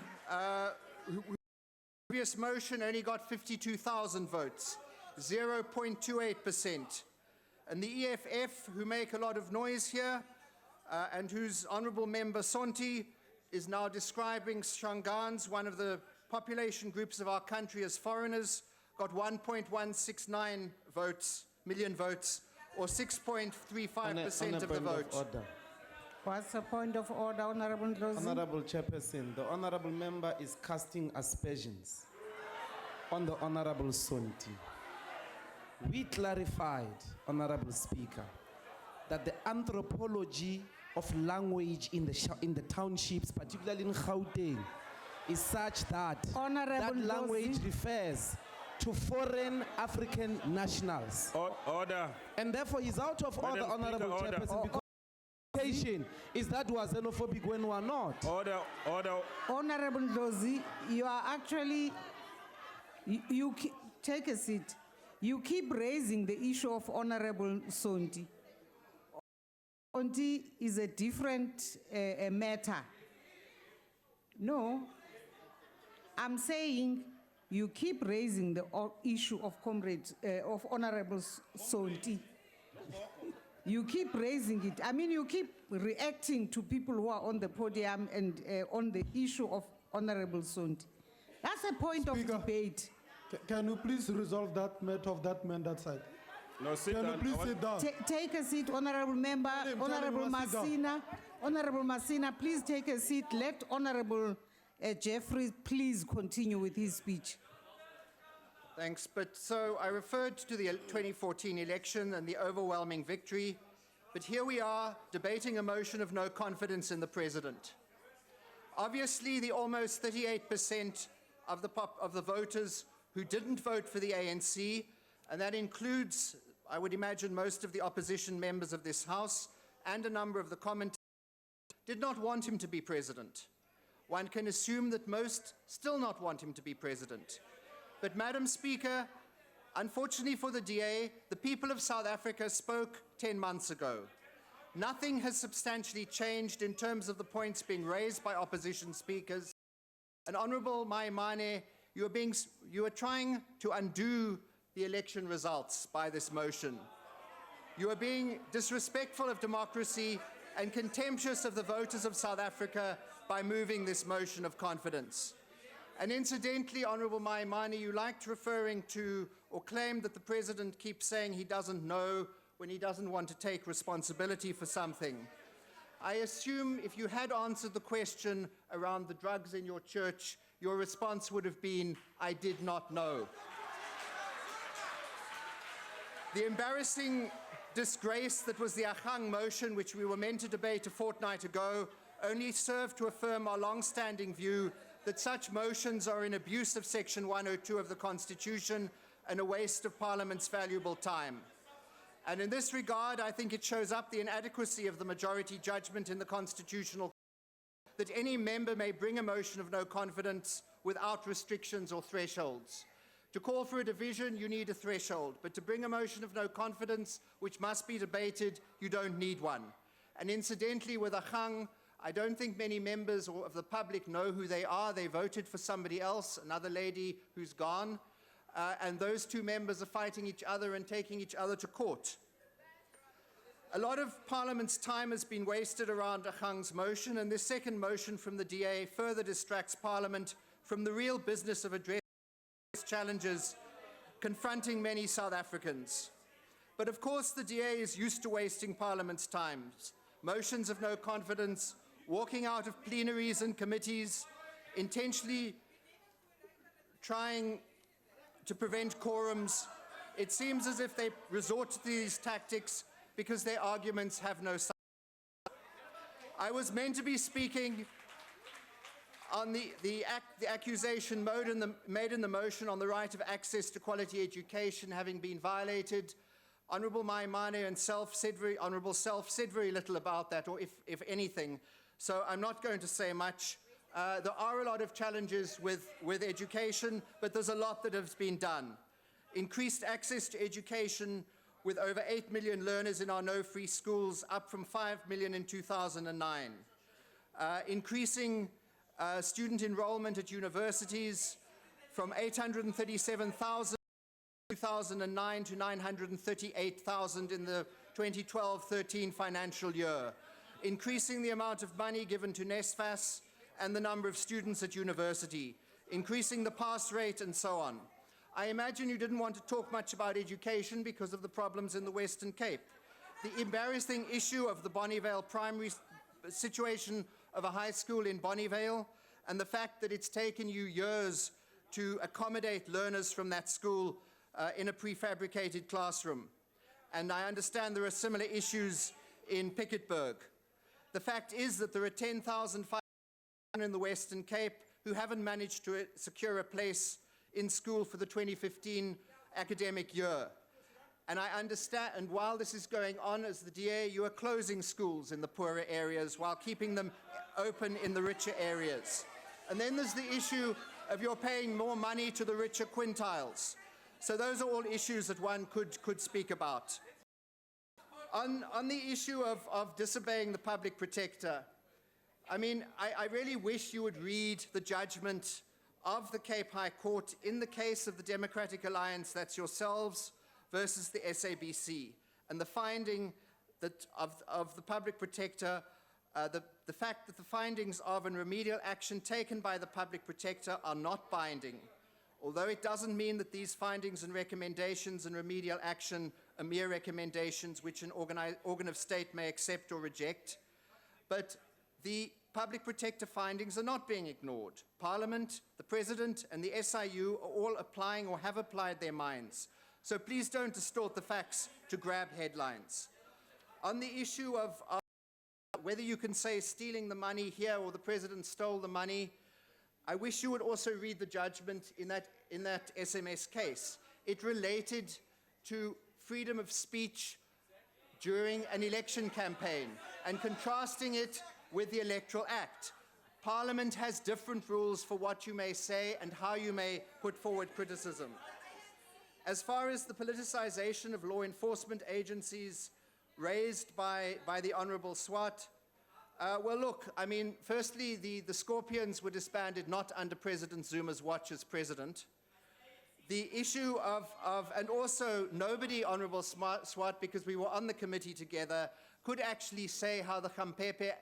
previous motion only got 52,000 votes, 0.28%. And the EFF, who make a lot of noise here, and whose Honourable Member Sonti is now describing Shangans, one of the population groups of our country, as foreigners, got 1.169 million votes, or 6.35% of the vote. Order. What's the point of order, Honorable Ndlozi? Honorable Chairperson, the honorable member is casting aspersions on the Honorable Sonti. We clarified, Honorable Speaker, that the anthropology of language in the townships, particularly in Gauteng, is such that that language refers to foreign African nationals. Order. And therefore he's out of order, Madam Honorable Speaker, order. Chairperson, because the implication is that we are xenophobic when we are not. Order. Honorable Ndlozi, you are actually, take a seat. You keep raising the issue of Honorable Sonti. Sonti is a different matter. No, I'm saying you keep raising the issue of of Honorable Sonti. You keep raising it. I mean, you keep reacting to people who are on the podium and on the issue of Honorable Sonti. That's a point Speaker, of debate. Can you please resolve that matter of that man that side? No, sit Can down. you please sit down? Take a seat, Honorable Member. Honorable Masina. Honorable Masina, please take a seat. Let Honorable Jeffrey please continue with his speech. Thanks. But so I referred to the 2014 election and the overwhelming victory, but here we are debating a motion of no confidence in the president. Obviously, the almost 38% of the voters who didn't vote for the ANC, and that includes, I would imagine, most of the opposition members of this House and a number of the commentators, did not want him to be president. One can assume that most still not want him to be president. But Madam Speaker, unfortunately for the DA, the people of South Africa spoke 10 months ago. Nothing has substantially changed in terms of the points being raised by opposition speakers. And Honourable Maimane, you are trying to undo the election results by this motion. You are being disrespectful of democracy and contemptuous of the voters of South Africa by moving this motion of confidence. And incidentally, Honourable Maimane, you liked referring to or claimed that the President keeps saying he doesn't know when he doesn't want to take responsibility for something. I assume if you had answered the question around the drugs in your church, your response would have been, I did not know. The embarrassing disgrace that was the Achang motion, which we were meant to debate a fortnight ago, only served to affirm our long-standing view that such motions are in abuse of Section 102 of the Constitution and a waste of Parliament's valuable time. And in this regard, I think it shows up the inadequacy of the majority judgment in the Constitutional Court that any member may bring a motion of no confidence without restrictions or thresholds. To call for a division, you need a threshold, but to bring a motion of no confidence, which must be debated, you don't need one. And incidentally, with Achang, I don't think many members of the public know who they are. They voted for somebody else, another lady who's gone, and those two members are fighting each other and taking each other to court. A lot of Parliament's time has been wasted around Achang's motion, and this second motion from the DA further distracts Parliament from the real business of addressing challenges confronting many South Africans. But of course, the DA is used to wasting Parliament's time. Motions of no confidence, walking out of plenaries and committees, intentionally trying to prevent quorums. It seems as if they resort to these tactics because their arguments have no substance. I was meant to be speaking on the accusation made in the motion on the right of access to quality education having been violated. Honourable Maimane and Honourable Self said very little about that, or if anything, so I'm not going to say much. There are a lot of challenges with education, but there's a lot that has been done. Increased access to education with over 8 million learners in our no-free schools, up from 5 million in 2009. Increasing student enrollment at universities from 837,000 in 2009 to 938,000 in the 2012-13 financial year. Increasing the amount of money given to NSFAS and the number of students at university. Increasing the pass rate and so on. I imagine you didn't want to talk much about education because of the problems in the Western Cape. The embarrassing issue of the Bonnievale primary situation of a high school in Bonnievale, and the fact that it's taken you years to accommodate learners from that school in a prefabricated classroom. And I understand there are similar issues in Piketberg. The fact is that there are 10,500 in the Western Cape who haven't managed to secure a place in school for the 2015 academic year. And I understand, and while this is going on, as the DA, you are closing schools in the poorer areas while keeping them open in the richer areas. And then there's the issue of you're paying more money to the richer quintiles. So those are all issues that one could speak about. On the issue of disobeying the public protector, I mean, I really wish you would read the judgment of the Cape High Court in the case of the Democratic Alliance, that's yourselves, versus the SABC, and the finding that of the public protector, the fact that the findings of and remedial action taken by the public protector are not binding, although it doesn't mean that these findings and recommendations and remedial action are mere recommendations which an organ of state may accept or reject. But the public protector findings are not being ignored. Parliament, the President, and the SIU are all applying or have applied their minds. So please don't distort the facts to grab headlines. On the issue of whether you can say stealing the money here or the President stole the money, I wish you would also read the judgment in that SMS case. It related to freedom of speech during an election campaign and contrasting it with the Electoral Act. Parliament has different rules for what you may say and how you may put forward criticism. As far as the politicization of law enforcement agencies raised by the Honourable Swart, well, look, I mean, firstly, the Scorpions were disbanded not under President Zuma's watch as president. The issue and also nobody, Honourable Swart, because we were on the committee together, could actually say how the Khampepe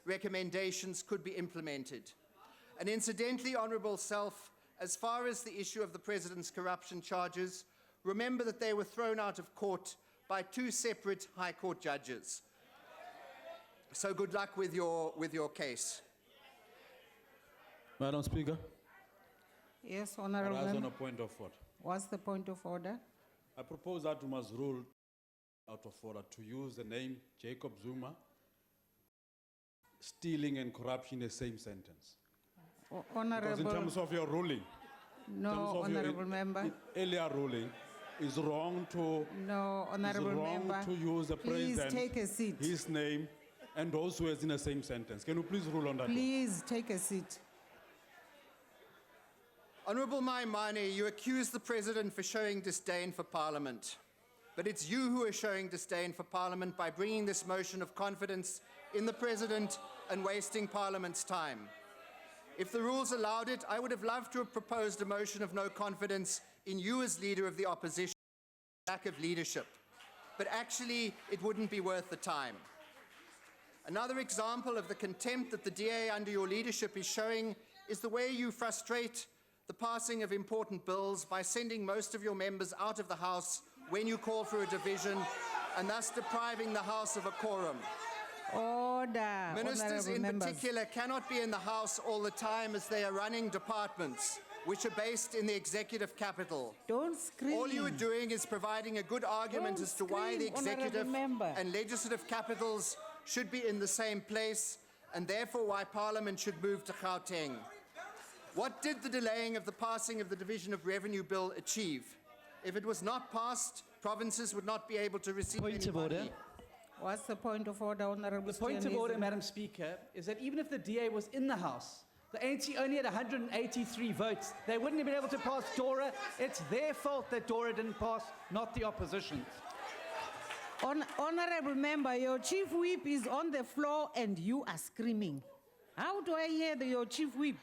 recommendations could be implemented. And incidentally, Honourable Self, as far as the issue of the President's corruption charges, remember that they were thrown out of court by two separate High Court judges. So good luck with your case. Madam Speaker. Yes, Honourable I rise on Member. a point of order. What's the point of order? I propose that we must rule out of order to use the name Jacob Zuma, stealing and corruption in the same sentence. Because in Honorable, terms of your ruling, in no, terms of your honorable member. earlier ruling, it's wrong to No, honorable it's wrong member. to use the Please president, take a seat. his name, and those words in the same sentence. Can you please rule on that? Please take a seat. Honorable Maimane, you accuse the president for showing disdain for parliament. But it's you who are showing disdain for parliament by bringing this motion of confidence in the president and wasting parliament's time. If the rules allowed it, I would have loved to have proposed a motion of no confidence in you as leader of the opposition, lack of leadership. But actually, it wouldn't be worth the time. Another example of the contempt that the DA under your leadership is showing is the way you frustrate the passing of important bills by sending most of your members out of the House when you call for a division, and thus depriving the House of a quorum. Order. Ministers honorable in members. particular cannot be in the House all the time as they are running departments which are based in the executive capital. Don't scream. All you are doing is providing a good argument Don't as to why the scream, honorable executive member. and legislative capitals should be in the same place, and therefore why Parliament should move to Gauteng. What did the delaying of the passing of the Division of Revenue Bill achieve? If it was not passed, provinces would not be able to receive Point any of order. money. What's the point of order, Honorable The point of order, Stianism? Madam Speaker, is that even if the DA was in the House, the ANC only had 183 votes. They wouldn't have been able to pass DORA. It's their fault that DORA didn't pass, not the opposition's. Honorable member, your chief whip is on the floor and you are screaming. How do I hear your chief whip?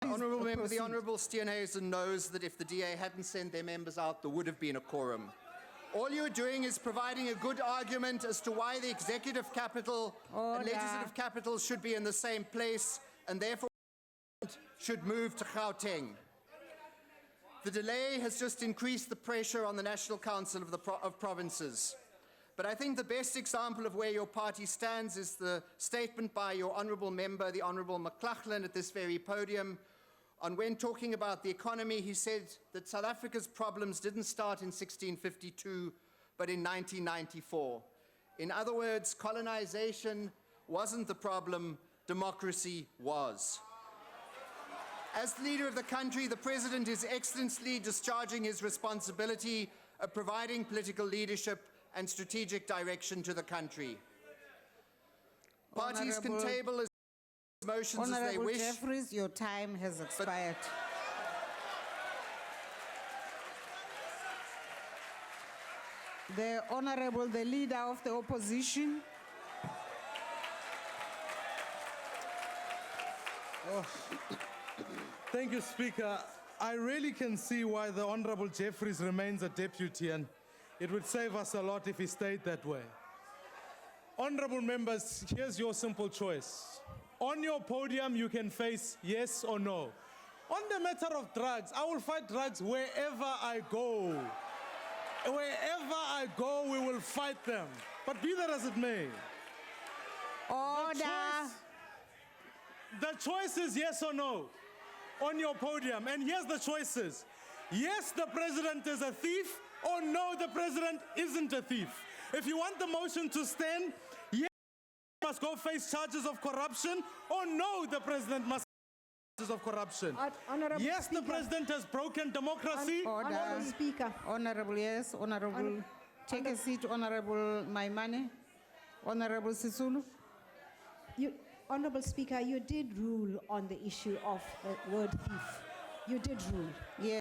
Honourable member, proceed. the Honourable Steenhuisen knows that if the DA hadn't sent their members out, there would have been a quorum. All you're doing is providing a good argument as to why the executive capital and legislative capital should be in the same place, and therefore should move to Gauteng. The delay has just increased the pressure on the National Council of Provinces. But I think the best example of where your party stands is the statement by your honourable member, the Honourable McLachlan, at this very podium. On when talking about the economy, he said that South Africa's problems didn't start in 1652, but in 1994. In other words, colonization wasn't the problem, democracy was. As the leader of the country, the president is excellently discharging his responsibility of providing political leadership and strategic direction to the country. Parties can table as motions as they Honorable wish. Jeffries, your time has expired. The Honorable, the Leader of the Opposition. Thank you, Speaker. I really can see why the Honorable Jeffries remains a deputy, and it would save us a lot if he stayed that way. Honorable members, here's your simple choice. On your podium, you can face yes or no. On the matter of drugs, I will fight drugs wherever I go. Wherever I go, we will fight them. But be that as it may. Order. The choice is yes or no on your podium. And here's the choices. Yes, the president is a thief, or no, the president isn't a thief. If you want the motion to stand, yes, he must go face charges of corruption, or no, the president must face charges of corruption. Honorable Yes, the Speaker. president has broken democracy. Order. Speaker. Honorable, yes. Honorable, take a seat. Honorable Maimane. Honorable Sisulu. Honorable Speaker, you did rule on the issue of the word thief. You did rule. Yes.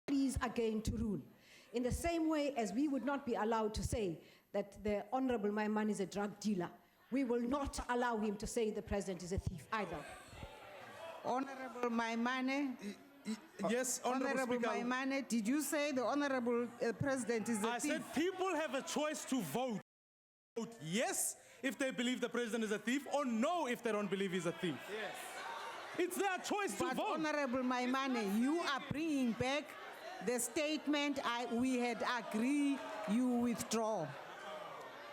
Please again to rule. In the same way as we would not be allowed to say that the Honorable Maimane is a drug dealer, we will not allow him to say the president is a thief either. Honorable Maimane. Yes, Honorable Speaker. Maimane, did you say the Honorable President is a I thief? said people have a choice to vote. Vote yes if they believe the president is a thief, or no if they don't believe he's a thief. Yes. It's their choice to But vote. Honorable Maimane, you are bringing back the statement we had agreed you withdraw.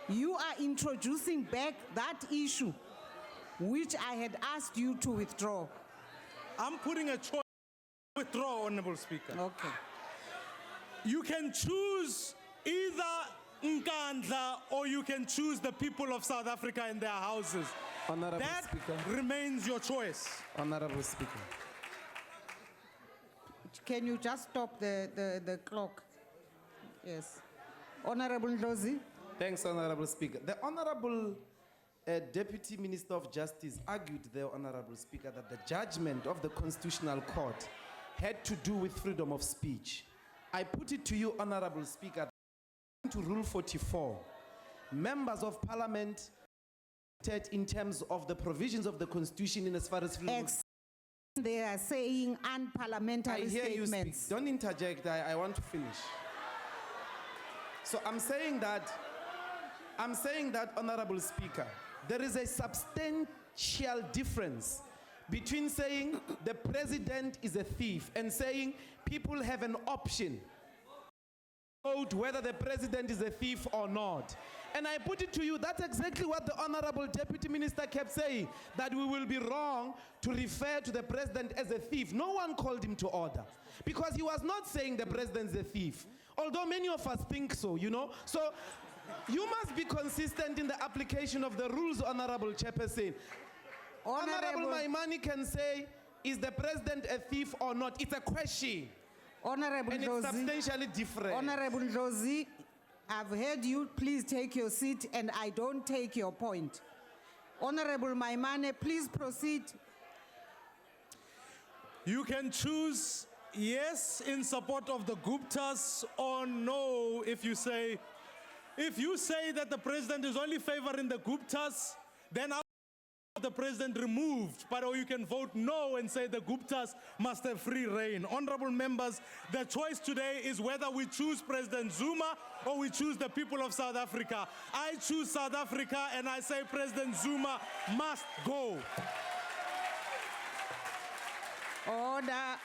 You are introducing back that issue which I had asked you to withdraw. I'm putting a choice to withdraw, Honorable Speaker. Okay. You can choose either Nkandla or you can choose the people of South Africa in their houses. Honorable That Speaker. remains your choice. Honorable Speaker. Can you just stop the clock? Yes. Honorable Ndlozi. Thanks, Honorable Speaker. The Honorable Deputy Minister of Justice argued there, Honorable Speaker, that the judgment of the Constitutional Court had to do with freedom of speech. I put it to you, Honorable Speaker, to Rule 44, members of Parliament in terms of the provisions of the Constitution in as far as freedom of speech. They are saying unparliamentary I hear you speak. statements. Don't interject. I want to finish. So I'm saying that, Honorable Speaker, there is a substantial difference between saying the president is a thief and saying people have an option to vote whether the president is a thief or not. And I put it to you, that's exactly what the Honorable Deputy Minister kept saying, that we will be wrong to refer to the president as a thief. No one called him to order because he was not saying the president's a thief, although many of us think so, you know. So you must be consistent in the application of the rules, Honorable Chairperson. Honorable Maimani can say, is the president a thief or not? It's a question. Honorable and it's Ndlozi. substantially different. Honorable Ndlozi, I've heard you. Please take your seat, and I don't take your point. Honorable Maimane, please proceed. You can choose yes in support of the Guptas or no if you say that the president is only favoring the Guptas, then I want the president removed. But or you can vote no and say the Guptas must have free reign. Honorable members, the choice today is whether we choose President Zuma or we choose the people of South Africa. I choose South Africa and I say President Zuma must go. Order.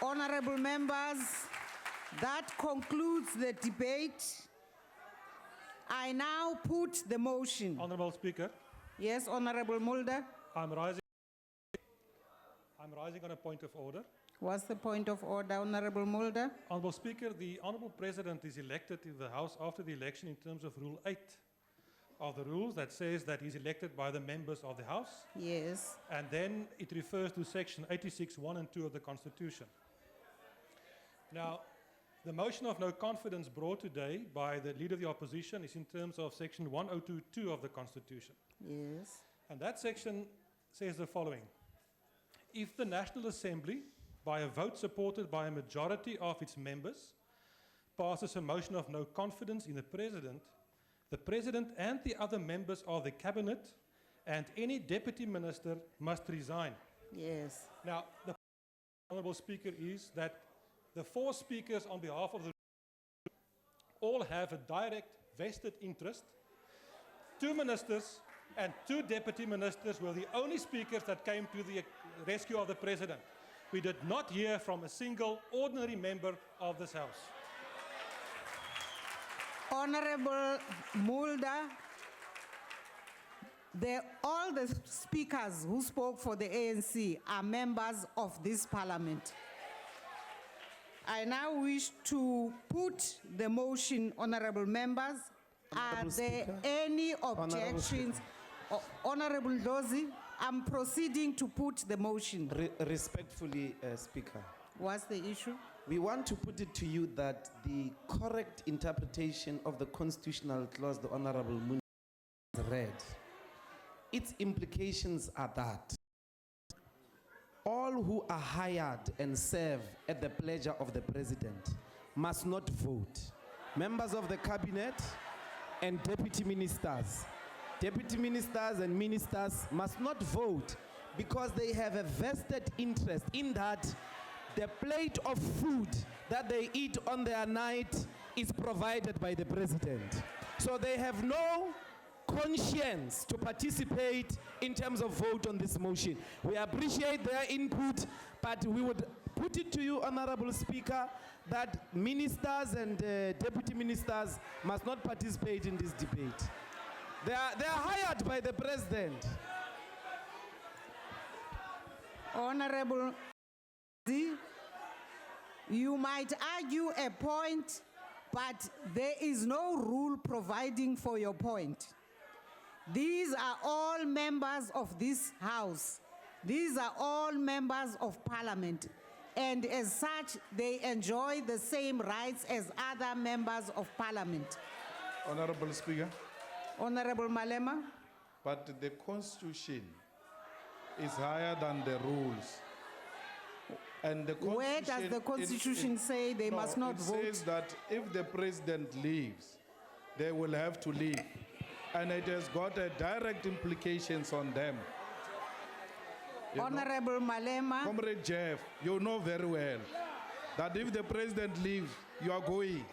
Honorable members, that concludes the debate. I now put the motion. Honorable Speaker. Yes, Honorable Mulder. I'm rising on a point of order. What's the point of order, Honorable Mulder? Honorable Speaker, the Honorable President is elected in the House after the election in terms of Rule 8 of the rules that says that he's elected by the members of the House. Yes. And then it refers to Section 86(1) and 2 of the Constitution. Now, the motion of no confidence brought today by the Leader of the Opposition is in terms of Section 102(2) of the Constitution. Yes. And that section says the following. If the National Assembly, by a vote supported by a majority of its members, passes a motion of no confidence in the President and the other members of the Cabinet and any Deputy Minister must resign. Yes. Now, the Honourable Speaker is that the 4 speakers on behalf of the all have a direct vested interest. 2 ministers and 2 deputy ministers were the only speakers that came to the rescue of the President. We did not hear from a single ordinary member of this House. Honorable Mulder, all the speakers who spoke for the ANC are members of this parliament. I now wish to put the motion, honorable members. Are there any objections? Honorable Ndlozi, I'm proceeding to put the motion. Respectfully, Speaker. What's the issue? We want to put it to you that the correct interpretation of the constitutional clause the Honorable Moon read, its implications are that all who are hired and serve at the pleasure of the President must not vote. Members of the Cabinet and deputy ministers and ministers must not vote because they have a vested interest in that the plate of food that they eat on their night is provided by the President. So they have no conscience to participate in terms of vote on this motion. We appreciate their input, but we would put it to you, Honorable Speaker, that ministers and deputy ministers must not participate in this debate. They are hired by the President. Honorable You might argue a point, but there is no rule providing for your point. These are all members of this House. These are all members of Parliament. And as such, they enjoy the same rights as other members of Parliament. Honorable Speaker, Honorable Malema. but the Constitution is higher than the rules. And the Where does the Constitution say they must not vote? It says that if the president leaves, they will have to leave. And it has got a direct implications on them. You know? Honorable Malema. Comrade Jeff, you know very well that if the president leaves, you are going.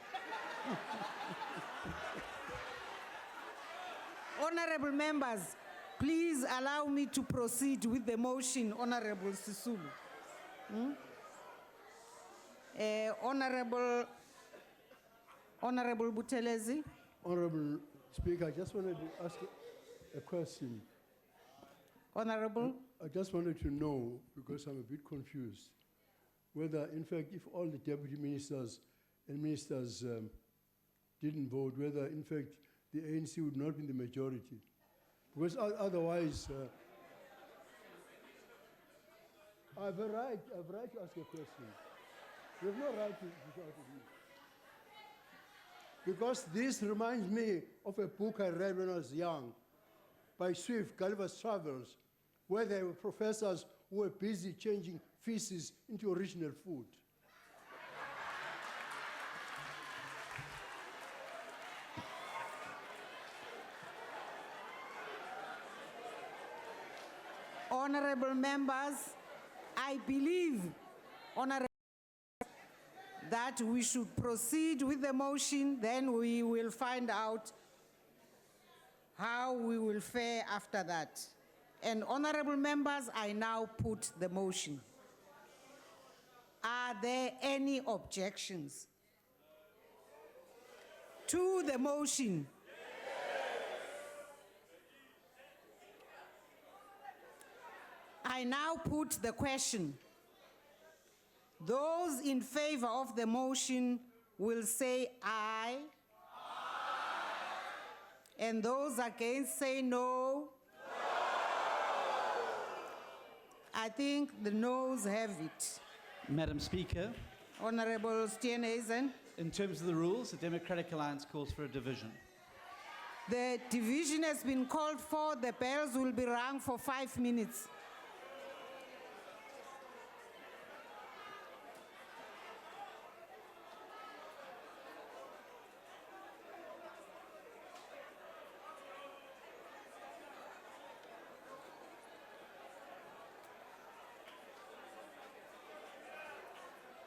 Honorable members, please allow me to proceed with the motion, Honorable Sisulu. Honorable Buthelezi. Honorable Speaker, I just wanted to ask a question. Honorable. I just wanted to know, because I'm a bit confused, whether, in fact, if all the deputy ministers and ministers didn't vote, whether, in fact, the ANC would not be in the majority. Because otherwise, I have a right to ask a question. You have no right to shout at me. Because this reminds me of a book I read when I was young by Swift, Gulliver's Travels, where there were professors who were busy changing feces into original food. Honorable members, I believe, honorable, that we should proceed with the motion, then we will find out how we will fare after that. And honorable members, I now put the motion. Are there any objections to the motion? I now put the question. Those in favor of the motion will say aye. And those against say no. I think the noes have it. Madam Speaker, Honorable Steenhuisen. in terms of the rules, the Democratic Alliance calls for a division. The division has been called for. The bells will be rung for 5 minutes.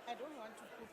I don't want to put.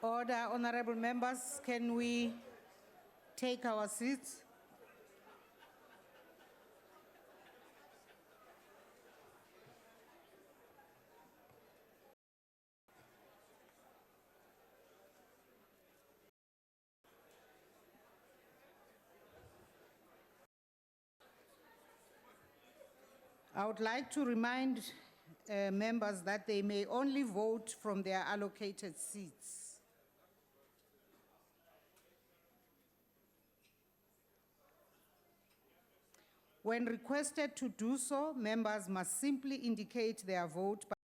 Order, honorable members, can we take our seats? I would like to remind members that they may only vote from their allocated seats. When requested to do so, members must simply indicate their vote by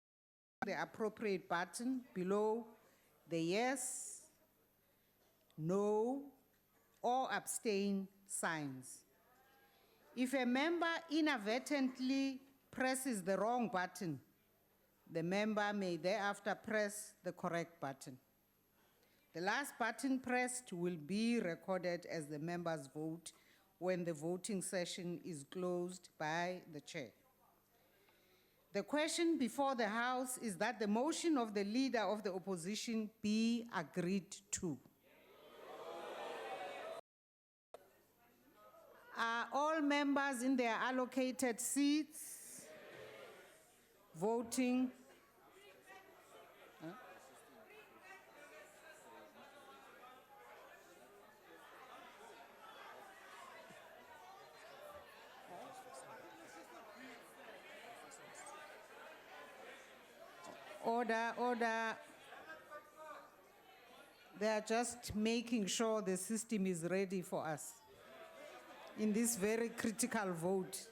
the appropriate button below the yes, no, or abstain signs. If a member inadvertently presses the wrong button, the member may thereafter press the correct button. The last button pressed will be recorded as the member's vote when the voting session is closed by the chair. The question before the House is that the motion of the leader of the opposition be agreed to. Are all members in their allocated seats voting? Order, order. They are just making sure the system is ready for us in this very critical vote.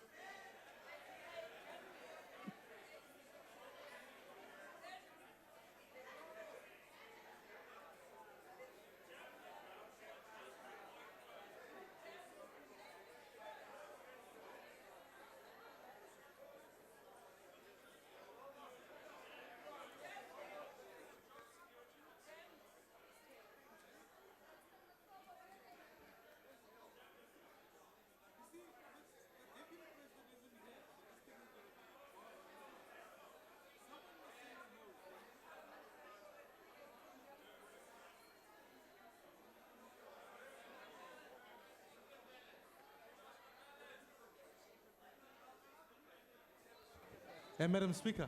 Madam Speaker,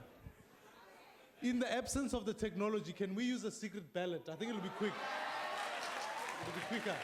in the absence of the technology, can we use a secret ballot? I think it'll be quick. It'll be quicker.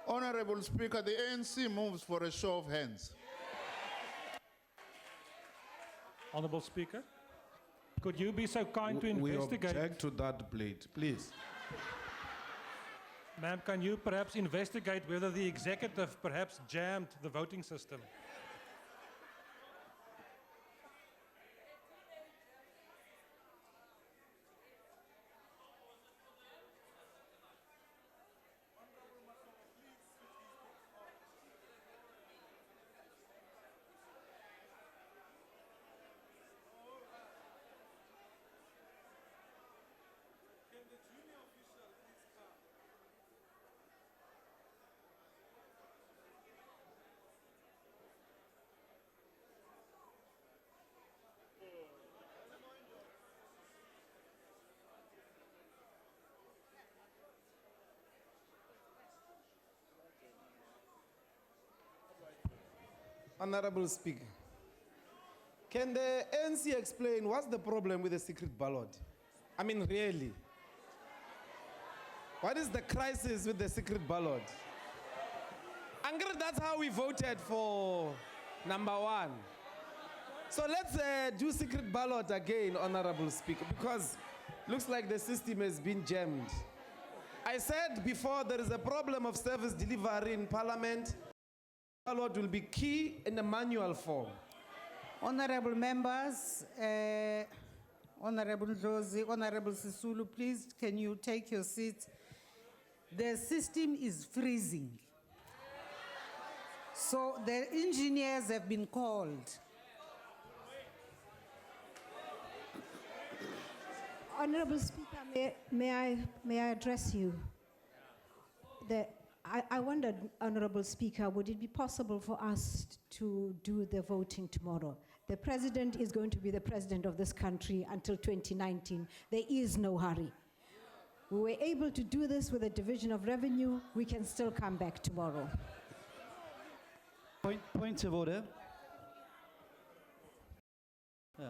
Honorable Speaker, the ANC moves for a show of hands. Honorable Speaker, could you be so kind to We investigate? object to that plate, please. Ma'am, can you perhaps investigate whether the executive perhaps jammed the voting system? Honorable Speaker, can the ANC explain what's the problem with the secret ballot? I mean, really? What is the crisis with the secret ballot? Angry, that's how we voted for number 1. So let's do secret ballot again, Honorable Speaker, because looks like the system has been jammed. I said before there is a problem of service delivery in Parliament. Ballot will be key in the manual form. Honorable members, Honorable Josie, Honorable Sisulu, please can you take your seats? The system is freezing. So the engineers have been called. Honorable Speaker, may I address you? I wondered, Honorable Speaker, would it be possible for us to do the voting tomorrow? The President is going to be the President of this country until 2019. There is no hurry. We were able to do this with a division of revenue. We can still come back tomorrow. Point of order. Yeah.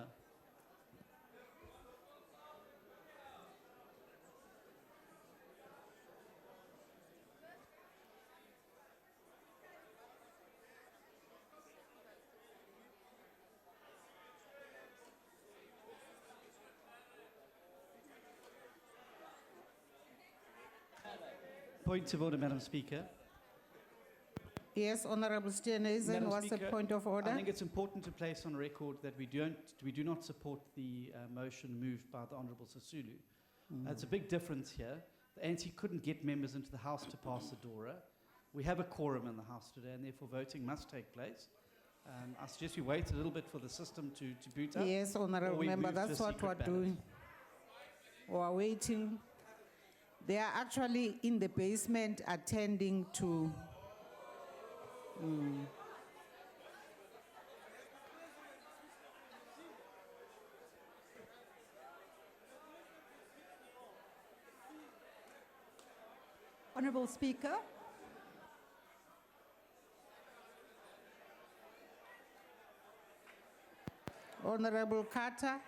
Point of order, Madam Speaker. Yes, Honorable Steenhuisen, Madam what's the Speaker, point of order? I think it's important to place on record that we do not support the motion moved by the Honourable Sisulu. It's a big difference here. The ANC couldn't get members into the House to pass the DORA. We have a quorum in the House today, and therefore voting must take place. I suggest we wait a little bit for the system to boot up. Yes, Honorable Member, that's what we're doing. We're waiting. They are actually in the basement attending to. Honourable Speaker. Honorable Carter.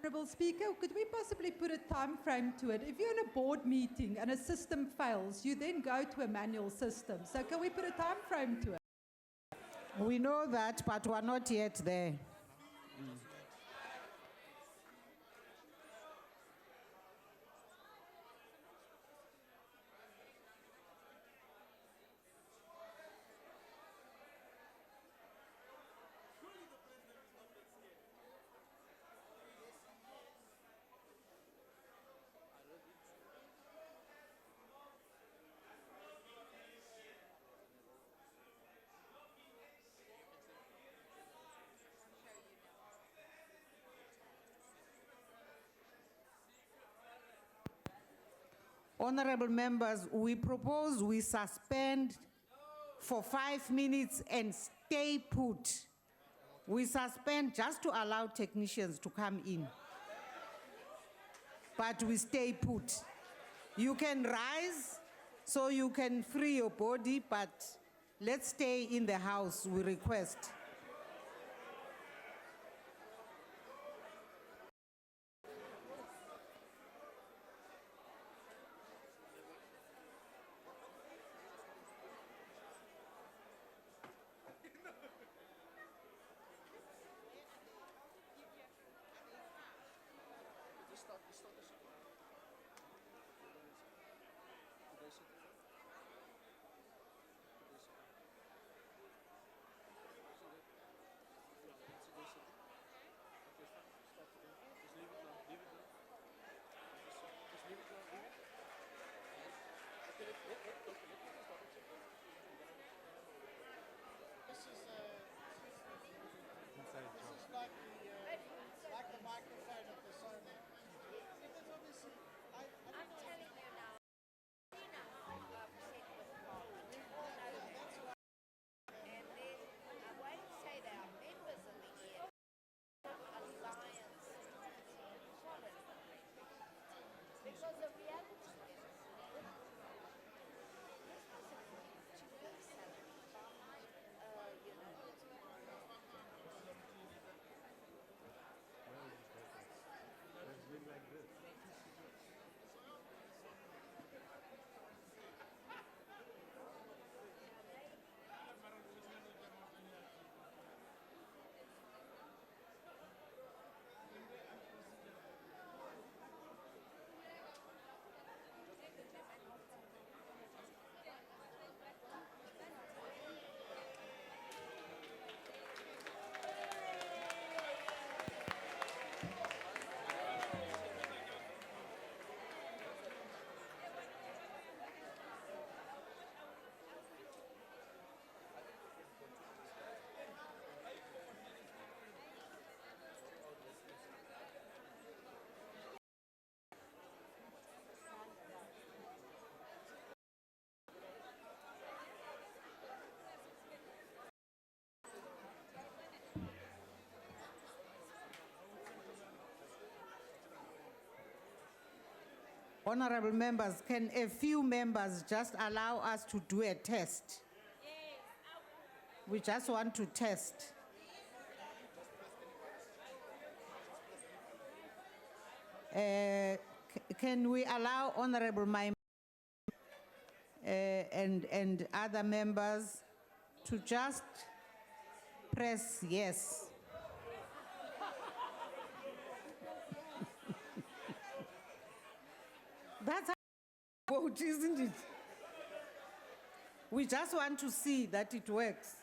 Honourable Speaker, could we possibly put a time frame to it? If you're in a board meeting and a system fails, you then go to a manual system. So can we put a time frame to it? We know that, but we're not yet there. Honorable members, we propose we suspend for 5 minutes and stay put. We suspend just to allow technicians to come in. But we stay put. You can rise so you can free your body, but let's stay in the house, we request. Honorable members, can a few members just allow us to do a test? We just want to test. Can we allow Honorable and other members to just press yes? That's how we vote, isn't it? We just want to see that it works.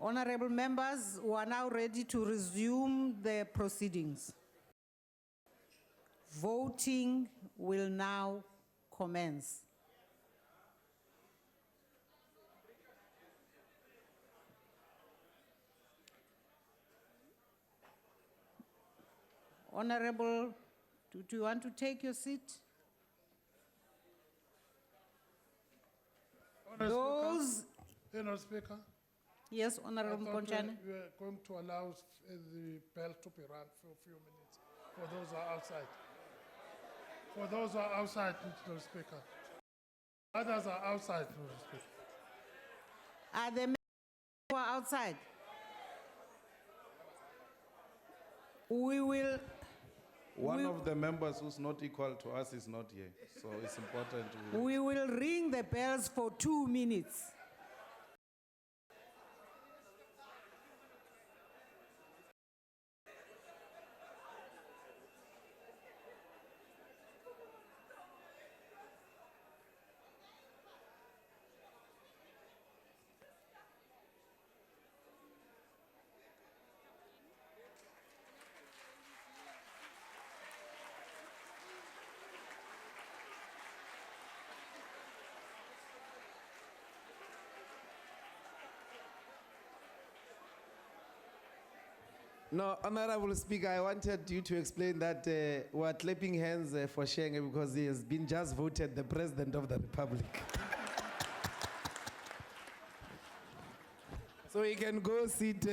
Honorable members, we are now ready to resume the proceedings. Voting will now commence. Honorable, do you want to take your seat? Those, Honourable Speaker. yes, Honorable I thought Konchane. we were going to allow the bell to be run for a few minutes for those who are outside. For those who are outside, Mr. Speaker. Others are outside, Mr. Speaker. Are the members who are outside? We will. One of the members who's not equal to us is not here, so it's important to... We will ring the bells for 2 minutes. No, Honorable Speaker, I wanted you to explain that we're clapping hands for Shenge because he has been just voted the President of the Republic. So he can go sit.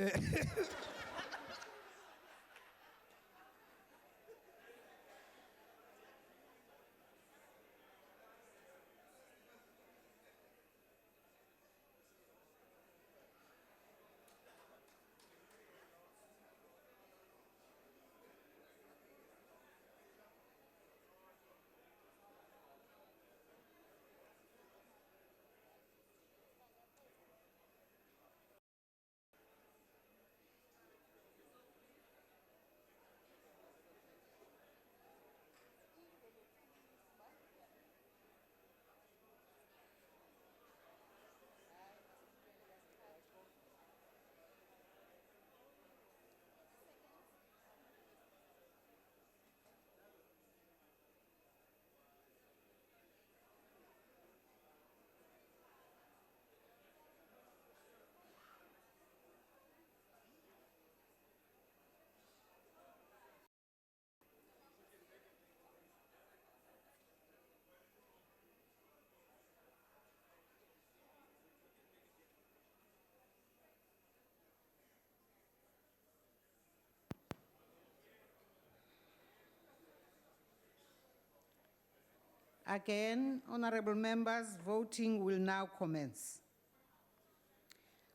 Again, honorable members, voting will now commence.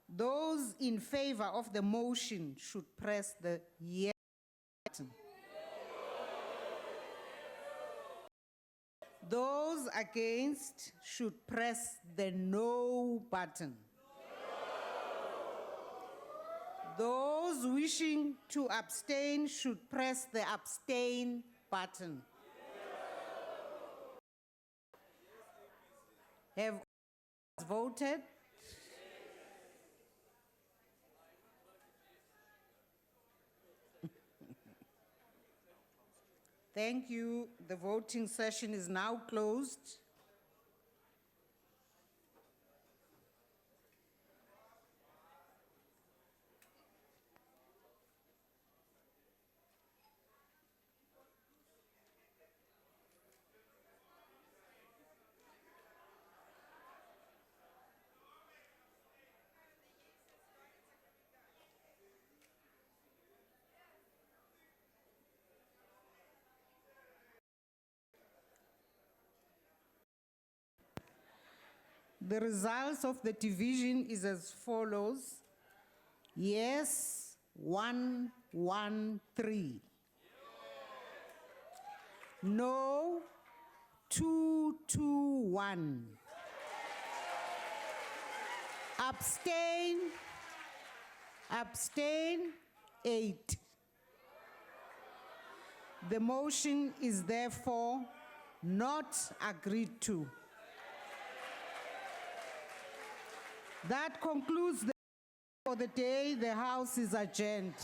Those in favor of the motion should press the yes Those against should press the no button. Those wishing to abstain should press the abstain button. Have all voted? Thank you. The voting session is now closed. The results of the division is as follows. Yes, 113. No, 221. Abstain, 8. The motion is therefore not agreed to. That concludes for the day. The House is adjourned.